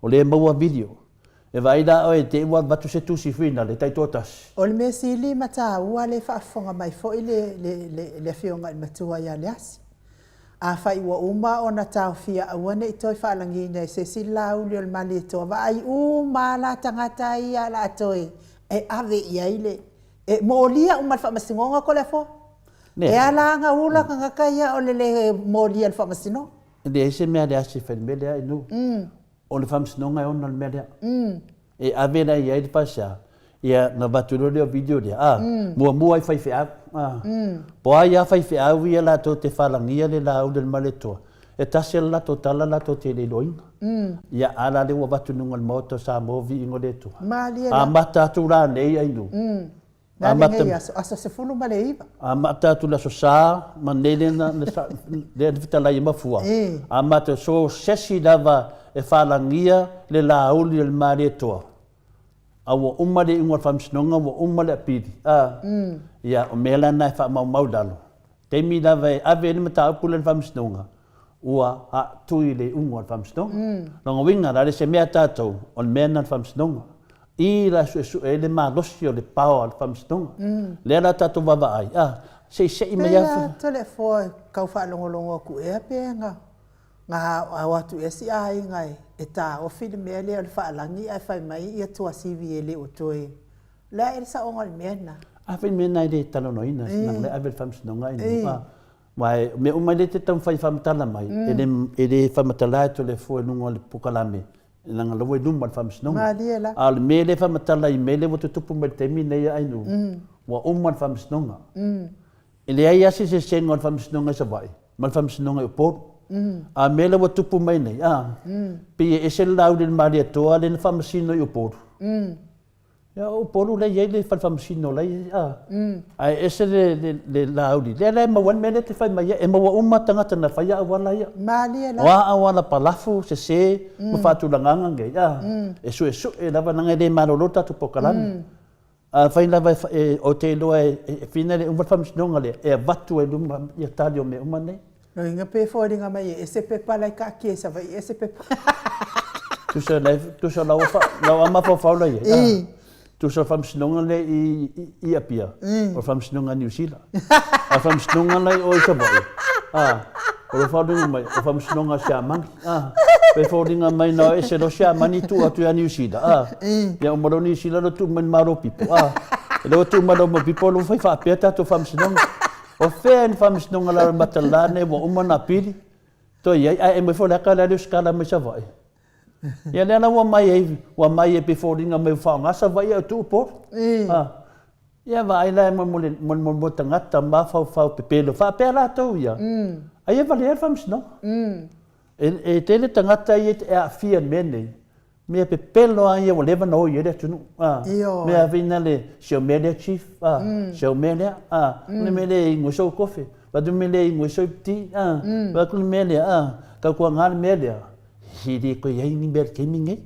O le maua video. E vai la o e te ua batu se tusi whina le taitotas. O le mesi li mata ua le whaafonga mai fo I le whionga I matua ia le asi. A whai ua uma o na tau fia awane I toi whaalangina se si lau le mali e toa. Vai uma la tangata ia la toi. E ave ia ile. E molia uma le whaamasingonga ko le fo. E ala nga ula kangaka ia o le molia le whaamasingonga. Le ese mea le asi whenmelea inu. O le whamsinonga e ona le mea lea. E avena ia I le pasea. Ia na baturo leo video lea. Mua I whaiwhi au. Po ai a whaiwhi au ia la tō te whalangia le la au le maletoa. E tase la tō tala la tō te le loinga. Ia ala le ua batununga le moto sa movi ingo le toa. A mata atu rā nei ainu. Nā ngei aso se funu ma le iwa. A mata atu la so sa, ma nele na le vitalai mafua. A mata so sesi lava e whalangia le lauli le maari e toa. A wa uma le ingoa whamsinonga, wa uma le apiri. Ia, o mela nai wha mau dalo. Te mi lawa e ave ni mata upu le whamsinonga. Ua a tui le ungoa whamsinonga. Ronga winga, rare se mea tātou, o le mea na whamsinonga. I la su e le malosi o le pao al whamsinonga. Le la tātou wawa ai. Se i mea Pea tole fo kau whaalongolongo ku ea pea nga. Ngā awatu e si ai ngai. E tā o while mea le o le whaalangi ai whai mai i atua sivi e le o toe. Lea e sa onga le mea na. A whai mea nai le talo no ina. Nang le avel whamsinonga ina. Wai, me umai le te tam whai whamatala mai. E le whamatala e to le fo e nunga le pukalame. Nanga lawa i numar whamsinonga. Ngā lia la. A le me le whamatala i me le watu tupu me te mi nei ainu. Wa umar whamsinonga. E le ai asi se senga o whamsinonga sa vai. Ma whamsinonga i uporu. A mele wa tupu mai nei. Pia e se lau le maria toa le na whamasino i uporu. Ia uporu le iei le whamasino lei. A e se le lau li. Le mawan mele te whai mai. E mawa uma tangata na whai a wala ia. Malia la. Wa a wala palafu se ma whatu langanga ngai. E su e lava nanga le marolota tu pokalami. Whai lava o te loa e whina le umar whamasinonga le. E vatu e luma ia tali o me uma nei. No inga pe fōringa mai e se pepa lai ka kia sa vai e se pepa. Tu sa lau ama whawhaula ia. Tu sa whamsinonga le i apia. O whamsinonga New Zealand. A whamsinonga le o i Savoy. O whauringa mai, o whamsinonga Siamani. Pe whauringa mai na e se lo Siamani tu atu a New Zealand. Ia o maro New Zealand o tu mani maro pipo. E lo tu maro ma pipo lo whai whapea tatu whamsinonga. O whea ni whamisnonga lara matalane wa umana piri. To iei, e mai wholeka leo skala mai sa vai. Ia lea na wa mai e pe whoringa mai whaonga sa vai au tu upor. Ia vai la e mo tangata ma whau pepelo. Whapea la tau ia. Ai e vale e whamisnonga. E tele tangata i e a fia mene. Mea pepelo a ia wa lewa no i ere tunu. Mea vina le seo melea chief. Seo melea. Kune melea i ngusou kofi. Wadu melea i ngusou piti. Wakune melea. Kau kua ngāne melea. Hiri ko iei ni mea keimingei.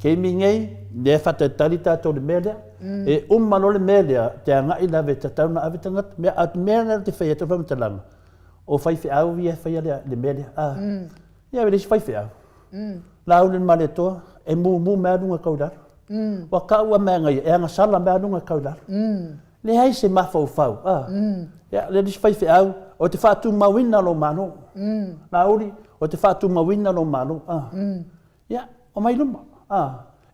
Keimingei. Lea whata tari tātou le melea. E umalo le melea. Te angai lawe tatau na awe tangata. Mea atu melea te whai atu whamatalanga. O whai whiau ia whai le melea. Ia wele si whai whiau. Lau le male toa. E mu mea nunga kaudara. Wa kaua mea ngai, e anga sala mea nunga kaudara. Le hai se mawhau whau. Le disi whai au, o te whātu mawina lo mano. Nā uri, o te whātu mawina lo mano. Ia, o mai luma.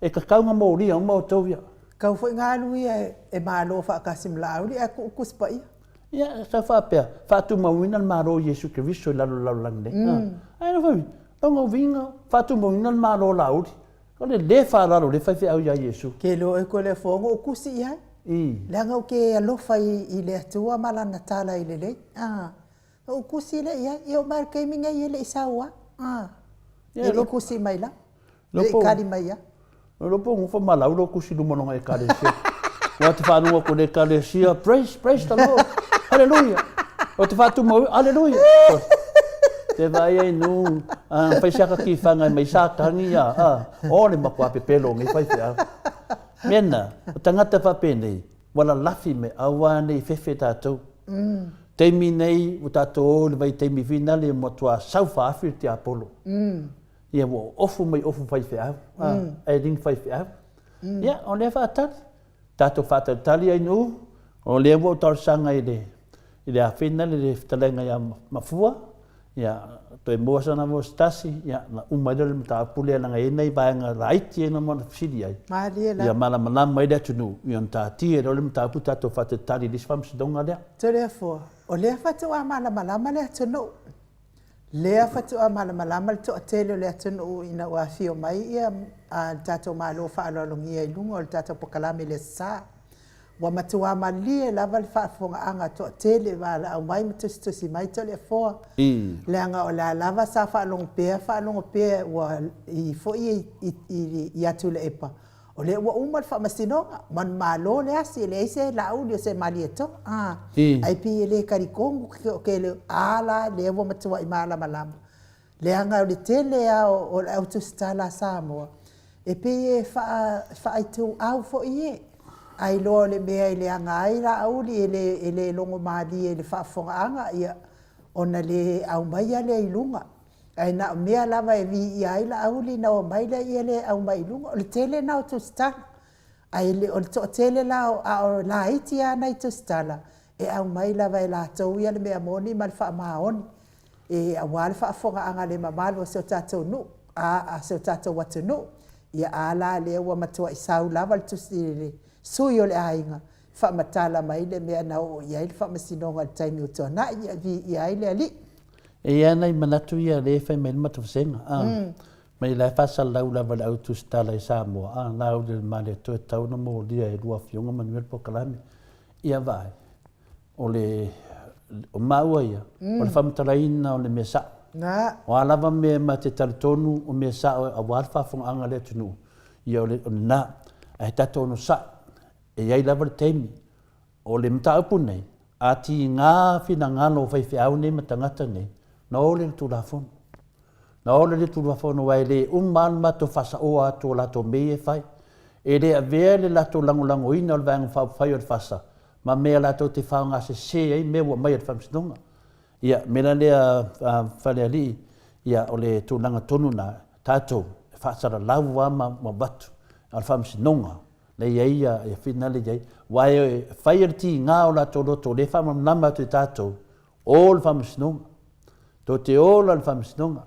E ka kaunga mō ria, o mō tau ia. Kau whai ngā nui e mālo whaakasim la uri, e kuspa ia. Ia, sa whapea, whātu mawina lo maro Yesu Kiriso lalo langne. Ai na whai, tonga winga, whātu mawina lo maro la uri. Ko le whāraro le whai au ia Yesu. Ke lo e ko le whongo o kusi ia. Leanga o ke alofa i le atua malana tala i le le. O kusi le ia. I o mara keiminga i le isaua. I le kusi mai la. Le kari mai ia. Lopo ngufa malau lo kusi lumononga e kare sia. Wa te whanua ko le kare sia. Praise the Lord. Hallelujah. O te whātu mau. Hallelujah. Te vai ai nu, whai saka ki whanga mai sākangi ia, o le makua pepelo ngai whai whiau. Mena, o tangata whapene, wala lafi me awa nei whewhe tātou. Teimi nei, o tātou o le vai teimi whina le motua sau whaafir te Apollo. Ia wo ofu mai ofu whai whiau, e ring whai whiau. Ia, o le whaatari. Tātou whaatatari ai nu, o le wo tarsanga i le a whina le whatalenga ia mafua. Ia, toi mua sana mo stasi, ia, na umaida le mta apule na ngai nei vaenga raiti e na mona fsiri ai. Maria la. Ia, mana mai le tunu, ia nta tia le mta apu tato fate tari lis whamsidonga lea. Tere fo, o lea fatu a malama le tunu. Lea fatu a malama le to atele le tunu ina ua fio mai ia tato malo whaalolongi ai lunga o le tato pokalami le saa. Wa matua malie lava le whaafonga anga to tele wala au mai matustusi mai to le foa. Leanga o la lava sa whaalongo pea wa i fo i atu le epa. O le ua umal whamasinonga, man malo le asi le eise la au le se malie to. Ai pi le karikongu ke le ala le ua matua i malama. le anga o le tele o le autostala Samoa e pe e fa tu au fo ie ai lo le mea i le anga ai la auli e le longo mali e le whaafonga anga ia ona le au mai a le ilunga. Ai na mea lava e vi i ai la auli na o mai le i le au mai ilunga. O le tele na o tu stala. Ai le o le to tele la o la iti ana i tu stala. E au mai lava e la tau ia le mea moni ma le wha maoni. E a wale whaafonga anga le mamalo se o tatou nu. A se o tatou watu nu. Ia ala le ua matua i sau lava le tu stile. Sui o le ainga, wha matala mai le mea na o iai le wha masinonga le taimi o tōna i ai le ali. E ana i manatu ia le whai mai matu whasenga. Mai lai whasal lau lava le autu stala i Samoa. Nā au le male to e tauna mo lia e lua fionga Manuel Pokalame. Ia vai. O le o maua ia. O le whamataraina o le mea sa. O alava mea ma te taritonu o mea sa a warwha whonga le tunu. Ia o le nā. A he tatono sa. E iai lava le teimi, o le mtaupu nei, a ti ngā whina ngalo whai whiau nei ma tangata nei, na ole le tūrafono. Na ole le tūrafono wai le ummalma to whasa o ato lato mei e whai, e le a vea le lato langolango ina o le vanga whai o le whasa, ma mea lato te whao ngā se ei mea ua mai o le whamsidonga. Ia, mena lea whale ali, ia o le tūlanga tonu na tātou, whaasara lau wa ma watu, al whamsidonga. Le ia e fina le ia wai e fai ti ngā o la tolo to le fama nama te tātou o le whamasnonga to te o le whamasnonga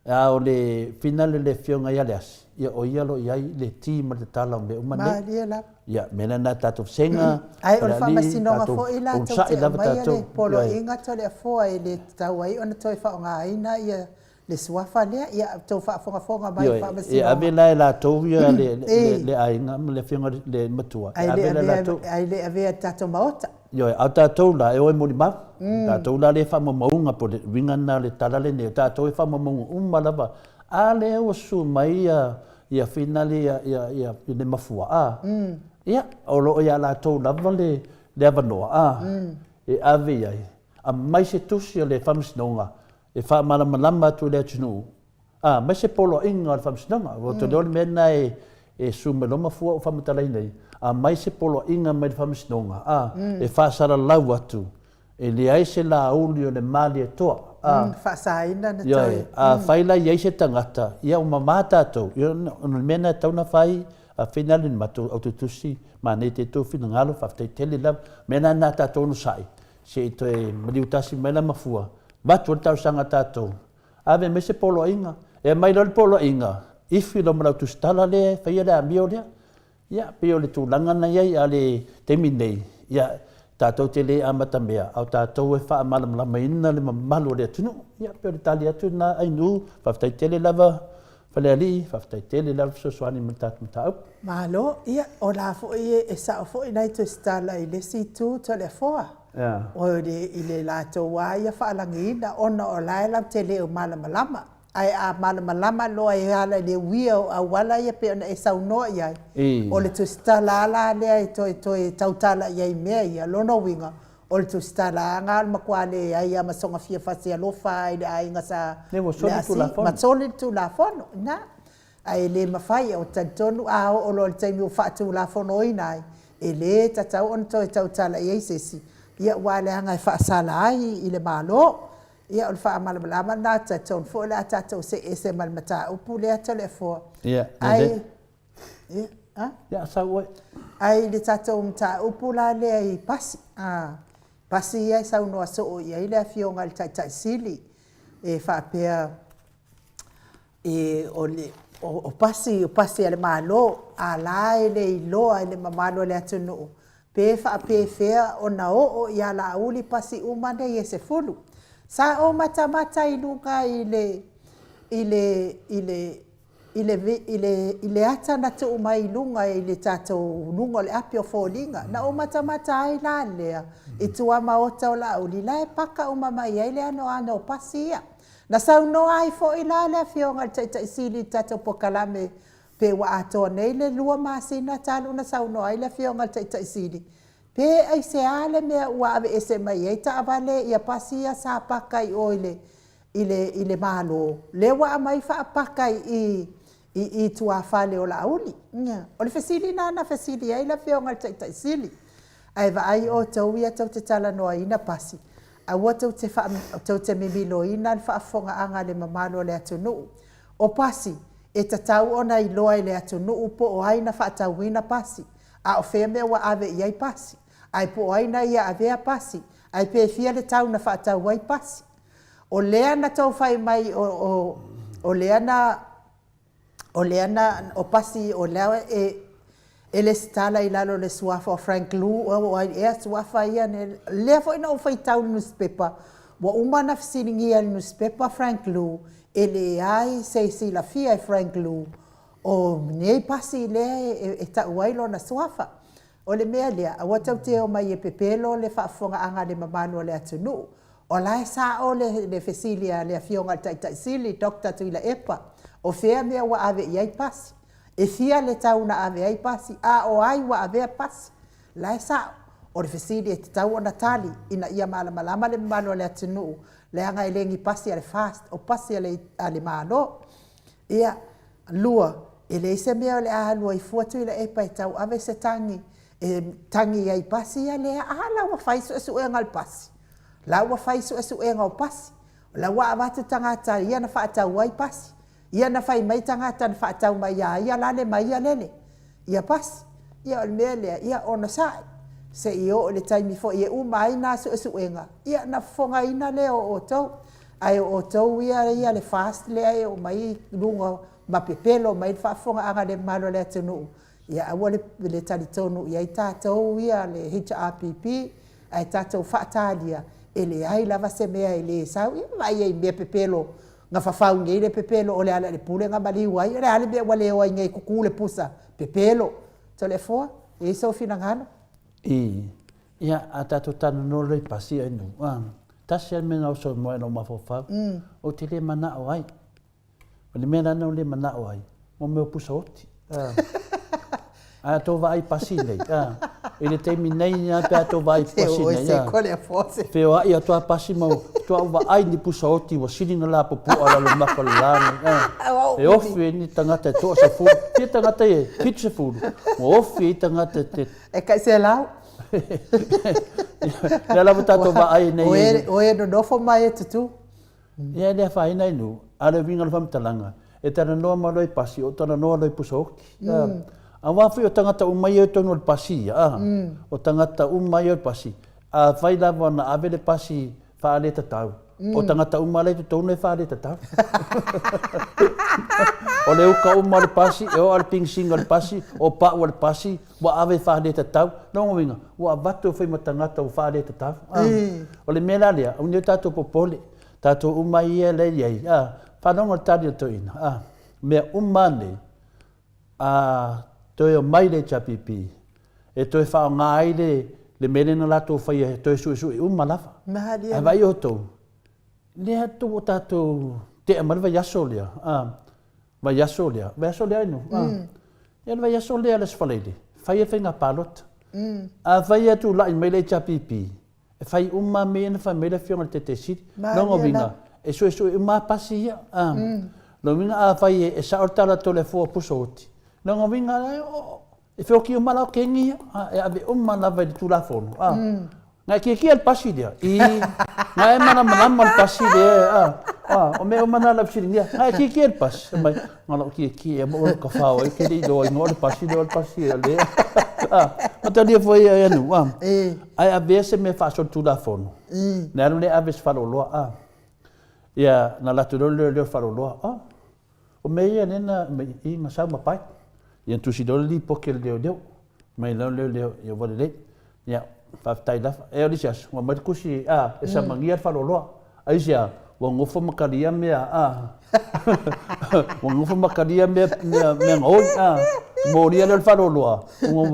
a o le fina le fionga ia le asi ia o ia lo iai le ti ma te tala o me umane ia mena na tātou senga ai o le whamasnonga fo i la tau te mai le polo inga to le foa i le tau ai ona toi whaonga aina ia le suafa lea ia tau whaafonga mai whamasnonga. Ia ave lai la tau ia le ainga le whionga le matua. Ai le avea tatou maota. Ia au tātou la e oi mori mau. Tātou la le whamamaunga po le wingana le talale ne. Tātou e whamamaunga umalava. A le o su mai ia finale ia le mafua. Ia o lo ia la tau lava le avanoa. E ave iai. A mai se tusi le whamasnonga. E wha malama tu le tunu. Mai se polo inga le whamsinanga. O te leone mena e sumeloma fua o whamatalai nei. Mai se polo inga mai le whamsinanga. E whaasara lau atu. E le ai se la auli o le mali e toa. Whaasaina na toi. Whaila i ai se tangata. Ia o mamata atou. Ia o mena tauna whai. A whinale ni matu au te tusi. Ma nei te tō whina ngalo whaftai tele lau. Mena nā tātou no sai. Se i toi maliutasi mai la mafua. Batu le tau sanga tātou. Ave me se polo inga. E mai lo le polo inga. Ifi lo marau tu stala le, whaia le amio lea. Ia, peo le tūlanga na iai a le temi nei. Ia, tātou te le amata mea. Au tātou e wha malamlama ina le mamalo le atunu. Ia, peo le tali atu na ainu. Whaftai tele lava, whale ali, whaftai tele lava sosoani me tātou tāu. Malo, ia, o la fo i e sao fo i nai tu stala i le si tu to le foa. O i le lātou wā ia whaalangina ona o laela te leo malamalama. Ai a malamalama loa i ala le wia o a wala ia pe ona e saunoa iai. O le tu stala ala lea e toi tautala iai mea ia lono winga. O le tu stala ngā makua le ai a masonga fia whasi alofa i le ainga sa le asi. Matsoli tu la fono. Na, ai le mawhai o tantonu a o lo le taimi o whaatu la fono i nai. E le tatau on toi tautala iai sesi. Ia wale hanga e whaasala ai i le malo. Ia o le wha malamalama nā tatou. Fo le a tatou se e se malamata upu le ata le fo. Ia, ai. Ia, sa oi. Ai le tatou mta upu la le ai pasi. Pasi ia sa unoa so o ia i le afionga le tai sili. E whaapea e o le o pasi ale malo. A la e le iloa e le mamalo le atunu. Pe fea o na o ia la uli pasi umane i se fulu. Sa o mata i luka ile ata na tu mai lunga i le tatou lunga le apio folinga. Na o mata ai la lea. I tua maota o la uli la e paka umama i ele ano pasi ia. Na sau no ai fo i la le fionga tai sili tatou Pokalame pe wa ato nei le lua masina talu na sau no ai le fionga tai sili. Pe ai se ale mea ua ave ese mai ei ta avale ia pasia sa paka i oile i le malo. Le wa mai whaapaka i tua whale o la auli. O le fesili na fesili ai la whionga tai sili. Ai wa ai o tau ia tau te tala noa ina pasi. A ua tau te mimilo ina le whaafonga anga le mamalo le atunu. O pasi, e tatau ona i loa i le atunu po o aina whaatau ina pasi. A o whea mea wa ave iai pasi. Ai po o aina ia avea pasi. Ai pe fia le tau na whaatau wai pasi. O lea na tau whai mai o lea na o pasi o lea e le stala i lalo le suafa o Frank Lu o ai ea suafa ia ne lea fo ina o whai tau newspaper wa umana fisiringi al newspaper Frank Lu e le ai se la fia e Frank Lu o nei pasi lea e tau wailo na suafa o le mea lea a watau te o mai e pepelo le whaafonga anga le mamano le atunu o lai sa o le fesilia le fionga tai sili Dr. Tuila Epa o fea mea wa ave iai pasi e fia le tau na ave ai pasi a o ai wa ave pasi lai sa o le fesilia te tau o Natali ina ia malama le mamano le atunu le anga i lengi pasi ale fast o pasi ale malo ia lua e le se mea le ahalua i fua Tuila Epa e tau ave se tangi e tangi ai pasi ia le ala wa faiso e suenga al pasi la wa faiso e suenga o pasi la wa avatu tangata ia na whaatau ai pasi ia na whai mai tangata na whaatau mai ia lale mai ia lele ia pasi ia o le mea lea ia ona sae se i o le taimi fo ia umai na su e suenga ia na fonga ina le o tau ai o tau ia le fast le ai o mai lunga ma pepelo mai whaafonga anga le malo le atunu ia awa le talitonu ia i tātou ia le HRPP ai tātou whaatalia e le ai lava se mea i le sau ia vai ai mea pepelo nga whawhau ngei le pepelo o le ala le pule nga maliu ai le ale mea wale o ai ngai kuku le pusa pepelo to le foa e iso fina ngano ia a tātou tanu no rei pasi ai nu tasi ai mena o so moe no mawhawhau o te le mana o ai o le mea nana o le mana o ai mo meo pusa oti a to vai pasi nei e le teimi nei na pe to vai pasi nei se kole a force fe o ia to pasi mo to va ai ni pusa oti wa sini na la popu ala lo makalana e ofi ni tangata to sa fu ti tangata e pitse fu o ofi tangata te e kai se lau la la to va ai nei o e no fo mai tu ia le fa ai nu ala vinga lo famtalanga e tana no ma lo pasi o tana no lo pusa oti a wafi o tangata umai e tonu le pasi o tangata umai o pasi a vai lava na ave le pasi whaale tatau o tangata umai le tonu e whaale tatau o le uka umai le pasi e o al ping singa le pasi o pa o le pasi wa ave whaale tatau no winga wa vatu fai ma tangata o whaale tatau o le mela lea o ni tato popole tato umai e le iei whanonga tari o toina mea umane toi o mai le chapipi e toi fa ngai le melena la to fa e toi su malafa ai vai o to le to tato te amal vai asolia vai asolia no e vai asolia le sfalede fai e fenga palot vai tu la mai le chapipi e fai umma me na família fiona te sit non obina e su uma pasia no minga vai e sa ortala to le fo pusoti no vinga e feo ki o mala o kengi e ave o mana vai tu la fono na ki al pasi dia na e mana al pasi dia o me o mana la pasi dia na ki al pas mai mala ki e mo ka fa o ke di do no al pasi le mata dia foi e no ai ave se me fa so tu la fono na le ave fa lo ia na la tu le fa lo o me ia nena i ma sa ma pai ia tu si doli porque leo mai leo ia vole le ia fa tai la e olisias wa mai kusi esa mangia fa lo ai sia wa ngofo makaria me wa ngofo makaria me ngoi moria le fa lo wa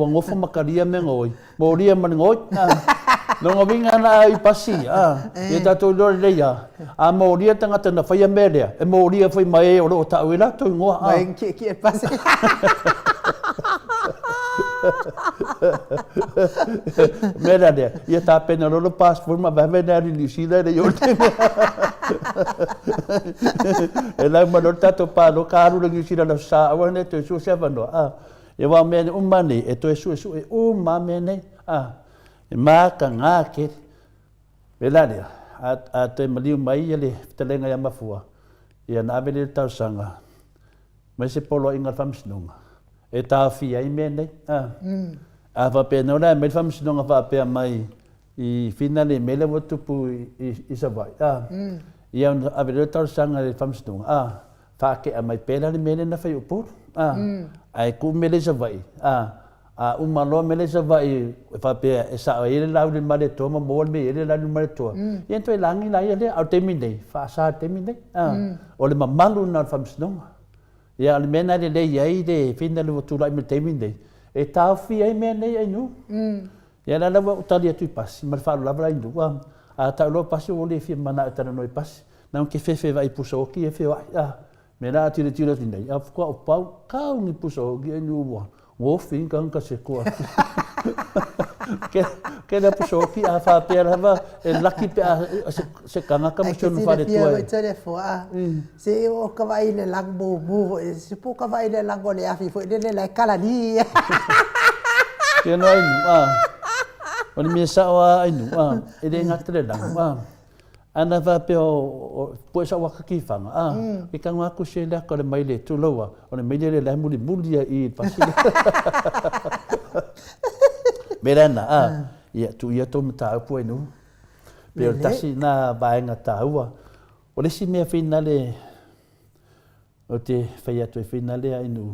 ngofo makaria me ngoi moria man ngoi no ngovinga na ai pasi ia tato dole le ia moria tangata na fa ia melia e moria foi mai o ta wela to ngoa mai ki pasi mera dia ia ta pena lo passport ma vai venire di sila de yote E lau mano tato palo karu langi sira na sa awane to su se vano e wa me umani e to su e me nei e ma ka nga ke belani a te maliu mai ele telenga ya mafua ia na vele tau sanga mai se polo inga famsnunga e ta fia i me nei a va pe no la me famsnunga va pe mai i finale mele wotupu i savai ia a vele tau sanga le famsnunga fa ke a mai pela le mele na fai upu ai ku mele savai umalo mele savai fa pe e sa ele la le male to mo mo me ele la le male to ia to langi la ele au temine fa sa temine o le mamalu na famsnunga ia le mena le ia de finale wotu me temine e tau fia i me nei ai nu ia la wa utali atu pas mal fa la bra indu a ta lo pas o le fia mana ta no pas na ke fe vai puso ki e fe me la tira nei a ko pau ka ni puso ki nu wo fin kan ka se ko ke la puso ki a fa pe va e lucky pe se kana ka mo no fa de tu se o ka vai le lang bo se pu ka vai le lang o le afi fo le la kala ni ke no ai Oni me sa wa ai nu e de ngatre lang ana va pe o po sa wa ki fanga e ka ngwa ku se la ko le mai le tu loa o le mai le la muli i pasile merana ia tu ia to mata po nu pe tasi na ba nga ta wa o le si me finale o te fai to finale ai nu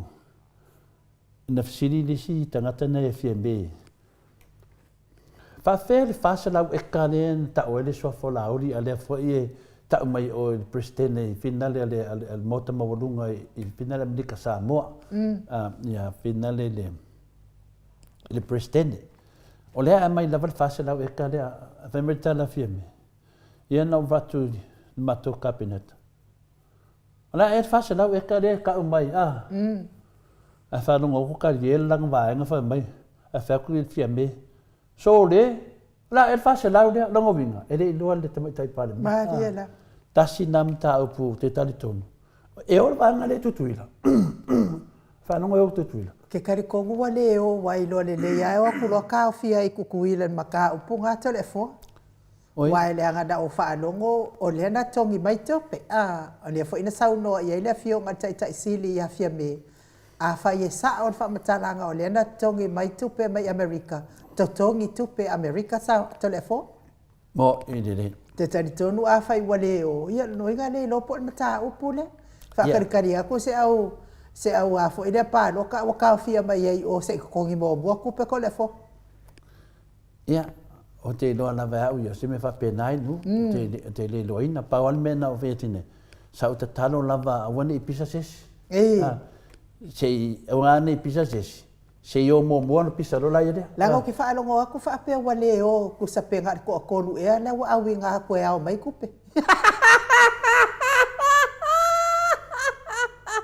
na fsiri le si tangata na FMB fa fer fa la e kalen ta o le so fo la ori ale fo e ta mai o prestene finale al mota mawlunga il finale di Samoa ya finale le prestene o le mai la fa la e kale a merita la fiemme ia no vatu mato cabinet ala e fa la e kale ka mai a fa no ko ka yel lang va nga fa mai a fa ku fiemme so le la el fa se la le longo vinga ele lo le tai pale ma la tasi nam ta upu te tali tonu e o va ngale tutuila fa no o tutuila ke kari kongu wale o wai lo le ya o ku lo ka fia i ku kuila maka upu nga telefo wai le anga da o fa longo o le na tongi mai tope o le fo ina sauno ia ile fio nga tai sili ya fia me a fa ye sa o fa matalanga o le na tongi mai tupe mai America totongi tupe America sa telefo mo idele te tani tonu a fai wale o ia no inga le lo po mata upule fa kari ako se au a fo ida pa lo ka fia mai ai o se kongi mo bo ku pe kolefo ia o te lo na va u se me fa penai nu te le lo ina pa wal mena o vetine sa o te talo lava wani pisa ses se o ani pisa ses se yo mo no pisa lo la ide la ko ki fa lo ngo ku fa pe wale o ku sa pe ngar ko lu e la wa winga ko ya o mai ku pe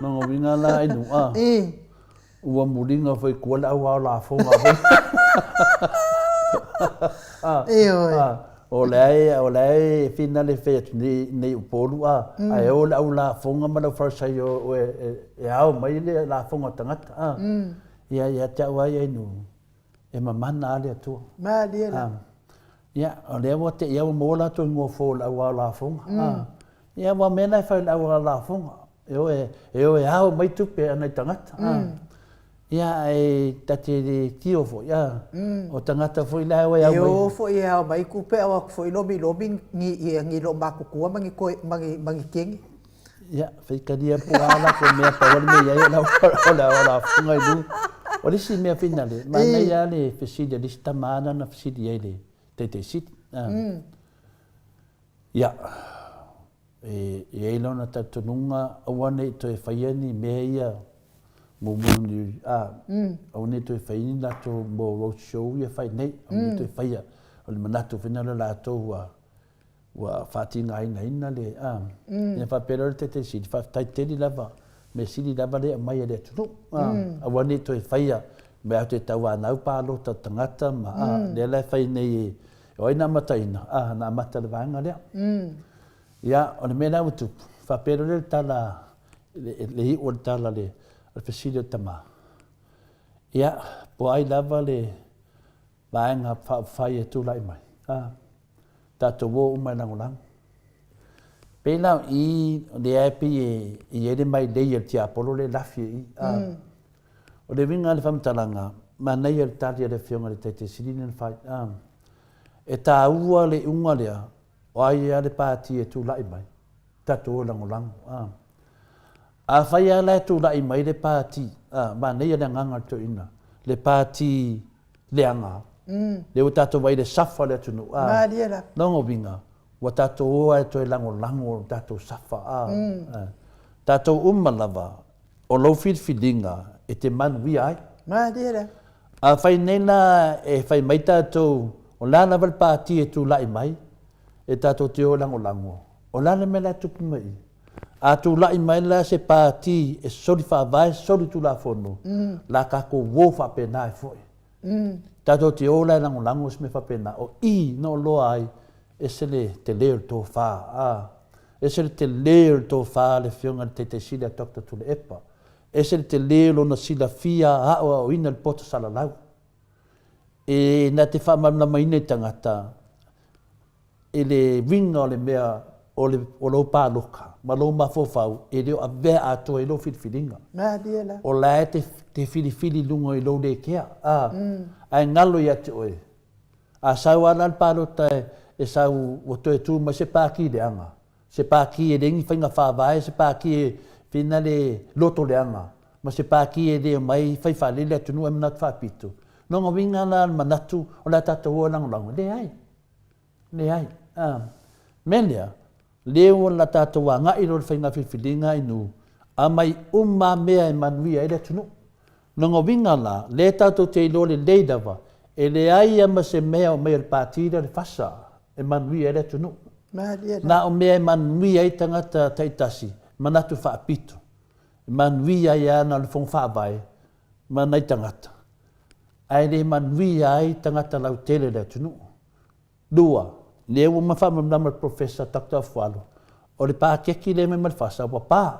no winga la ai nu ua mulinga foi ko la wa fonga o lai finale fet ni upolu ai o la fonga ma fa sai yo e au mai le la fonga tangata ia te wai ai nu e mamana ale tu ma le ia o le wa te ia mo la to ngo fo la fonga ia wa mena fa la fonga e au mai tu pe ana tangata ia e tate tio fo ia o tangata fo ila wa ia yo fo ia mai ku pe wa fo lobi ngi lo ba ku mangi ko mangi king ia fai kadia po ala ko me pa wa me ia la funga du o le si me finale ma na ia le feside di stamana na feside ia le te sit ia e lona tatununga awane to e faiani me ia mo ni o ne to fai na to mo road show ia fai nei o ne to fai o le manato finale la to wa fatinga ina le ne fa pero te si fa tai te lava me si lava le mai le tu a wani to fai me te tawa na pa lo ta tangata ma le fai nei o ina mataina na mata le vanga le Ia, o le mena utu. Whapero le tala, le hi o le tala le pesile tama. Ia, po ai lava le vaenga whai e tūlai mai. Tato wo umai langolang. Pena i le api e ere mai le il tia polo le lafi i. O le vinga le whamtalanga, ma nei el tari le fionga le tete sirine le whai. E tā ua le unga lea, o ai a le pāti e tūlai mai. Tato o langolang. A whai a le tūlai mai le pāti, ma nei le nganga to ina. Le pāti le anga. Le o tato vai le safa le tunu. Ma liera. Nongo vinga. Wa tato oa e toi lango tato safa. Tato umalava. O lo filfilinga e te manui ai. Ma liera. A whai nena e whai mai tato o lana val pāti e tu lai mai. E tato te o lango. O lana me la tupu mai. A tu lai mai la se pāti e sori whawai, sori tu la whono. La kako wo whapena e foi. Tato te o lai lango se me whapena. O I no loa ai. E se le te leo tō whā. E se le te leo tō whā le whionga te sila tokta tu le epa. E se le te leo na sila fia hawa o ina le poto salalau. E na te whamana maine tangata. E le winga o le mea o lo pāloka. Ma lo mawhawhau. E leo a vea ato e lo whiriwhiringa. O la e te whiriwhiri lungo e lo le kea. Ai ngalo ia te oe. A sau ana le pālota e sau o toe tū ma se pāki le anga. Se pāki e rengi whainga whāwae, se pāki e whina le loto le anga. Ma se pāki e re mai whai whalele atunu e manatu whāpitu. Nonga winga na manatu o la tata ua langolango. Le ai. Le ai. Menea, leo la tata ua ngai ro le whainga whiwhilinga inu. A mai mea e manuia e le atunu. Nonga winga la, le tata te ilo le leidawa. E le ai ama se mea o mea le pātira le whasa. E manuia e le atunu. Na o mea e manuia i tangata taitasi. Manatu whaapitu. E manuia i ana le whong whaavai. Manai tangata. Ai le manuia ai tangata lau tele le atunu. Dua. Leo mawhama nama professor Dr. Fualo. O le pākeki le me malfasa. Wa pā.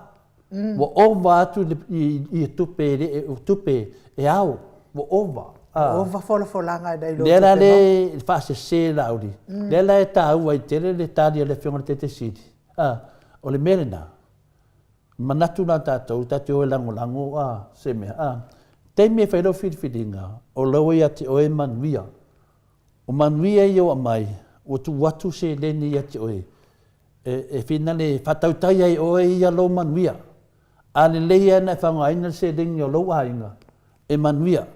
Wa ova atu i tupe e au. Wa ova. Ova folanga dai lo. Lera le fase se lauri. Lera e tāua i tere le tāria le whionga te siri. O le merena. Manatu na tātou, tātou e lango se mea. Te me whairo whiriwhiringa, o lau i ati oe manuia. O manuia i o amai, o tu watu se leni i ati oe. E whina le whatautai ai oe i a lau manuia. A le leia na whangaina se leni o lau ainga. E manuia.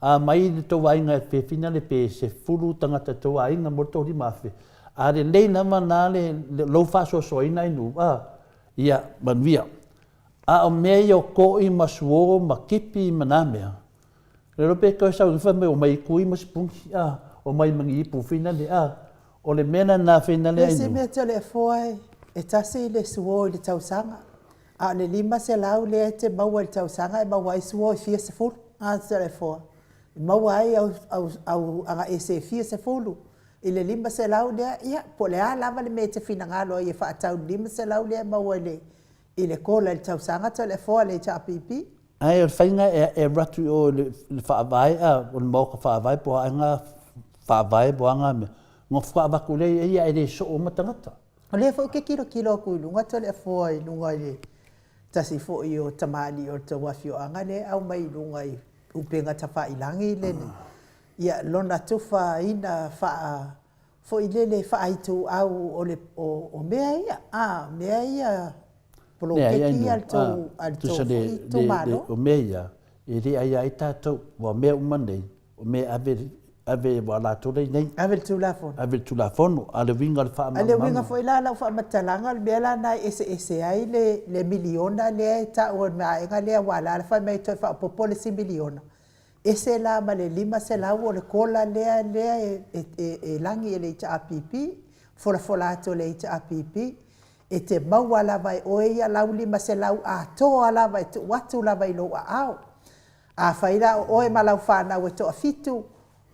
A mai le tō wainga e whina le pe se furu tangata tō wainga mo tori mawhi. A le lei nama nā le lau whaso soina inu. Ia manuia. A o mea i o koi masuo ma kipi manamea. Le rope koe sau ufa me o mai kui masipungi. O mai mangi ipu whina le o le mena nā whina le ainu. Se mea te le foai e tasi le suo i le tausanga. A le lima se lau le te maua i le tausanga e maua i suo i fia se fulu. A se le foa. Maua ai au anga e se fia se fulu. I le lima se lau lea, ia, po le a lava le me te whina ngalo i e whaatau lima se lau lea maua le. I le kola le tausanga te le foa le cha pipi. Ai o whainga e ratu o le whaavai, o le mauka whaavai, po anga whaavai, po anga me. Ngā whaawaku le ia e le so o matangata. O le fo ke kilo ku lunga te le foa i lunga i tasi fo i o tamani o te wafi o anga le au mai lunga i upenga tafa i langi le ne. Ia lona tufa ina faa fo i le faa i tu au o mea ia. Mea ia polo keki al tō i tō maro. O mea ia, e re ai ai tātou, wa mea umanei, o mea ave wa la tōrei nei. Ave tu la fono. Ave tu la fono, a le winga le wha mamama. A le winga fo i la lau wha matalanga, le mea la nai ese ai le miliona lea ta o maenga lea wala, le wha mei toi wha popole si miliona. Ese la ma le lima se lau o le kola lea e langi e le ita apipi, fola ato le ita apipi, e te maua lava e oe ia lau lima se lau a toa lava e tu watu lava i lo a au. A whaira o oe ma lau whanau e toa fitu,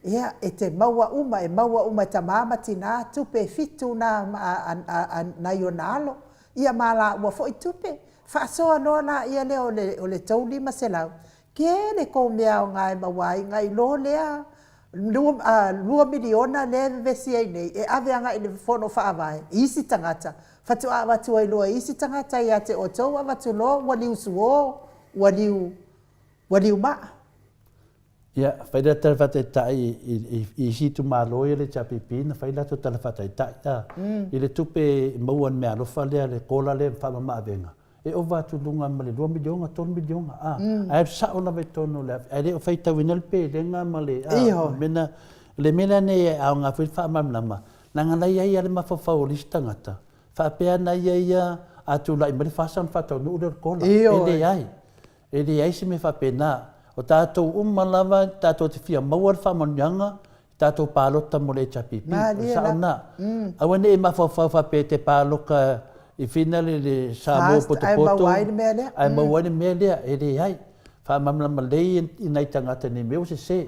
Ia, e te maua uma ta mama tina tupe fitu na ionalo. Ia mala ua fo i tupe. Whaasoa noa na ia leo o le tau lima se lau. Ke le ko mea o ngai mawai ngai lo lea. 2 miliona le vesi ai nei. E ave anga i le fono whaavai. Isi tangata. Fatu a watu ai loa isi tangata ia te o tau a watu lo. Waliu suo. Waliu maa. Ia, whaida talawhata i tai i hitu malo i le tapipi, na whaida to talawhata i tai. I le tupe mauan mea lofa lea le kola le whama maa venga. E o watu lunga ma le 2 milionga, 3 milionga. Ai sao na vai tono le. Ai le o whaita winal pe le ngā ma le. Mena, le mena ne au ngā whi wha mamlama. Nanga nei ai ale mawhawhau lisi tangata. Whapea nei ai atu lai mali whasan whatau nu ure kola. E le ai se me whapea nā. O tātou umalawa, tātou te whia mauar whamanyanga, tātou pālota mo le tapipi. Sao nā. Awane e mawhawhau whape te pāloka i whinale le Samoa Potopoto. Ai mawaini mea lea. E re ai. Whamamlama lei i nei tangata ni meo se.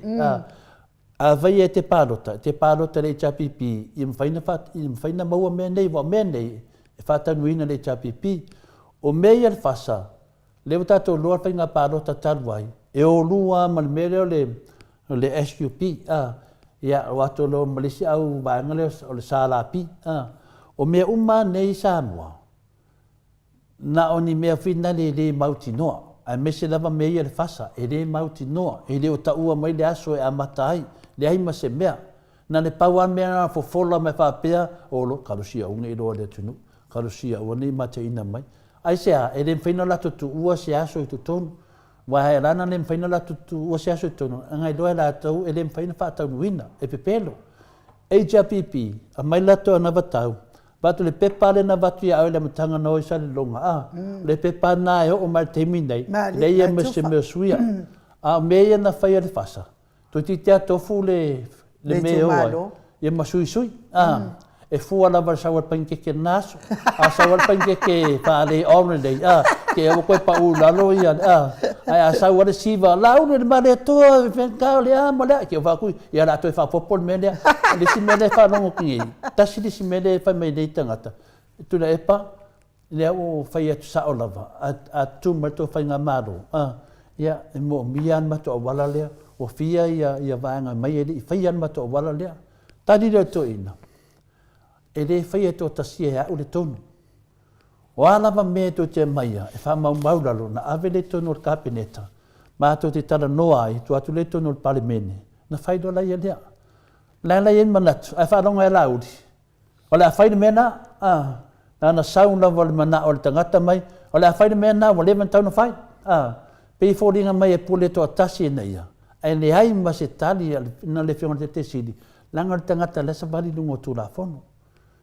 A vai e te pālota le tapipi. I mwhaina maua mea nei, wa mea nei. E whatanuina le tapipi. O mea i al whasa. Leo tātou loa whainga pālota taluai. E o lua ma le mele o le SUP. Ia o ato lo malisi au vaengale o le Salapi. O mea uma nei Samoa. Na o ni mea whina le mauti noa. Ai mese lava mea ia le whasa. E le mauti noa. E le o taua mai le aso e amatai. Le haima se mea. Na le paua mea na fofola me whapea. O lo karusia unga i roa le tunu. Karusia ua ni mate ina mai. Ai sea, e le mwhaina lato tu ua se aso i tu tonu. Wahai rana le mwhaina lato tu ua se aso i tonu. Angai loa la tau e le mwhaina whaatau nuina. E pepelo. HRPP, a mai lato ana watau. Watu le pepa le na watu ia au le matanga no i sa le longa. Le pepa na e o mai temi nei. Le ia me se mea suia. A mea na whaia le whasa. Tu ti tea tofu le mea oai. Ia masui sui. E fua la var sawal pankeke naso. A sawal pankeke whaale onrelei. Ke e koe pa u lalo ia. Ai a sawal siva. La unu le mare toa. Whinkao le ama lea. Ke o whakui. Ia la toi whapopol me lea. Lisi me le whanongo ki ei. Tasi lisi me le whamei nei tangata. Tuna epa. Lea o whai atu sao lava. A tu mato whai ngā maro. Ia e mo mian mato o wala lea. O fia ia vaanga mai e li. Whai an mato o wala lea. Tani reo to ina. E le whaia tō tasia e au le tonu. O alawa mea tō te maia, e wha maulalo na awe le tonu o kāpeneta. Mā tō te tala noa ai, tō atu le tonu o palemene. Na whaido lai e lea. Lai lai en manatu, ai wharonga e lauri. O le a whaida mea nā, nā sauna wale mana o le tangata mai. O le a whaida mea nā, o le man tauna whai. Pei fōringa mai e pule tō atasi e neia. Ai le hai ma se tali, na le whionga te siri. Langa le tangata lesa wali lungo tū la whono.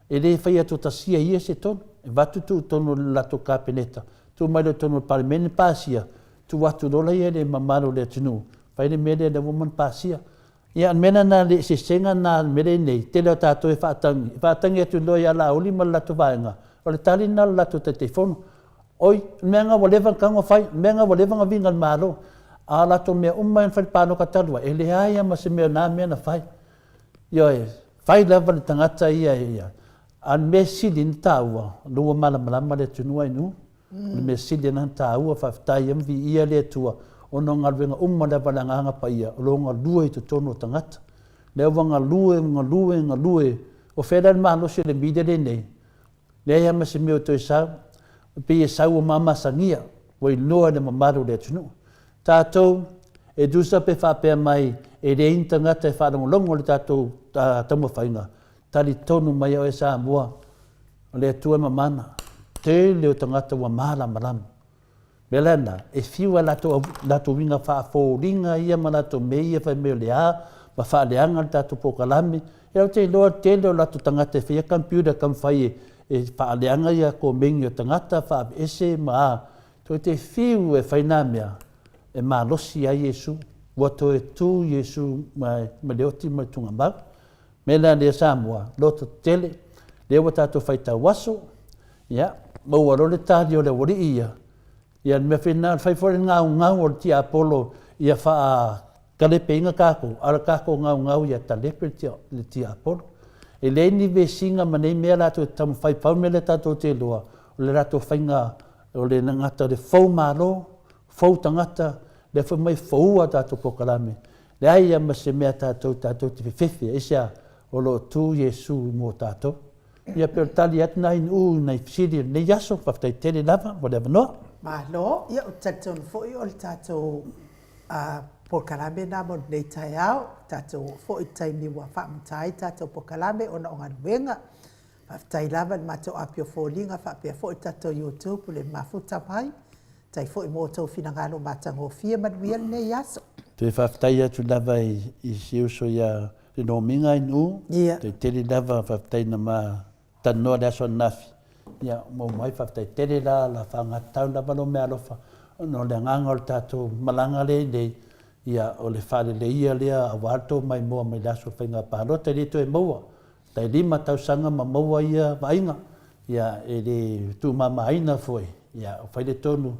E le whaia tō tasia ia se tonu. E watu tū tonu lato kāpeneta. Tū mai le tonu parimene pāsia. Tū watu rola ia le mamaro le tunu. Whaile mele le woman pāsia. Ia mena na le se senga na mele nei. Te leo tātou e whaatangi. Whaatangi atu loi ala oli ma lato vaenga. O le tali na lato te tefono. Oi, mea ngā walewa kango whai. Mea ngā walewa ngā vinga maro. A lato mea umma en whai pāno katarua. E le haia ma se mea nā mea na whai. Ioi, whai lewa le tangata ia. An me sili ni tāua, lua malamalama le tunua inu. Me sili na tāua, whaftai amvi ia le tua. Ono ngā ruenga umma le nganga pa ia, o lo ngā lue i tu tono tangata. Leo ngā lue. O whera ni mahalo se le mide le nei. Lea ia masi meo toi sau. Pi e sau o mama sangia, wai noa le mamaru le tunu. Tātou, e dusa pe whapea mai, e le intangata e whanongolongo le tātou tamu whainga. Tali tonu mai o e Samoa, o le atua mamana, te leo tangata wa mahala maramu. Belana, e fiwa lato winga whaafōringa ia ma lato meia whai meo lea, ma whaaleanga le tato pokalami, e au te leo lato tangata e whia kampiura kam whai e whaaleanga ia ko mengi o tangata wha ese maa, to te fiu e whainamea, e maa losi a Yesu, wato e tu Yesu ma leoti ma tunga mau, mela le Samoa, loto tele, le wa tātou whaita waso, ia, maua role tāri o le wari ia me whina, whai fore ngau o ti Apollo, ia wha Ka le peinga kako, ala kako ngau ia ta lepe le tia apolo. E le ni ve singa ma nei mea lato tamu fai pau me le tato te loa. O le lato whainga, o le ngata le fau malo, fau tangata, le fau mai faua tato pokalame. Le aia ma se mea tato te whewhewhe, e sea o lo tu Yesu mo tato. Ia per tali atna in nei fisiri, nei yaso, whaftai tele lava, whatever no. Malo, ia o tatou foi o le tatou pokalame na mo nei tai au, tatou foi tai mi wa whaamutai, tatou pokalame o na o nganuenga. Whaftai lava le matou apio fōlinga, whapea foi tatou YouTube, le mafuta mai, tai foi mo tau finangalo matango fia manuia nei yaso. Te whaftai atu lava i siuso ia le no minga in te tele lava whaftai na ma tanoa le aso nafi. Ia mo mai whaftai tele la whangatau lava no mea lofa. No le nganga o le tatou malanga le ia o le whale le ia lea a warto mai moa mai laso whainga pālota le to e moa. Tai 5 tausanga ma moa ia vainga. Ia e le tu mama aina foi. Ia o whaile tonu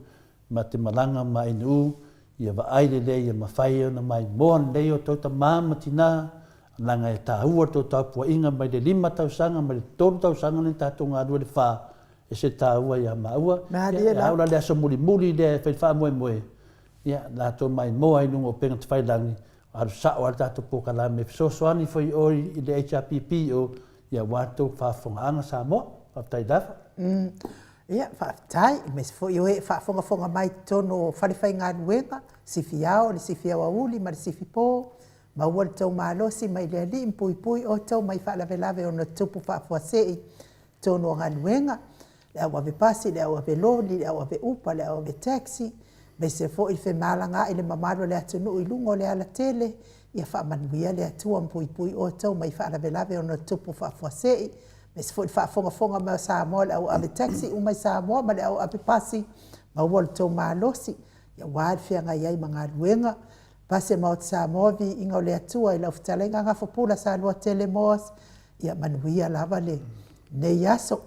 ma te malanga ma inu. Ia wa aile le ia ma whai ona mai moa le o tauta mama tina. Langa e tāua tō tāpua inga mai le 5 tausanga mai le 3 tausanga ni tātou ngā rua le whā. E se tāua ia maua. Ia aura le aso muli le whai moe moe. Ia lātou mai moa inungo penga te whailangi. Aru sao al tātou pokalame. Sosoani foi oi i le HRPP o ia wātou whaafonga anga sa moa. Whaftai dafa. Ia, whaftai. Mes foi oe whaafonga mai tono whariwhai ngā nuenga. Sifi au, le sifi au auli, ma le sifi pō. Maua le tau malosi mai le ali impui o tau mai whaalawelawe o na tupu whaafuasei tono ngā nuenga. Le au ave pasi, le au ave loni, le au ave upa, le au ave taxi. Mai se fo i fe malanga i le mamalo le atunu i lungo le ala tele. Ia whaamanuia le atua impui o tau mai whaalawelawe o na tupu whaafuasei. Mai se fo i whaafonga mai Samoa le au ave taxi umai Samoa ma le au ave pasi. Maua le tau malosi. Ia wād whianga iai mga nuenga. Pase mau te Samoa vi inga o le atua i lau fitalenga ngā whapula sa lua tele moas. Ia manuia lava le nei aso.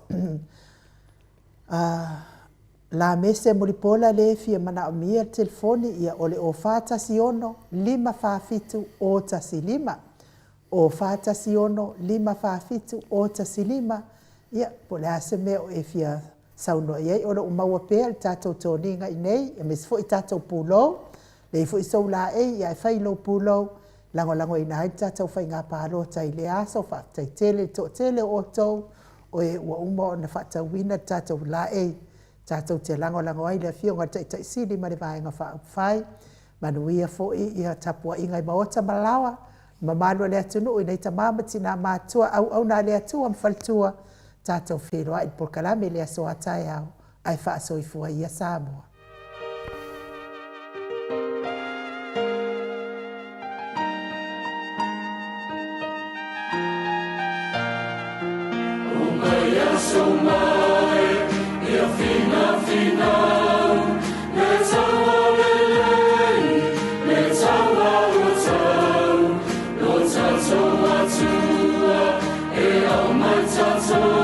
La mese muripola le fia mana o mia telefoni ia ole o fatasi ono 5 fafitu o tasi 5. O fatasi ono 5 fafitu o tasi 5. Ia pole ase meo e fia sauno iei ora umaua pea le tātou tōninga i nei. E mes fo i tātou pūlou. Le fo i sau la ia e whailo pūlou. Lango i nai tātou whai ngā pālo tai le aso whaatai tele to tele o tau. O e ua uma o na whaatau wina tātou la tātou te lango ai le fionga tai sili ma le vaenga whai. Manuia fo ia tapua ingai maota malawa. Mamalo le atunu i nei tamamati nā mātua au nā le atua mwhaltua. Tātou whiroa i porkalame le aso atai au. Ai whaasoifua ia Samoa. So mai, ia fina, le taua lelei, le taua o tau, lo tatou atua, e au mai tatou